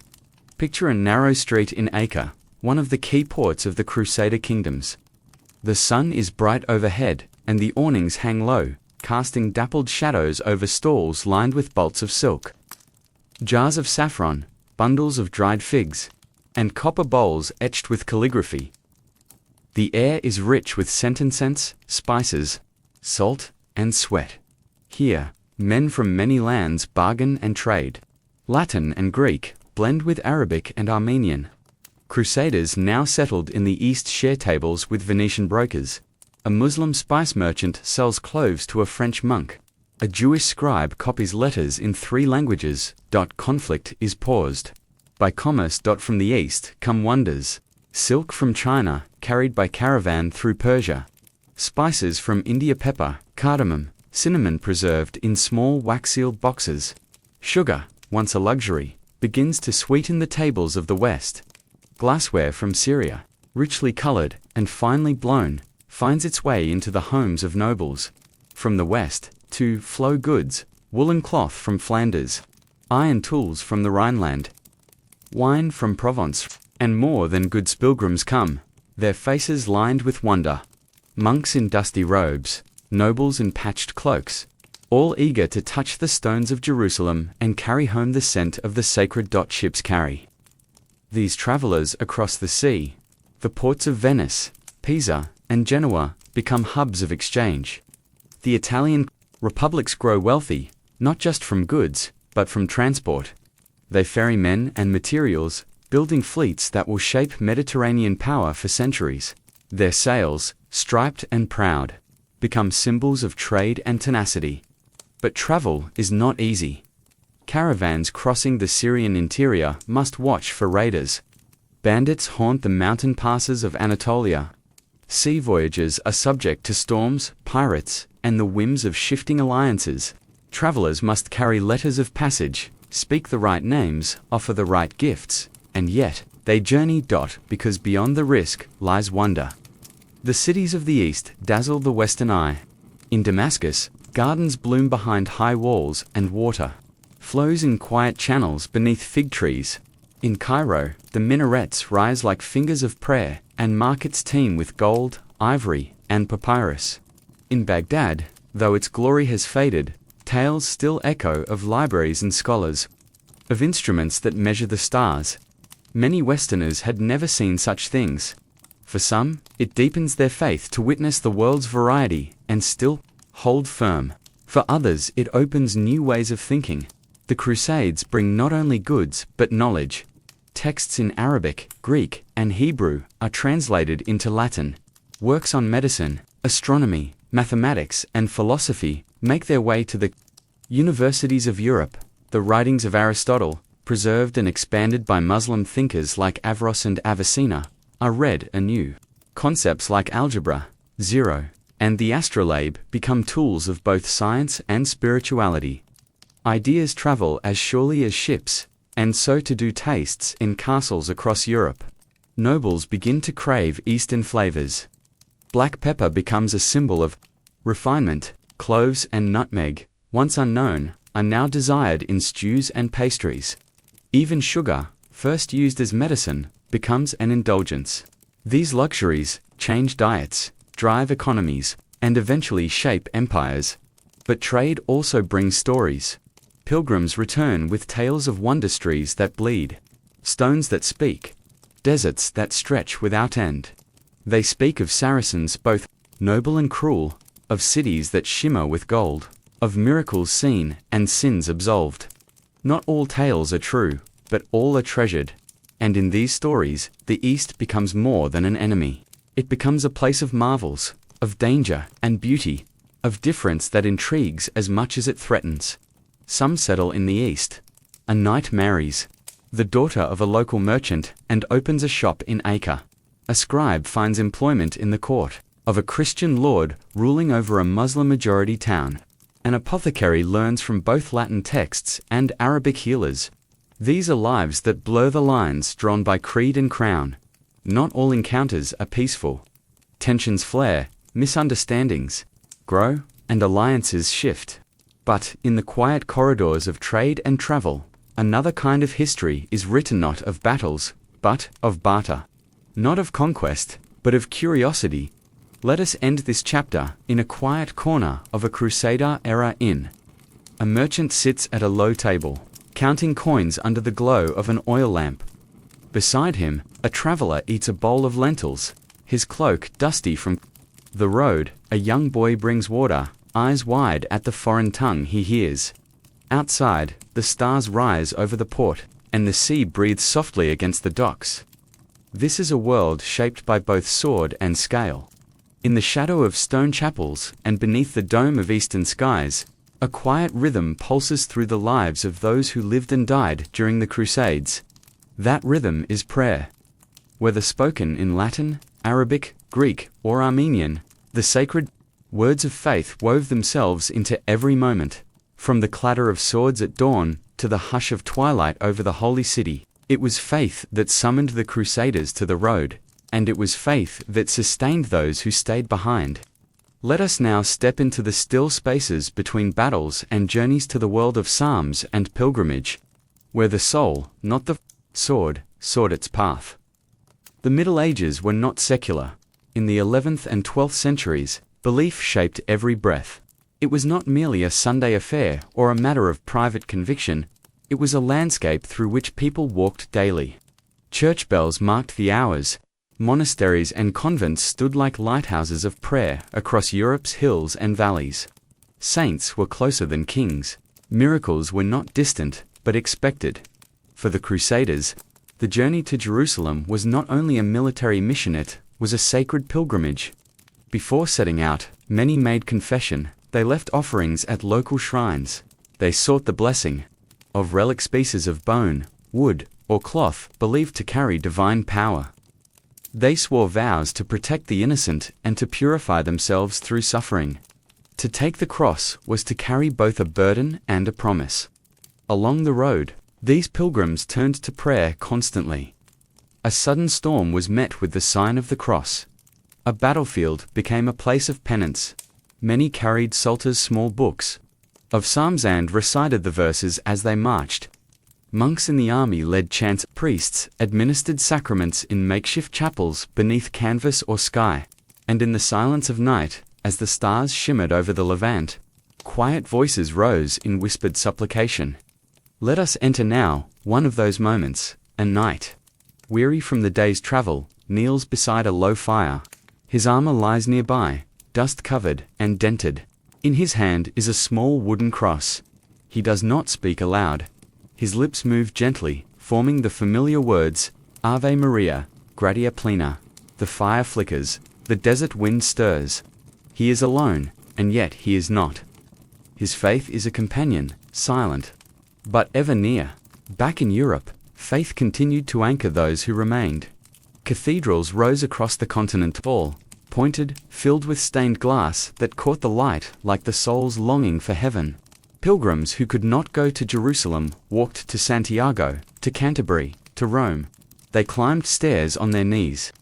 Picture a narrow street in Acre, one of the key ports of the Crusader kingdoms. The sun is bright overhead, and the awnings hang low, casting dappled shadows over stalls lined with bolts of silk. Jars of saffron, bundles of dried figs, and copper bowls etched with calligraphy. The air is rich with scent, incense, spices, salt, and sweat. Here, men from many lands bargain and trade. Latin and Greek blend with Arabic and Armenian. Crusaders now settled in the East share tables with Venetian brokers. A Muslim spice merchant sells cloves to a French monk. A Jewish scribe copies letters in 3 languages. Conflict is paused. By commerce. From the east come wonders. Silk from China, carried by caravan through Persia. Spices from India, pepper, cardamom, cinnamon preserved in small wax-sealed boxes. Sugar, once a luxury, begins to sweeten the tables of the West. Glassware from Syria, richly colored and finely blown, finds its way into the homes of nobles. From the West, too, flow goods, woolen cloth from Flanders, iron tools from the Rhineland, wine from Provence, and more than goods pilgrims come, their faces lined with wonder. Monks in dusty robes, nobles in patched cloaks, all eager to touch the stones of Jerusalem and carry home the scent of the sacred. Ships carry these travelers across the sea. The ports of Venice, Pisa, and Genoa become hubs of exchange. The Italian republics grow wealthy, not just from goods, but from transport. They ferry men and materials, building fleets that will shape Mediterranean power for centuries. Their sails, striped and proud, become symbols of trade and tenacity. But travel is not easy. Caravans crossing the Syrian interior must watch for raiders. Bandits haunt the mountain passes of Anatolia. Sea voyagers are subject to storms, pirates, and the whims of shifting alliances. Travelers must carry letters of passage, speak the right names, offer the right gifts, and yet, they journey. Because beyond the risk lies wonder. The cities of the East dazzle the Western eye. In Damascus, gardens bloom behind high walls, and water flows in quiet channels beneath fig trees. In Cairo, the minarets rise like fingers of prayer, and markets teem with gold, ivory, and papyrus. In Baghdad, though its glory has faded, tales still echo of libraries and scholars, of instruments that measure the stars. Many Westerners had never seen such things. For some, it deepens their faith to witness the world's variety and still hold firm. For others, it opens new ways of thinking. The Crusades bring not only goods, but knowledge. Texts in Arabic, Greek, and Hebrew are translated into Latin. Works on medicine, astronomy, mathematics, and philosophy make their way to the universities of Europe. The writings of Aristotle, preserved and expanded by Muslim thinkers like Averroes and Avicenna, are read anew. Concepts like algebra, zero, and the astrolabe become tools of both science and spirituality. Ideas travel as surely as ships, and so too do tastes in castles across Europe. Nobles begin to crave Eastern flavors. Black pepper becomes a symbol of refinement. Cloves and nutmeg, once unknown, are now desired in stews and pastries. Even sugar, first used as medicine, becomes an indulgence. These luxuries change diets, drive economies, and eventually shape empires. But trade also brings stories. Pilgrims return with tales of wondestries that bleed. stones that speak, deserts that stretch without end. They speak of Saracens both noble and cruel, of cities that shimmer with gold, of miracles seen and sins absolved. Not all tales are true, but all are treasured. And in these stories, the East becomes more than an enemy. It becomes a place of marvels, of danger and beauty, of difference that intrigues as much as it threatens. Some settle in the East. A knight marries the daughter of a local merchant and opens a shop in Acre. A scribe finds employment in the court of a Christian lord ruling over a Muslim-majority town. An apothecary learns from both Latin texts and Arabic healers. These are lives that blur the lines drawn by creed and crown. Not all encounters are peaceful. Tensions flare, misunderstandings grow, and alliances shift. But in the quiet corridors of trade and travel, another kind of history is written, not of battles, but of barter. Not of conquest, but of curiosity. Let us end this chapter in a quiet corner of a Crusader-era inn. A merchant sits at a low table, counting coins under the glow of an oil lamp. Beside him, a traveler eats a bowl of lentils, his cloak dusty from the road. A young boy brings water, eyes wide at the foreign tongue he hears. Outside, the stars rise over the port, and the sea breathes softly against the docks. This is a world shaped by both sword and scale. In the shadow of stone chapels and beneath the dome of eastern skies, a quiet rhythm pulses through the lives of those who lived and died during the Crusades. That rhythm is prayer. Whether spoken in Latin, Arabic, Greek, or Armenian, the sacred words of faith wove themselves into every moment. From the clatter of swords at dawn to the hush of twilight over the holy city, it was faith that summoned the Crusaders to the road, and it was faith that sustained those who stayed behind. Let us now step into the still spaces between battles and journeys to the world of psalms and pilgrimage, where the soul, not the sword, sought its path. The Middle Ages were not secular. In the 11th and 12th centuries, belief shaped every breath. It was not merely a Sunday affair or a matter of private conviction, it was a landscape through which people walked daily. Church bells marked the hours. Monasteries and convents stood like lighthouses of prayer across Europe's hills and valleys. Saints were closer than kings. Miracles were not distant, but expected. For the Crusaders, the journey to Jerusalem was not only a military mission, it was a sacred pilgrimage. Before setting out, many made confession. They left offerings at local shrines. They sought the blessing of relic species of bone, wood, or cloth believed to carry divine power. They swore vows to protect the innocent and to purify themselves through suffering. To take the cross was to carry both a burden and a promise. Along the road, these pilgrims turned to prayer constantly. A sudden storm was met with the sign of the cross. A battlefield became a place of penance. Many carried psalters, small books of psalms, and recited the verses as they marched. Monks in the army led chants. Priests administered sacraments in makeshift chapels beneath canvas or sky. And in the silence of night, as the stars shimmered over the Levant, quiet voices rose in whispered supplication. Let us enter now one of those moments. A knight, weary from the day's travel, kneels beside a low fire. His armor lies nearby, dust-covered and dented. In his hand is a small wooden cross. He does not speak aloud. His lips move gently, forming the familiar words, Ave Maria, Gratia Plena. The fire flickers, the desert wind stirs. He is alone, and yet he is not. His faith is a companion, silent, but ever near. Back in Europe, faith continued to anchor those who remained. Cathedrals rose across the continent, tall, pointed, filled with stained glass that caught the light like the soul's longing for heaven. Pilgrims who could not go to Jerusalem walked to Santiago, to Canterbury, to Rome. They climbed stairs on their knees,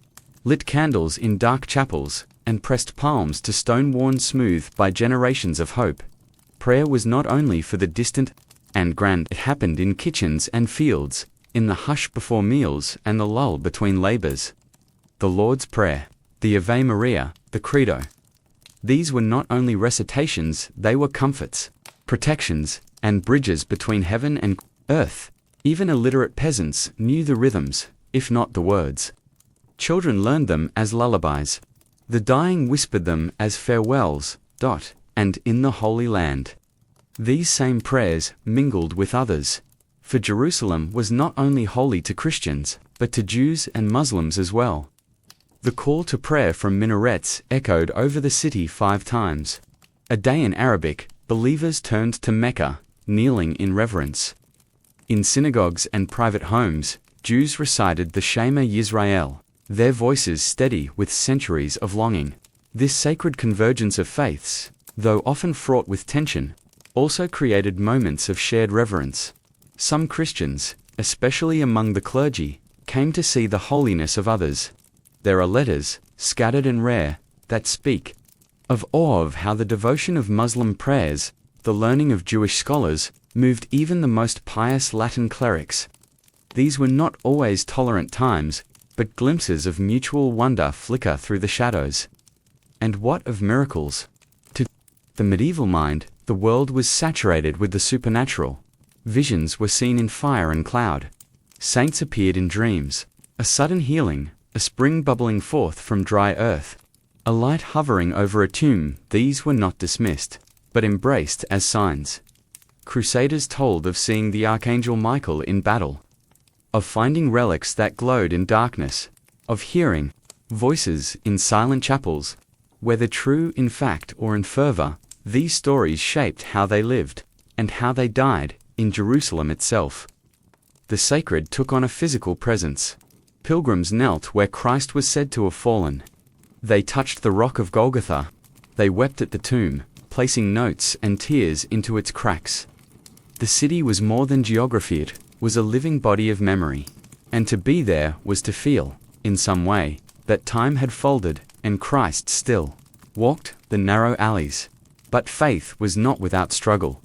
lit candles in dark chapels, and pressed palms to stone worn smooth by generations of hope. Prayer was not only for the distant and grand. It happened in kitchens and fields, in the hush before meals and the lull between labors. The Lord's Prayer, the Ave Maria, the Credo. These were not only recitations, they were comforts, protections, and bridges between heaven and earth. Even illiterate peasants knew the rhythms, if not the words. Children learned them as lullabies. The dying whispered them as farewells, and in the Holy Land. These same prayers mingled with others. For Jerusalem was not only holy to Christians, but to Jews and Muslims as well. The call to prayer from minarets echoed over the city 5 times. A day in Arabic, believers turned to Mecca, kneeling in reverence. In synagogues and private homes, Jews recited the Shema Yisrael, their voices steady with centuries of longing. This sacred convergence of faiths, though often fraught with tension, also created moments of shared reverence. Some Christians, especially among the clergy, came to see the holiness of others. There are letters, scattered and rare, that speak of awe of how the devotion of Muslim prayers, the learning of Jewish scholars, moved even the most pious Latin clerics. These were not always tolerant times, but glimpses of mutual wonder flicker through the shadows. And what of miracles? To the medieval mind, the world was saturated with the supernatural. Visions were seen in fire and cloud. Saints appeared in dreams. A sudden healing, a spring bubbling forth from dry earth, a light hovering over a tomb. These were not dismissed, but embraced as signs. Crusaders told of seeing the Archangel Michael in battle, of finding relics that glowed in darkness, of hearing voices in silent chapels. Whether true in fact or in fervor, these stories shaped how they lived, and how they died, in Jerusalem itself. The sacred took on a physical presence. Pilgrims knelt where Christ was said to have fallen. They touched the rock of Golgotha. They wept at the tomb, placing notes and tears into its cracks. The city was more than geography, it was a living body of memory. And to be there was to feel, in some way, that time had folded, and Christ still walked the narrow alleys. But faith was not without struggle.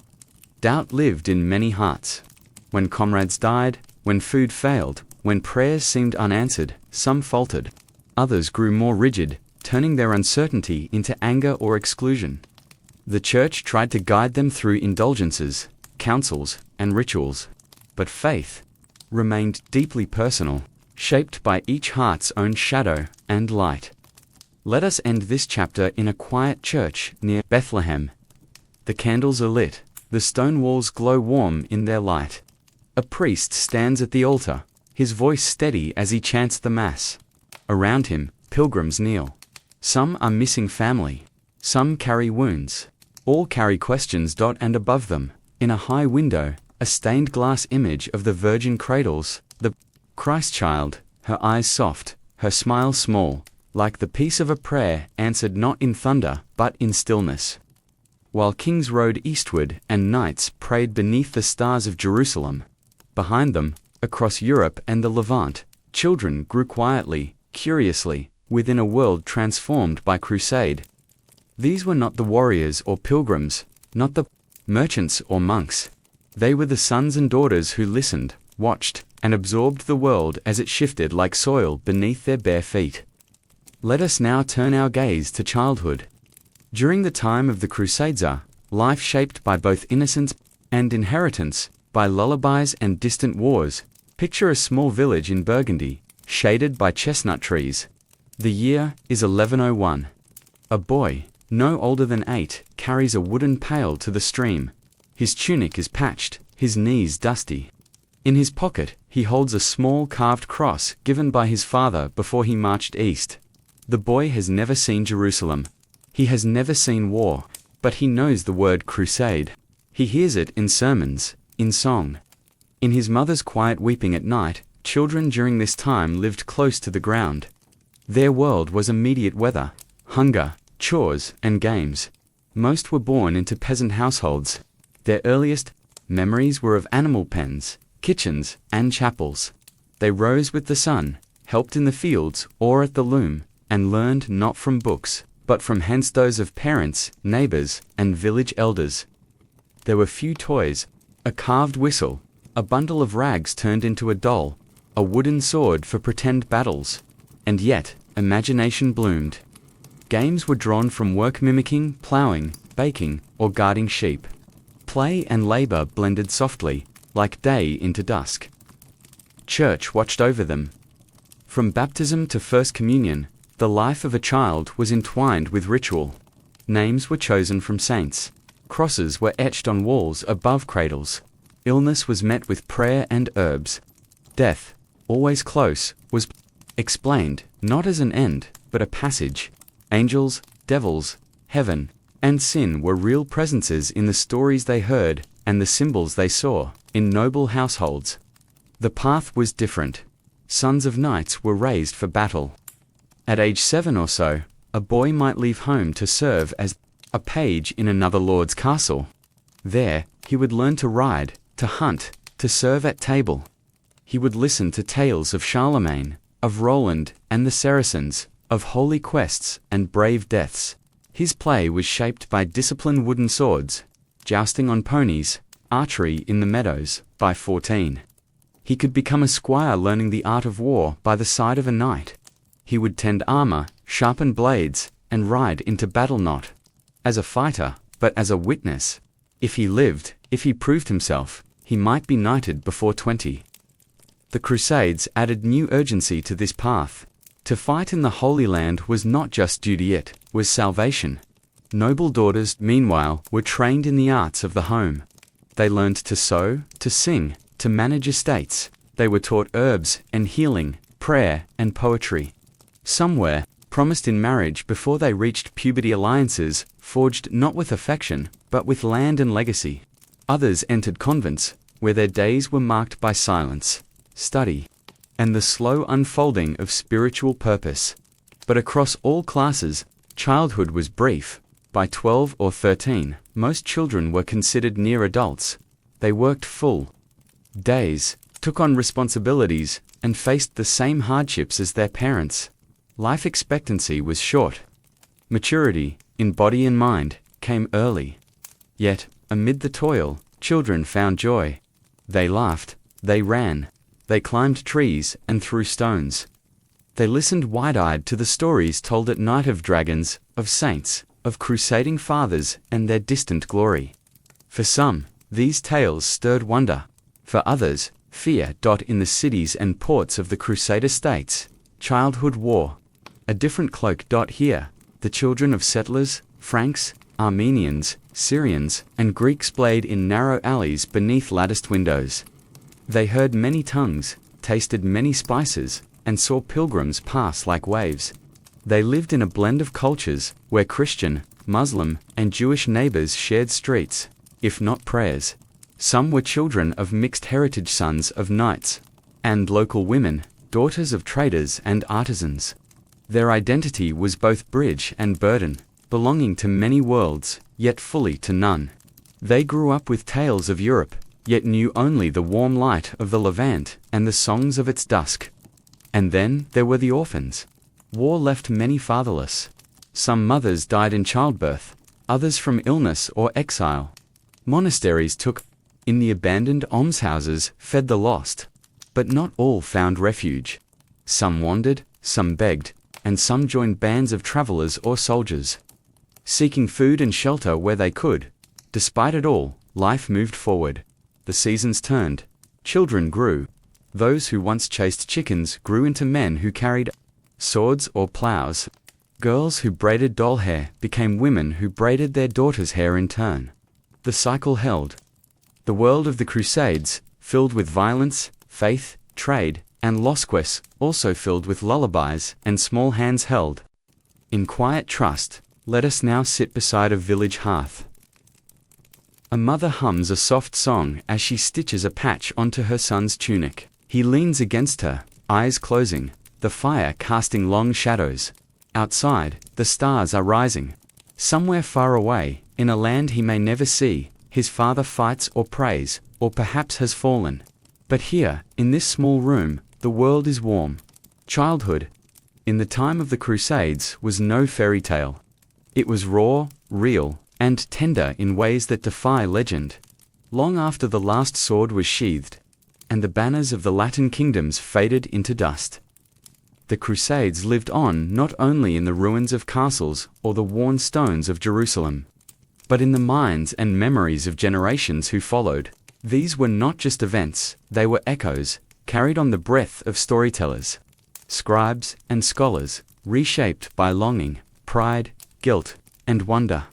Doubt lived in many hearts. When comrades died, when food failed, when prayers seemed unanswered, some faltered. Others grew more rigid, turning their uncertainty into anger or exclusion. The church tried to guide them through indulgences, counsels, and rituals. But faith remained deeply personal, shaped by each heart's own shadow and light. Let us end this chapter in a quiet church near Bethlehem. The candles are lit, the stone walls glow warm in their light. A priest stands at the altar, his voice steady as he chants the Mass. Around him, pilgrims kneel. Some are missing family. Some carry wounds. All carry questions. And above them, in a high window, a stained glass image of the Virgin cradles the Christ child, her eyes soft, her smile small, like the peace of a prayer answered not in thunder, but in stillness. While kings rode eastward and knights prayed beneath the stars of Jerusalem, behind them, across Europe and the Levant, children grew quietly, curiously, within a world transformed by crusade. These were not the warriors or pilgrims, not the merchants or monks. They were the sons and daughters who listened, watched, and absorbed the world as it shifted like soil beneath their bare feet. Let us now turn our gaze to childhood. During the time of the Crusades, life shaped by both innocence and inheritance, by lullabies and distant wars. Picture a small village in Burgundy, shaded by chestnut trees. The year is 1101. A boy, no older than 8, carries a wooden pail to the stream. His tunic is patched, his knees dusty. In his pocket, he holds a small carved cross given by his father before he marched east. The boy has never seen Jerusalem. He has never seen war, but he knows the word crusade. He hears it in sermons, in song. In his mother's quiet weeping at night, children during this time lived close to the ground. Their world was immediate weather, hunger, chores, and games. Most were born into peasant households. Their earliest memories were of animal pens, kitchens, and chapels. They rose with the sun, helped in the fields or at the loom, and learned not from books, but from hence those of parents, neighbors, and village elders. There were few toys, a carved whistle, a bundle of rags turned into a doll, a wooden sword for pretend battles. And yet, imagination bloomed. Games were drawn from work mimicking, plowing, baking, or guarding sheep. Play and labor blended softly, like day into dusk. Church watched over them. From baptism to First Communion, the life of a child was entwined with ritual. Names were chosen from saints. Crosses were etched on walls above cradles. Illness was met with prayer and herbs. Death, always close, was explained, not as an end, but a passage. Angels, devils, heaven, and sin were real presences in the stories they heard, and the symbols they saw, in noble households. The path was different. Sons of knights were raised for battle. At age 7 or so, a boy might leave home to serve as a page in another lord's castle. There, he would learn to ride, to hunt, to serve at table. He would listen to tales of Charlemagne, of Roland and the Saracens, of holy quests and brave deaths. His play was shaped by disciplined wooden swords, jousting on ponies, archery in the meadows. By 14, he could become a squire learning the art of war by the side of a knight. He would tend armor, sharpen blades, and ride into battle not as a fighter, but as a witness. If he lived, if he proved himself, he might be knighted before 20. The Crusades added new urgency to this path. To fight in the Holy Land was not just duty, it was salvation. Noble daughters, meanwhile, were trained in the arts of the home. They learned to sew, to sing, to manage estates. They were taught herbs and healing, prayer and poetry. Some were promised in marriage before they reached puberty, alliances forged not with affection, but with land and legacy. Others entered convents, where their days were marked by silence, study, and the slow unfolding of spiritual purpose. But across all classes, childhood was brief. By 12 or 13, most children were considered near adults. They worked full days, took on responsibilities, and faced the same hardships as their parents. Life expectancy was short. Maturity, in body and mind, came early. Yet, amid the toil, children found joy. They laughed, they ran, they climbed trees and threw stones. They listened wide-eyed to the stories told at night of dragons, of saints, of crusading fathers and their distant glory. For some, these tales stirred wonder. For others, fear. In the cities and ports of the Crusader states, childhood wore a different cloak. Here, the children of settlers, Franks, Armenians, Syrians, and Greeks played in narrow alleys beneath latticed windows. They heard many tongues, tasted many spices, and saw pilgrims pass like waves. They lived in a blend of cultures, where Christian, Muslim, and Jewish neighbors shared streets, if not prayers. Some were children of mixed heritage, sons of knights, and local women, daughters of traders and artisans. Their identity was both bridge and burden, belonging to many worlds, yet fully to none. They grew up with tales of Europe, yet knew only the warm light of the Levant and the songs of its dusk. And then there were the orphans. War left many fatherless. Some mothers died in childbirth, others from illness or exile. Monasteries took in the abandoned almshouses, fed the lost. But not all found refuge. Some wandered, some begged, and some joined bands of travelers or soldiers, seeking food and shelter where they could. Despite it all, life moved forward. The seasons turned. Children grew. Those who once chased chickens grew into men who carried swords or plows. Girls who braided doll hair became women who braided their daughters' hair in turn. The cycle held. The world of the Crusades, filled with violence, faith, trade, and lost quests, also filled with lullabies and small hands held. In quiet trust, let us now sit beside a village hearth. A mother hums a soft song as she stitches a patch onto her son's tunic. He leans against her, eyes closing, the fire casting long shadows. Outside, the stars are rising. Somewhere far away, in a land he may never see, his father fights or prays, or perhaps has fallen. But here, in this small room, the world is warm. Childhood, in the time of the Crusades, was no fairy tale. It was raw, real, and tender in ways that defy legend. Long after the last sword was sheathed, and the banners of the Latin kingdoms faded into dust, the Crusades lived on not only in the ruins of castles or the worn stones of Jerusalem, but in the minds and memories of generations who followed. These were not just events, they were echoes, carried on the breath of storytellers, scribes, and scholars, reshaped by longing, pride, guilt, and wonder.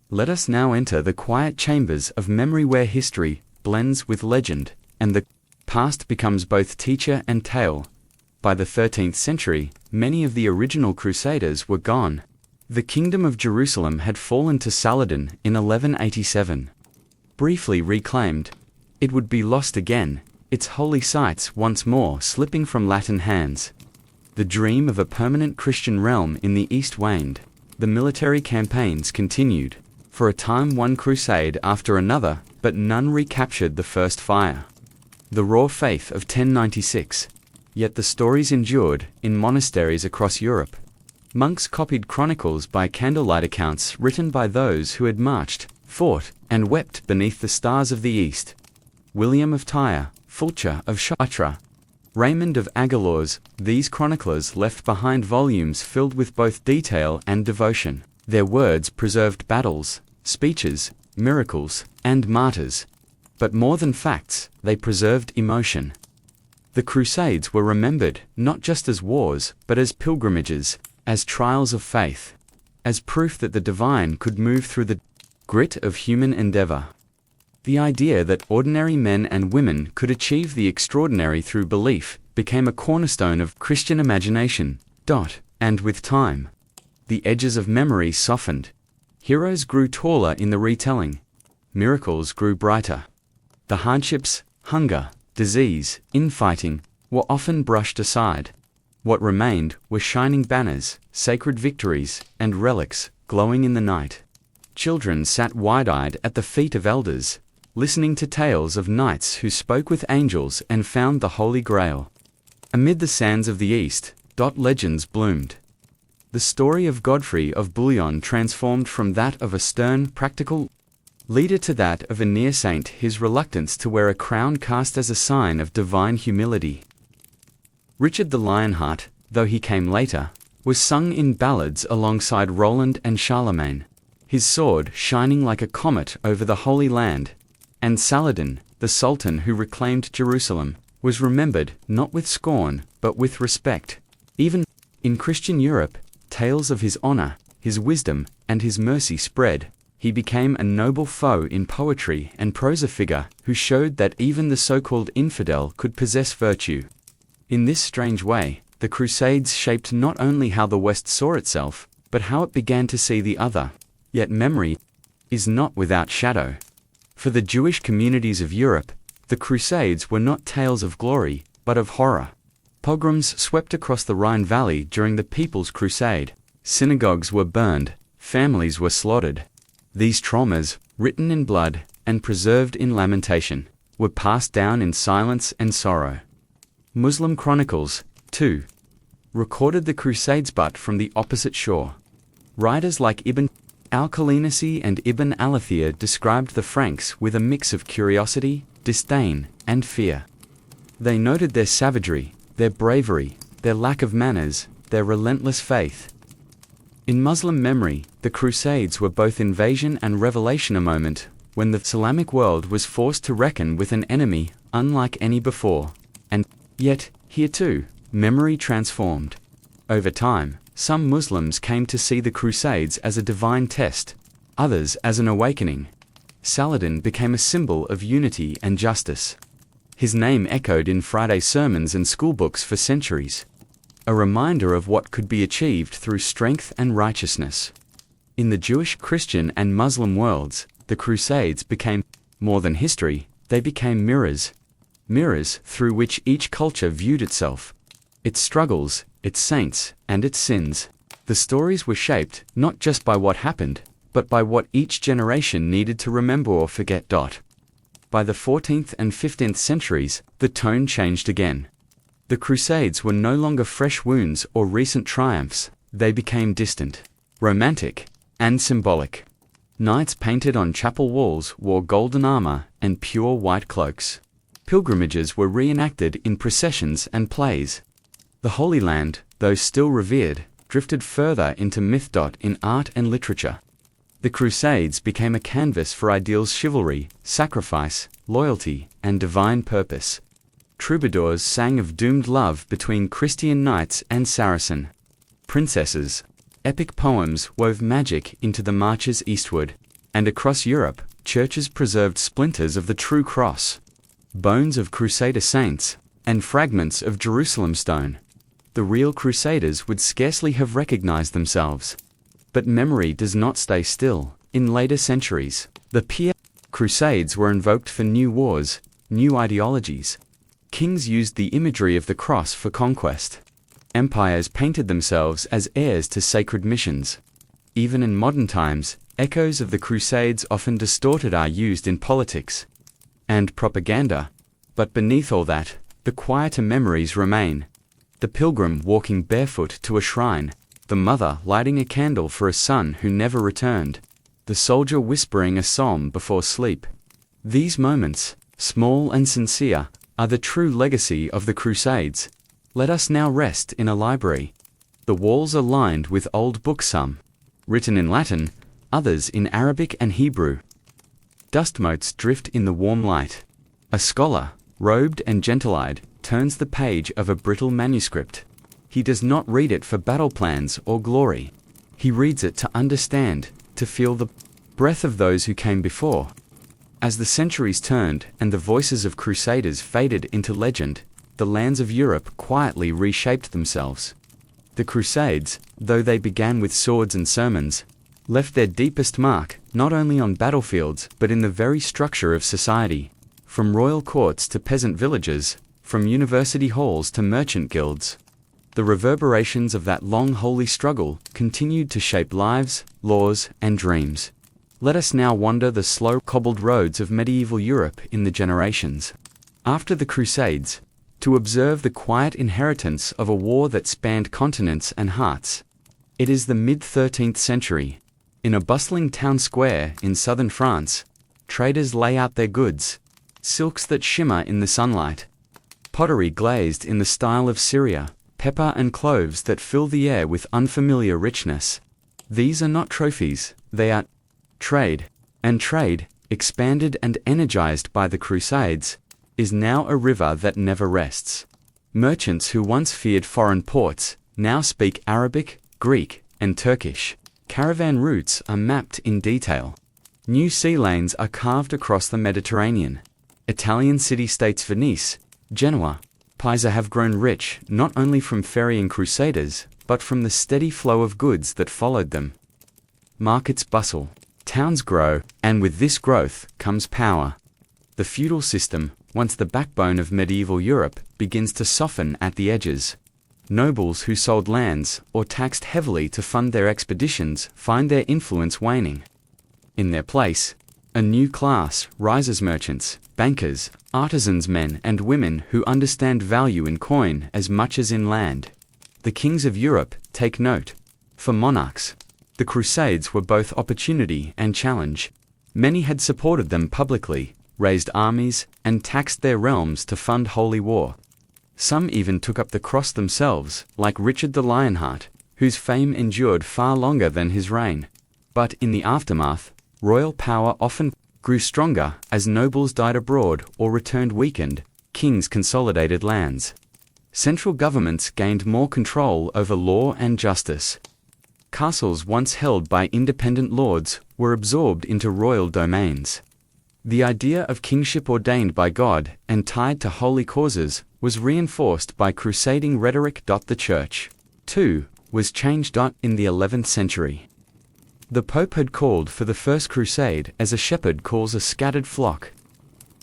Let us now enter the quiet chambers of memory where history blends with legend, and the past becomes both teacher and tale. By the 13th century, many of the original Crusaders were gone. The Kingdom of Jerusalem had fallen to Saladin in 1187. Briefly reclaimed, it would be lost again, its holy sites once more slipping from Latin hands. The dream of a permanent Christian realm in the East waned. The military campaigns continued. For a time one crusade after another, but none recaptured the first fire. The raw faith of 1096. Yet the stories endured in monasteries across Europe. Monks copied chronicles by candlelight accounts written by those who had marched, fought, and wept beneath the stars of the East. William of Tyre, Fulcher of Chartres, Raymond of Aguilar's, these chroniclers left behind volumes filled with both detail and devotion. Their words preserved battles, speeches, miracles, and martyrs. But more than facts, they preserved emotion. The Crusades were remembered not just as wars, but as pilgrimages, as trials of faith, as proof that the divine could move through the grit of human endeavor. The idea that ordinary men and women could achieve the extraordinary through belief became a cornerstone of Christian imagination. And with time, the edges of memory softened. Heroes grew taller in the retelling. Miracles grew brighter. The hardships, hunger, disease, infighting, were often brushed aside. What remained were shining banners, sacred victories, and relics, glowing in the night. Children sat wide-eyed at the feet of elders, listening to tales of knights who spoke with angels and found the Holy Grail. Amid the sands of the East, legends bloomed. The story of Godfrey of Bouillon transformed from that of a stern, practical leader to that of a near saint, his reluctance to wear a crown cast as a sign of divine humility. Richard the Lionheart, though he came later, was sung in ballads alongside Roland and Charlemagne, his sword shining like a comet over the Holy Land. And Saladin, the Sultan who reclaimed Jerusalem, was remembered not with scorn, but with respect. Even in Christian Europe, tales of his honor, his wisdom, and his mercy spread. He became a noble foe in poetry and prose, a figure who showed that even the so-called infidel could possess virtue. In this strange way, the Crusades shaped not only how the West saw itself, but how it began to see the other. Yet memory is not without shadow. For the Jewish communities of Europe, the Crusades were not tales of glory, but of horror. Pogroms swept across the Rhine Valley during the People's Crusade. Synagogues were burned, families were slaughtered. These traumas, written in blood and preserved in lamentation, were passed down in silence and sorrow. Muslim chronicles, too, recorded the Crusades but from the opposite shore. Writers like Ibn al-Qalinasi and Ibn al-Athir described the Franks with a mix of curiosity, disdain, and fear. They noted their savagery, their bravery, their lack of manners, their relentless faith. In Muslim memory, the Crusades were both invasion and revelation, a moment when the Islamic world was forced to reckon with an enemy unlike any before. And yet, here too, memory transformed. Over time, some Muslims came to see the Crusades as a divine test, others as an awakening. Saladin became a symbol of unity and justice. His name echoed in Friday sermons and schoolbooks for centuries, a reminder of what could be achieved through strength and righteousness. In the Jewish, Christian, and Muslim worlds, the Crusades became more than history, they became mirrors. Mirrors through which each culture viewed itself, its struggles, its saints, and its sins. The stories were shaped not just by what happened, but by what each generation needed to remember or forget. By the 14th and 15th centuries, the tone changed again. The Crusades were no longer fresh wounds or recent triumphs, they became distant, romantic, and symbolic. Knights painted on chapel walls wore golden armor and pure white cloaks. Pilgrimages were reenacted in processions and plays. The Holy Land, though still revered, drifted further into myth. In art and literature, The Crusades became a canvas for ideals: chivalry, sacrifice, loyalty, and divine purpose. Troubadours sang of doomed love between Christian knights and Saracen princesses. Epic poems wove magic into the marches eastward, and across Europe, churches preserved splinters of the true cross, bones of Crusader saints, and fragments of Jerusalem stone. The real Crusaders would scarcely have recognized themselves. But memory does not stay still. In later centuries, the Crusades were invoked for new wars, new ideologies. Kings used the imagery of the cross for conquest. Empires painted themselves as heirs to sacred missions. Even in modern times, echoes of the Crusades, often distorted, are used in politics and propaganda. But beneath all that, the quieter memories remain. The pilgrim walking barefoot to a shrine, the mother lighting a candle for a son who never returned, the soldier whispering a psalm before sleep. These moments, small and sincere, are the true legacy of the Crusades. Let us now rest in a library. The walls are lined with old books, some written in Latin, others in Arabic and Hebrew. Dust motes drift in the warm light. A scholar, robed and gentle-eyed, turns the page of a brittle manuscript. He does not read it for battle plans or glory. He reads it to understand, to feel the breath of those who came before. As the centuries turned and the voices of crusaders faded into legend, the lands of Europe quietly reshaped themselves. The Crusades, though they began with swords and sermons, left their deepest mark not only on battlefields but in the very structure of society. From royal courts to peasant villages, from university halls to merchant guilds, the reverberations of that long holy struggle continued to shape lives, laws, and dreams. Let us now wander the slow, cobbled roads of medieval Europe in the generations after the Crusades, to observe the quiet inheritance of a war that spanned continents and hearts. It is the mid-13th century. In a bustling town square in southern France, traders lay out their goods: silks that shimmer in the sunlight, pottery glazed in the style of Syria, pepper and cloves that fill the air with unfamiliar richness. These are not trophies, they are trade. And trade, expanded and energized by the Crusades, is now a river that never rests. Merchants who once feared foreign ports now speak Arabic, Greek, and Turkish. Caravan routes are mapped in detail. New sea lanes are carved across the Mediterranean. Italian city-states Venice, Genoa, Pisa have grown rich not only from ferrying crusaders, but from the steady flow of goods that followed them. Markets bustle, towns grow, and with this growth comes power. The feudal system, once the backbone of medieval Europe, begins to soften at the edges. Nobles who sold lands or taxed heavily to fund their expeditions find their influence waning. In their place, a new class rises: merchants, bankers, artisans, men and women who understand value in coin as much as in land. The kings of Europe take note. For monarchs, the Crusades were both opportunity and challenge. Many had supported them publicly, raised armies, and taxed their realms to fund holy war. Some even took up the cross themselves, like Richard the Lionheart, whose fame endured far longer than his reign. But in the aftermath, royal power often grew stronger as nobles died abroad or returned weakened. Kings consolidated lands. Central governments gained more control over law and justice. Castles once held by independent lords were absorbed into royal domains. The idea of kingship ordained by God and tied to holy causes was reinforced by crusading rhetoric. The Church, too, was changed. In the 11th century, the Pope had called for the First Crusade as a shepherd calls a scattered flock.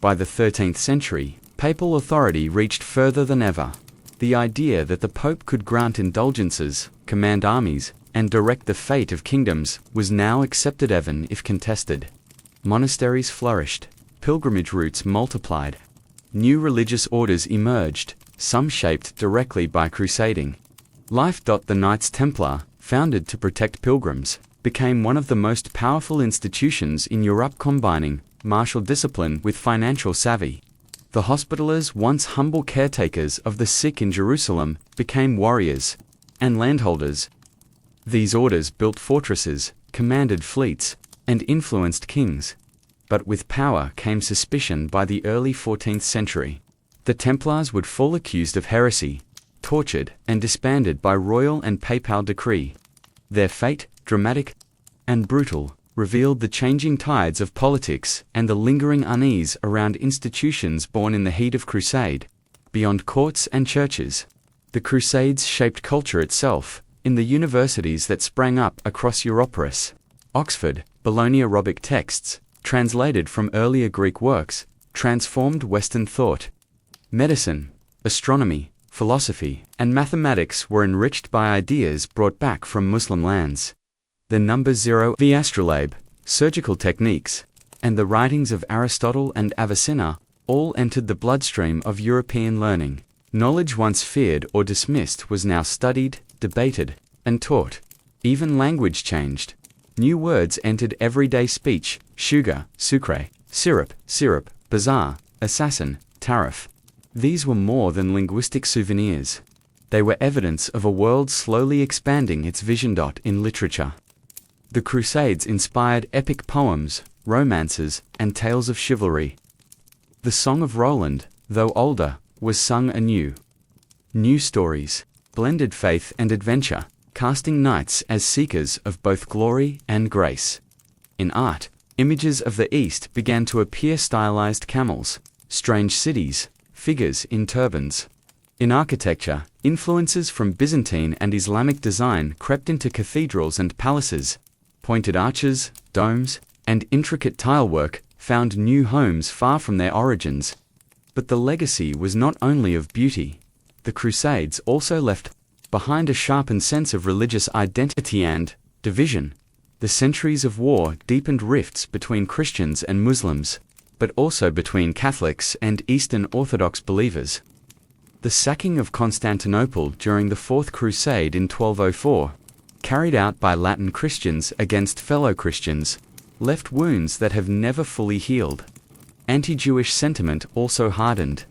By the 13th century, papal authority reached further than ever. The idea that the Pope could grant indulgences, command armies, and direct the fate of kingdoms was now accepted even if contested. Monasteries flourished, pilgrimage routes multiplied. New religious orders emerged, some shaped directly by crusading. Life. The Knights Templar, founded to protect pilgrims, became one of the most powerful institutions in Europe, combining martial discipline with financial savvy. The Hospitallers, once humble caretakers of the sick in Jerusalem, became warriors and landholders. These orders built fortresses, commanded fleets, and influenced kings. But with power came suspicion. By the early 14th century, the Templars would fall accused of heresy, tortured and disbanded by royal and papal decree. Their fate, dramatic and brutal, revealed the changing tides of politics and the lingering unease around institutions born in the heat of crusade. Beyond courts and churches, the Crusades shaped culture itself, in the universities that sprang up across Europaris. Oxford, Bologna. Arabic texts, translated from earlier Greek works, transformed Western thought. Medicine, astronomy, philosophy, and mathematics were enriched by ideas brought back from Muslim lands. The number zero, the astrolabe, surgical techniques, and the writings of Aristotle and Avicenna all entered the bloodstream of European learning. Knowledge once feared or dismissed was now studied, debated, and taught. Even language changed. New words entered everyday speech: sugar, sucre, syrup, bazaar, assassin, tariff. These were more than linguistic souvenirs. They were evidence of a world slowly expanding its vision. In literature, the Crusades inspired epic poems, romances, and tales of chivalry. The Song of Roland, though older, was sung anew. New stories blended faith and adventure, casting knights as seekers of both glory and grace. In art, images of the East began to appear: stylized camels, strange cities, figures in turbans. In architecture, influences from Byzantine and Islamic design crept into cathedrals and palaces. Pointed arches, domes, and intricate tilework found new homes far from their origins. But the legacy was not only of beauty. The Crusades also left behind a sharpened sense of religious identity and division. The centuries of war deepened rifts between Christians and Muslims, but also between Catholics and Eastern Orthodox believers. The sacking of Constantinople during the Fourth Crusade in 1204, carried out by Latin Christians against fellow Christians, left wounds that have never fully healed. Anti-Jewish sentiment also hardened.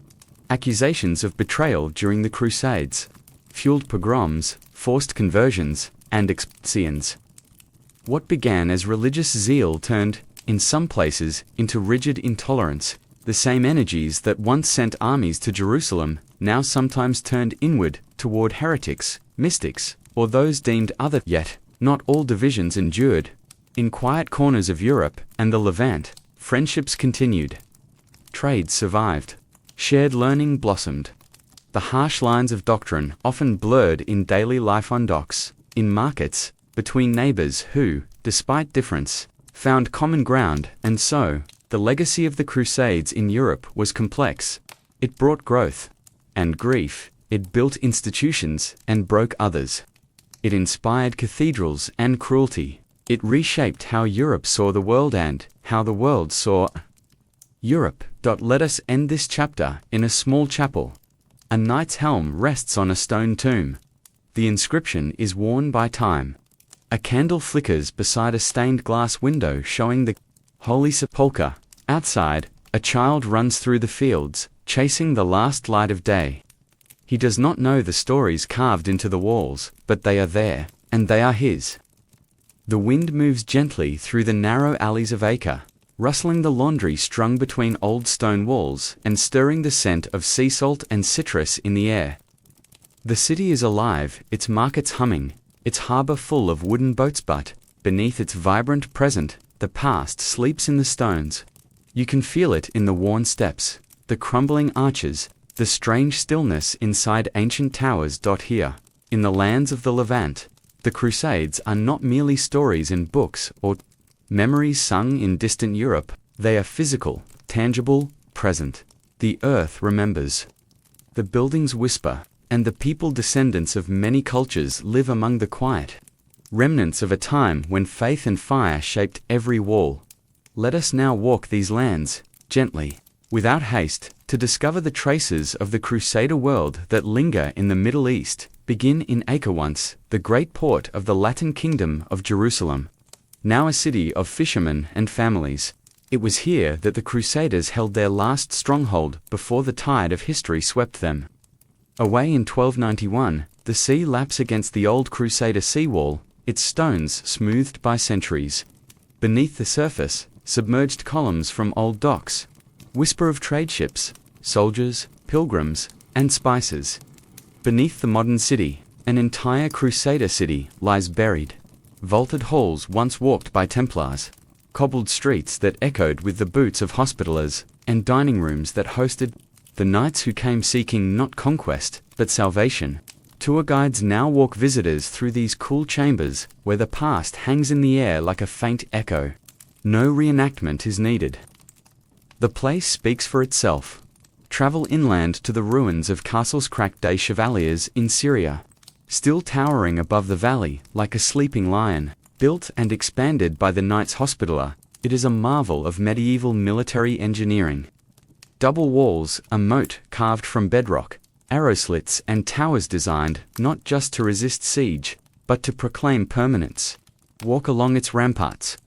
Accusations of betrayal during the Crusades fueled pogroms, forced conversions, and expulsions. What began as religious zeal turned, in some places, into rigid intolerance. The same energies that once sent armies to Jerusalem now sometimes turned inward toward heretics, mystics, or those deemed other. Yet, not all divisions endured. In quiet corners of Europe and the Levant, friendships continued. Trade survived. Shared learning blossomed. The harsh lines of doctrine often blurred in daily life on docks, in markets, between neighbors who, despite difference, found common ground. And so, the legacy of the Crusades in Europe was complex. It brought growth and grief. It built institutions and broke others. It inspired cathedrals and cruelty. It reshaped how Europe saw the world and how the world saw Europe. Let us end this chapter in a small chapel. A knight's helm rests on a stone tomb. The inscription is worn by time. A candle flickers beside a stained glass window showing the Holy Sepulchre. Outside, a child runs through the fields, chasing the last light of day. He does not know the stories carved into the walls, but they are there, and they are his. The wind moves gently through the narrow alleys of Acre, rustling the laundry strung between old stone walls and stirring the scent of sea salt and citrus in the air. The city is alive, its markets humming, its harbor full of wooden boats, but beneath its vibrant present, the past sleeps in the stones. You can feel it in the worn steps, the crumbling arches, the strange stillness inside ancient towers. Here, in the lands of the Levant, the Crusades are not merely stories in books or memories sung in distant Europe. They are physical, tangible, present. The earth remembers. The buildings whisper, and the people, descendants of many cultures, live among the quiet remnants of a time when faith and fire shaped every wall. Let us now walk these lands, gently, without haste, to discover the traces of the Crusader world that linger in the Middle East. Begin in Acre, once the great port of the Latin kingdom of Jerusalem. Now a city of fishermen and families. It was here that the Crusaders held their last stronghold before the tide of history swept them away in 1291. The sea laps against the old Crusader seawall, its stones smoothed by centuries. Beneath the surface, submerged columns from old docks, whisper of trade ships, soldiers, pilgrims, and spices. Beneath the modern city, an entire Crusader city lies buried. Vaulted halls once walked by Templars, cobbled streets that echoed with the boots of Hospitallers, and dining rooms that hosted the knights who came seeking not conquest, but salvation. Tour guides now walk visitors through these cool chambers, where the past hangs in the air like a faint echo. No reenactment is needed. The place speaks for itself. Travel inland to the ruins of Castles Crac des Chevaliers in Syria. Still towering above the valley, like a sleeping lion, built and expanded by the Knights Hospitaller, it is a marvel of medieval military engineering. Double walls, a moat carved from bedrock, arrow slits and towers designed not just to resist siege, but to proclaim permanence. Walk along its ramparts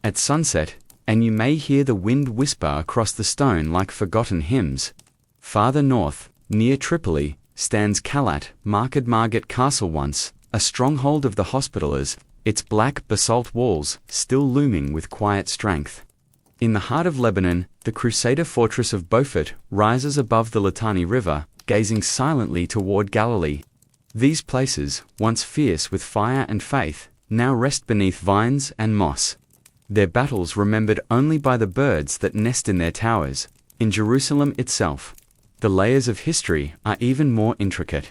at sunset, and you may hear the wind whisper across the stone like forgotten hymns. Farther north, near Tripoli, stands Kalat Market Castle, once a stronghold of the Hospitallers, its black basalt walls still looming with quiet strength. In the heart of Lebanon, the Crusader fortress of Beaufort rises above the Litani River, gazing silently toward Galilee. These places, once fierce with fire and faith, now rest beneath vines and moss. Their battles remembered only by the birds that nest in their towers. In Jerusalem itself, the layers of history are even more intricate.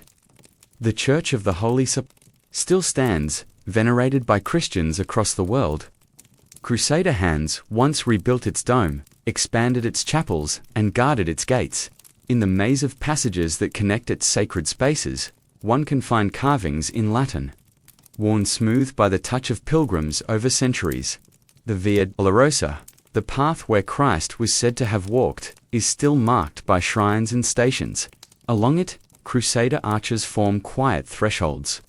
The Church of the Holy Sepulchre still stands, venerated by Christians across the world. Crusader hands once rebuilt its dome, expanded its chapels, and guarded its gates. In the maze of passages that connect its sacred spaces, one can find carvings in Latin, worn smooth by the touch of pilgrims over centuries. The Via Dolorosa, the path where Christ was said to have walked, is still marked by shrines and stations. Along it, Crusader arches form quiet thresholds.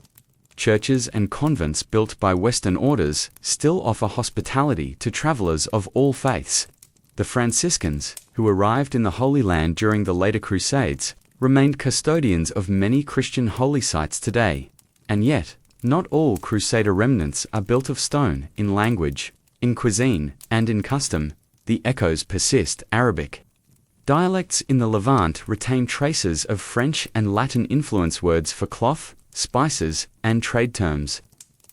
Churches and convents built by Western orders still offer hospitality to travelers of all faiths. The Franciscans, who arrived in the Holy Land during the later Crusades, remained custodians of many Christian holy sites today. And yet, not all Crusader remnants are built of stone. In language, in cuisine, and in custom, the echoes persist. Arabic dialects in the Levant retain traces of French and Latin influence words for cloth, spices, and trade terms.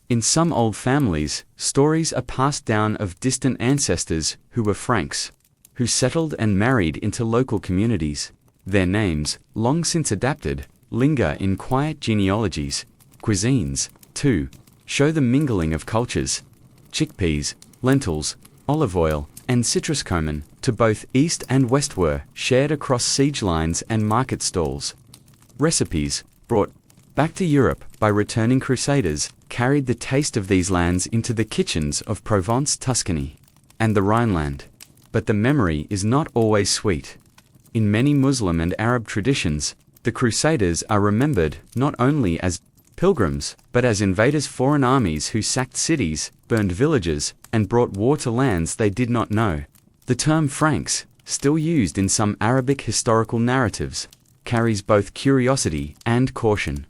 In some old families, stories are passed down of distant ancestors who were Franks, who settled and married into local communities. Their names, long since adapted, linger in quiet genealogies. Cuisines, too, show the mingling of cultures. Chickpeas, lentils, olive oil, and citrus cumin, to both east and west, were shared across siege lines and market stalls. Recipes, brought back to Europe by returning Crusaders, carried the taste of these lands into the kitchens of Provence, Tuscany, and the Rhineland. But the memory is not always sweet. In many Muslim and Arab traditions, the Crusaders are remembered not only as pilgrims, but as invaders, foreign armies who sacked cities, burned villages, and brought war to lands they did not know. The term Franks, still used in some Arabic historical narratives, carries both curiosity and caution.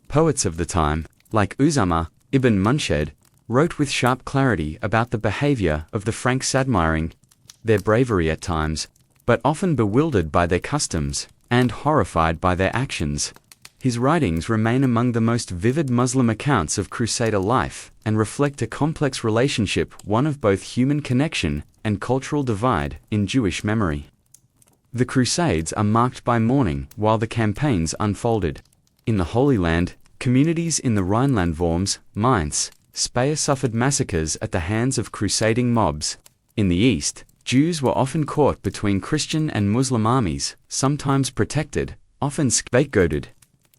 Poets of the time, like Usama ibn Munshed, wrote with sharp clarity about the behavior of the Franks, admiring their bravery at times, but often bewildered by their customs and horrified by their actions. His writings remain among the most vivid Muslim accounts of Crusader life and reflect a complex relationship, one of both human connection and cultural divide, in Jewish memory. The Crusades are marked by mourning while the campaigns unfolded. In the Holy Land, communities in the Rhineland, Worms, Mainz, Speyer suffered massacres at the hands of crusading mobs. In the East, Jews were often caught between Christian and Muslim armies, sometimes protected, often scapegoated.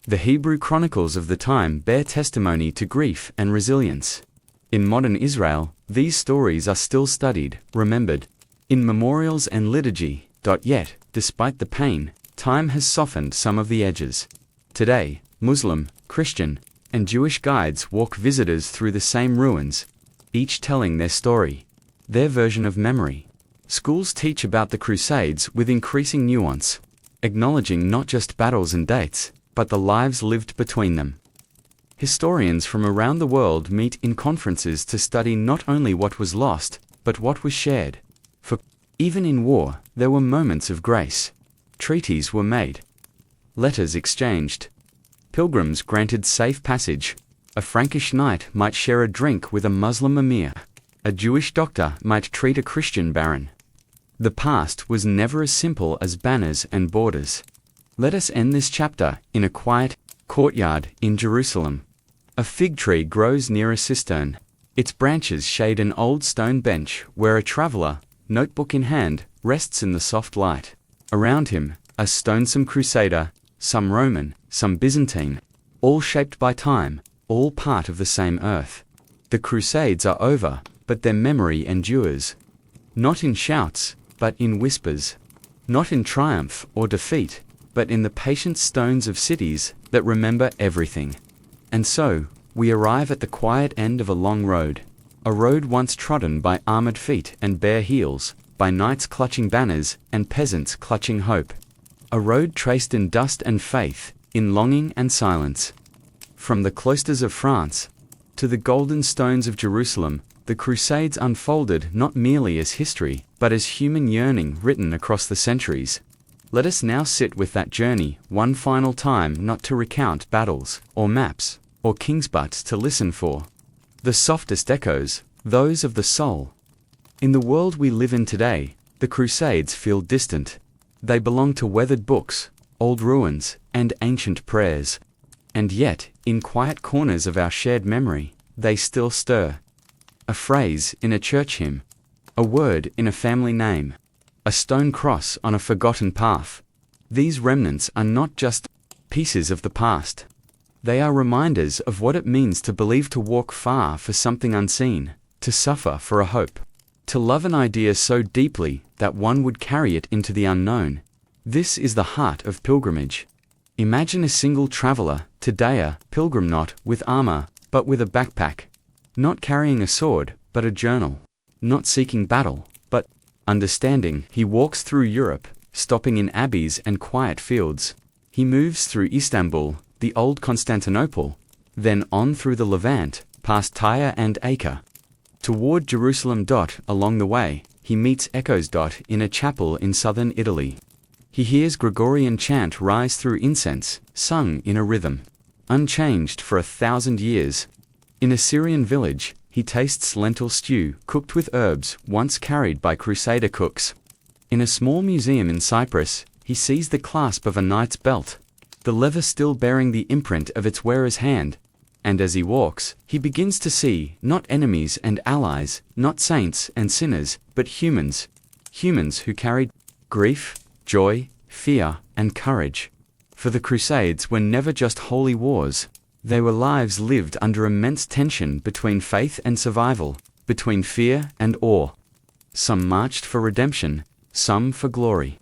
The Hebrew chronicles of the time bear testimony to grief and resilience. In modern Israel, these stories are still studied, remembered, in memorials and liturgy. Yet, despite the pain, time has softened some of the edges. Today, Muslim, Christian, and Jewish guides walk visitors through the same ruins, each telling their story, their version of memory. Schools teach about the Crusades with increasing nuance, acknowledging not just battles and dates, but the lives lived between them. Historians from around the world meet in conferences to study not only what was lost, but what was shared. For even in war, there were moments of grace. Treaties were made. Letters exchanged. Pilgrims granted safe passage. A Frankish knight might share a drink with a Muslim emir. A Jewish doctor might treat a Christian baron. The past was never as simple as banners and borders. Let us end this chapter in a quiet courtyard in Jerusalem. A fig tree grows near a cistern. Its branches shade an old stone bench where a traveler, notebook in hand, rests in the soft light. Around him, a stonesome crusader, some Roman, some Byzantine, all shaped by time, all part of the same earth. The Crusades are over, but their memory endures. Not in shouts, but in whispers. Not in triumph or defeat, but in the patient stones of cities that remember everything. And so, we arrive at the quiet end of a long road. A road once trodden by armored feet and bare heels, by knights clutching banners and peasants clutching hope. A road traced in dust and faith, in longing and silence. From the cloisters of France to the golden stones of Jerusalem, the Crusades unfolded not merely as history, but as human yearning written across the centuries. Let us now sit with that journey one final time, not to recount battles, or maps, or kings, but to listen for the softest echoes, those of the soul. In the world we live in today, the Crusades feel distant. They belong to weathered books, old ruins, and ancient prayers. And yet, in quiet corners of our shared memory, they still stir. A phrase in a church hymn, a word in a family name, a stone cross on a forgotten path. These remnants are not just pieces of the past. They are reminders of what it means to believe, to walk far for something unseen, to suffer for a hope, to love an idea so deeply that one would carry it into the unknown. This is the heart of pilgrimage. Imagine a single traveler, today a pilgrim, not with armor, but with a backpack, not carrying a sword, but a journal, not seeking battle, but understanding. He walks through Europe, stopping in abbeys and quiet fields. He moves through Istanbul, the old Constantinople, then on through the Levant, past Tyre and Acre, toward Jerusalem. Along the way, he meets echoes. In a chapel in southern Italy, he hears Gregorian chant rise through incense, sung in a rhythm, unchanged for 1,000 years. In a Syrian village, he tastes lentil stew cooked with herbs once carried by crusader cooks. In a small museum in Cyprus, he sees the clasp of a knight's belt, the leather still bearing the imprint of its wearer's hand. And as he walks, he begins to see not enemies and allies, not saints and sinners, but humans. Humans who carried grief, joy, fear, and courage. For the Crusades were never just holy wars. They were lives lived under immense tension between faith and survival, between fear and awe. Some marched for redemption, some for glory.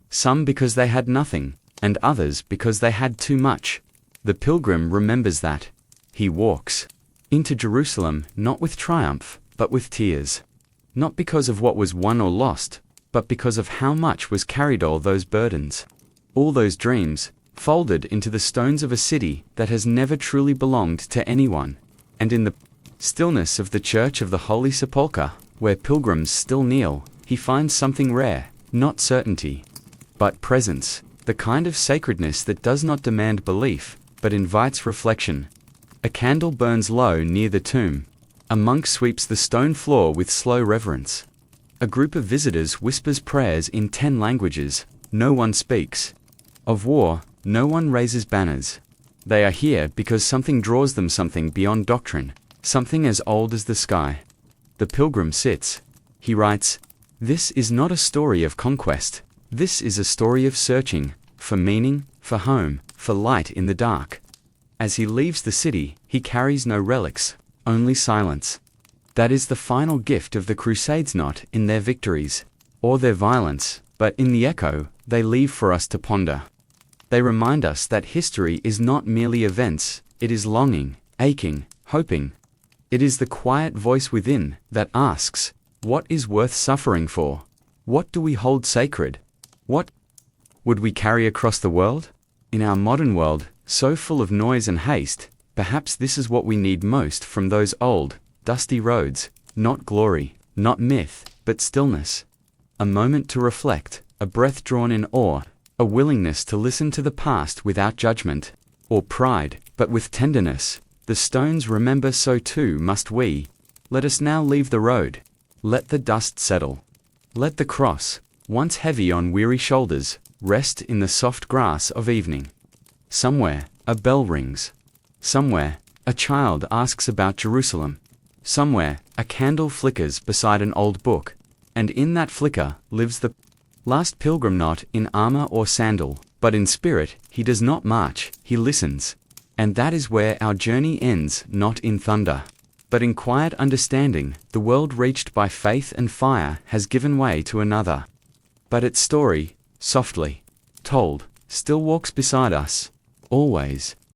Some because they had nothing, and others because they had too much. The pilgrim remembers that. He walks into Jerusalem not with triumph, but with tears. Not because of what was won or lost, but because of how much was carried, all those burdens, all those dreams, folded into the stones of a city that has never truly belonged to anyone. And in the stillness of the Church of the Holy Sepulchre, where pilgrims still kneel, he finds something rare, not certainty, but presence, the kind of sacredness that does not demand belief, but invites reflection. A candle burns low near the tomb. A monk sweeps the stone floor with slow reverence. A group of visitors whispers prayers in 10 languages. No one speaks. Of war, no one raises banners. They are here because something draws them, something beyond doctrine, something as old as the sky. The pilgrim sits. He writes, "This is not a story of conquest. This is a story of searching, for meaning, for home, for light in the dark." As he leaves the city, he carries no relics, only silence. That is the final gift of the Crusades, not in their victories, or their violence, but in the echo they leave for us to ponder. They remind us that history is not merely events, it is longing, aching, hoping. It is the quiet voice within that asks, what is worth suffering for? What do we hold sacred? What would we carry across the world? In our modern world, so full of noise and haste, Perhaps this is what we need most from those old, dusty roads, not glory, not myth, but stillness. A moment to reflect, a breath drawn in awe, a willingness to listen to the past without judgment, or pride, but with tenderness. The stones remember, so too must we. Let us now leave the road. Let the dust settle. Let the cross, once heavy on weary shoulders, rest in the soft grass of evening. Somewhere, a bell rings. Somewhere, a child asks about Jerusalem. Somewhere, a candle flickers beside an old book, and in that flicker lives the last pilgrim, not in armor or sandal, but in spirit. He does not march, he listens. And that is where our journey ends, not in thunder, but in quiet understanding. The world reached by faith and fire has given way to another. But its story, softly told, still walks beside us, always.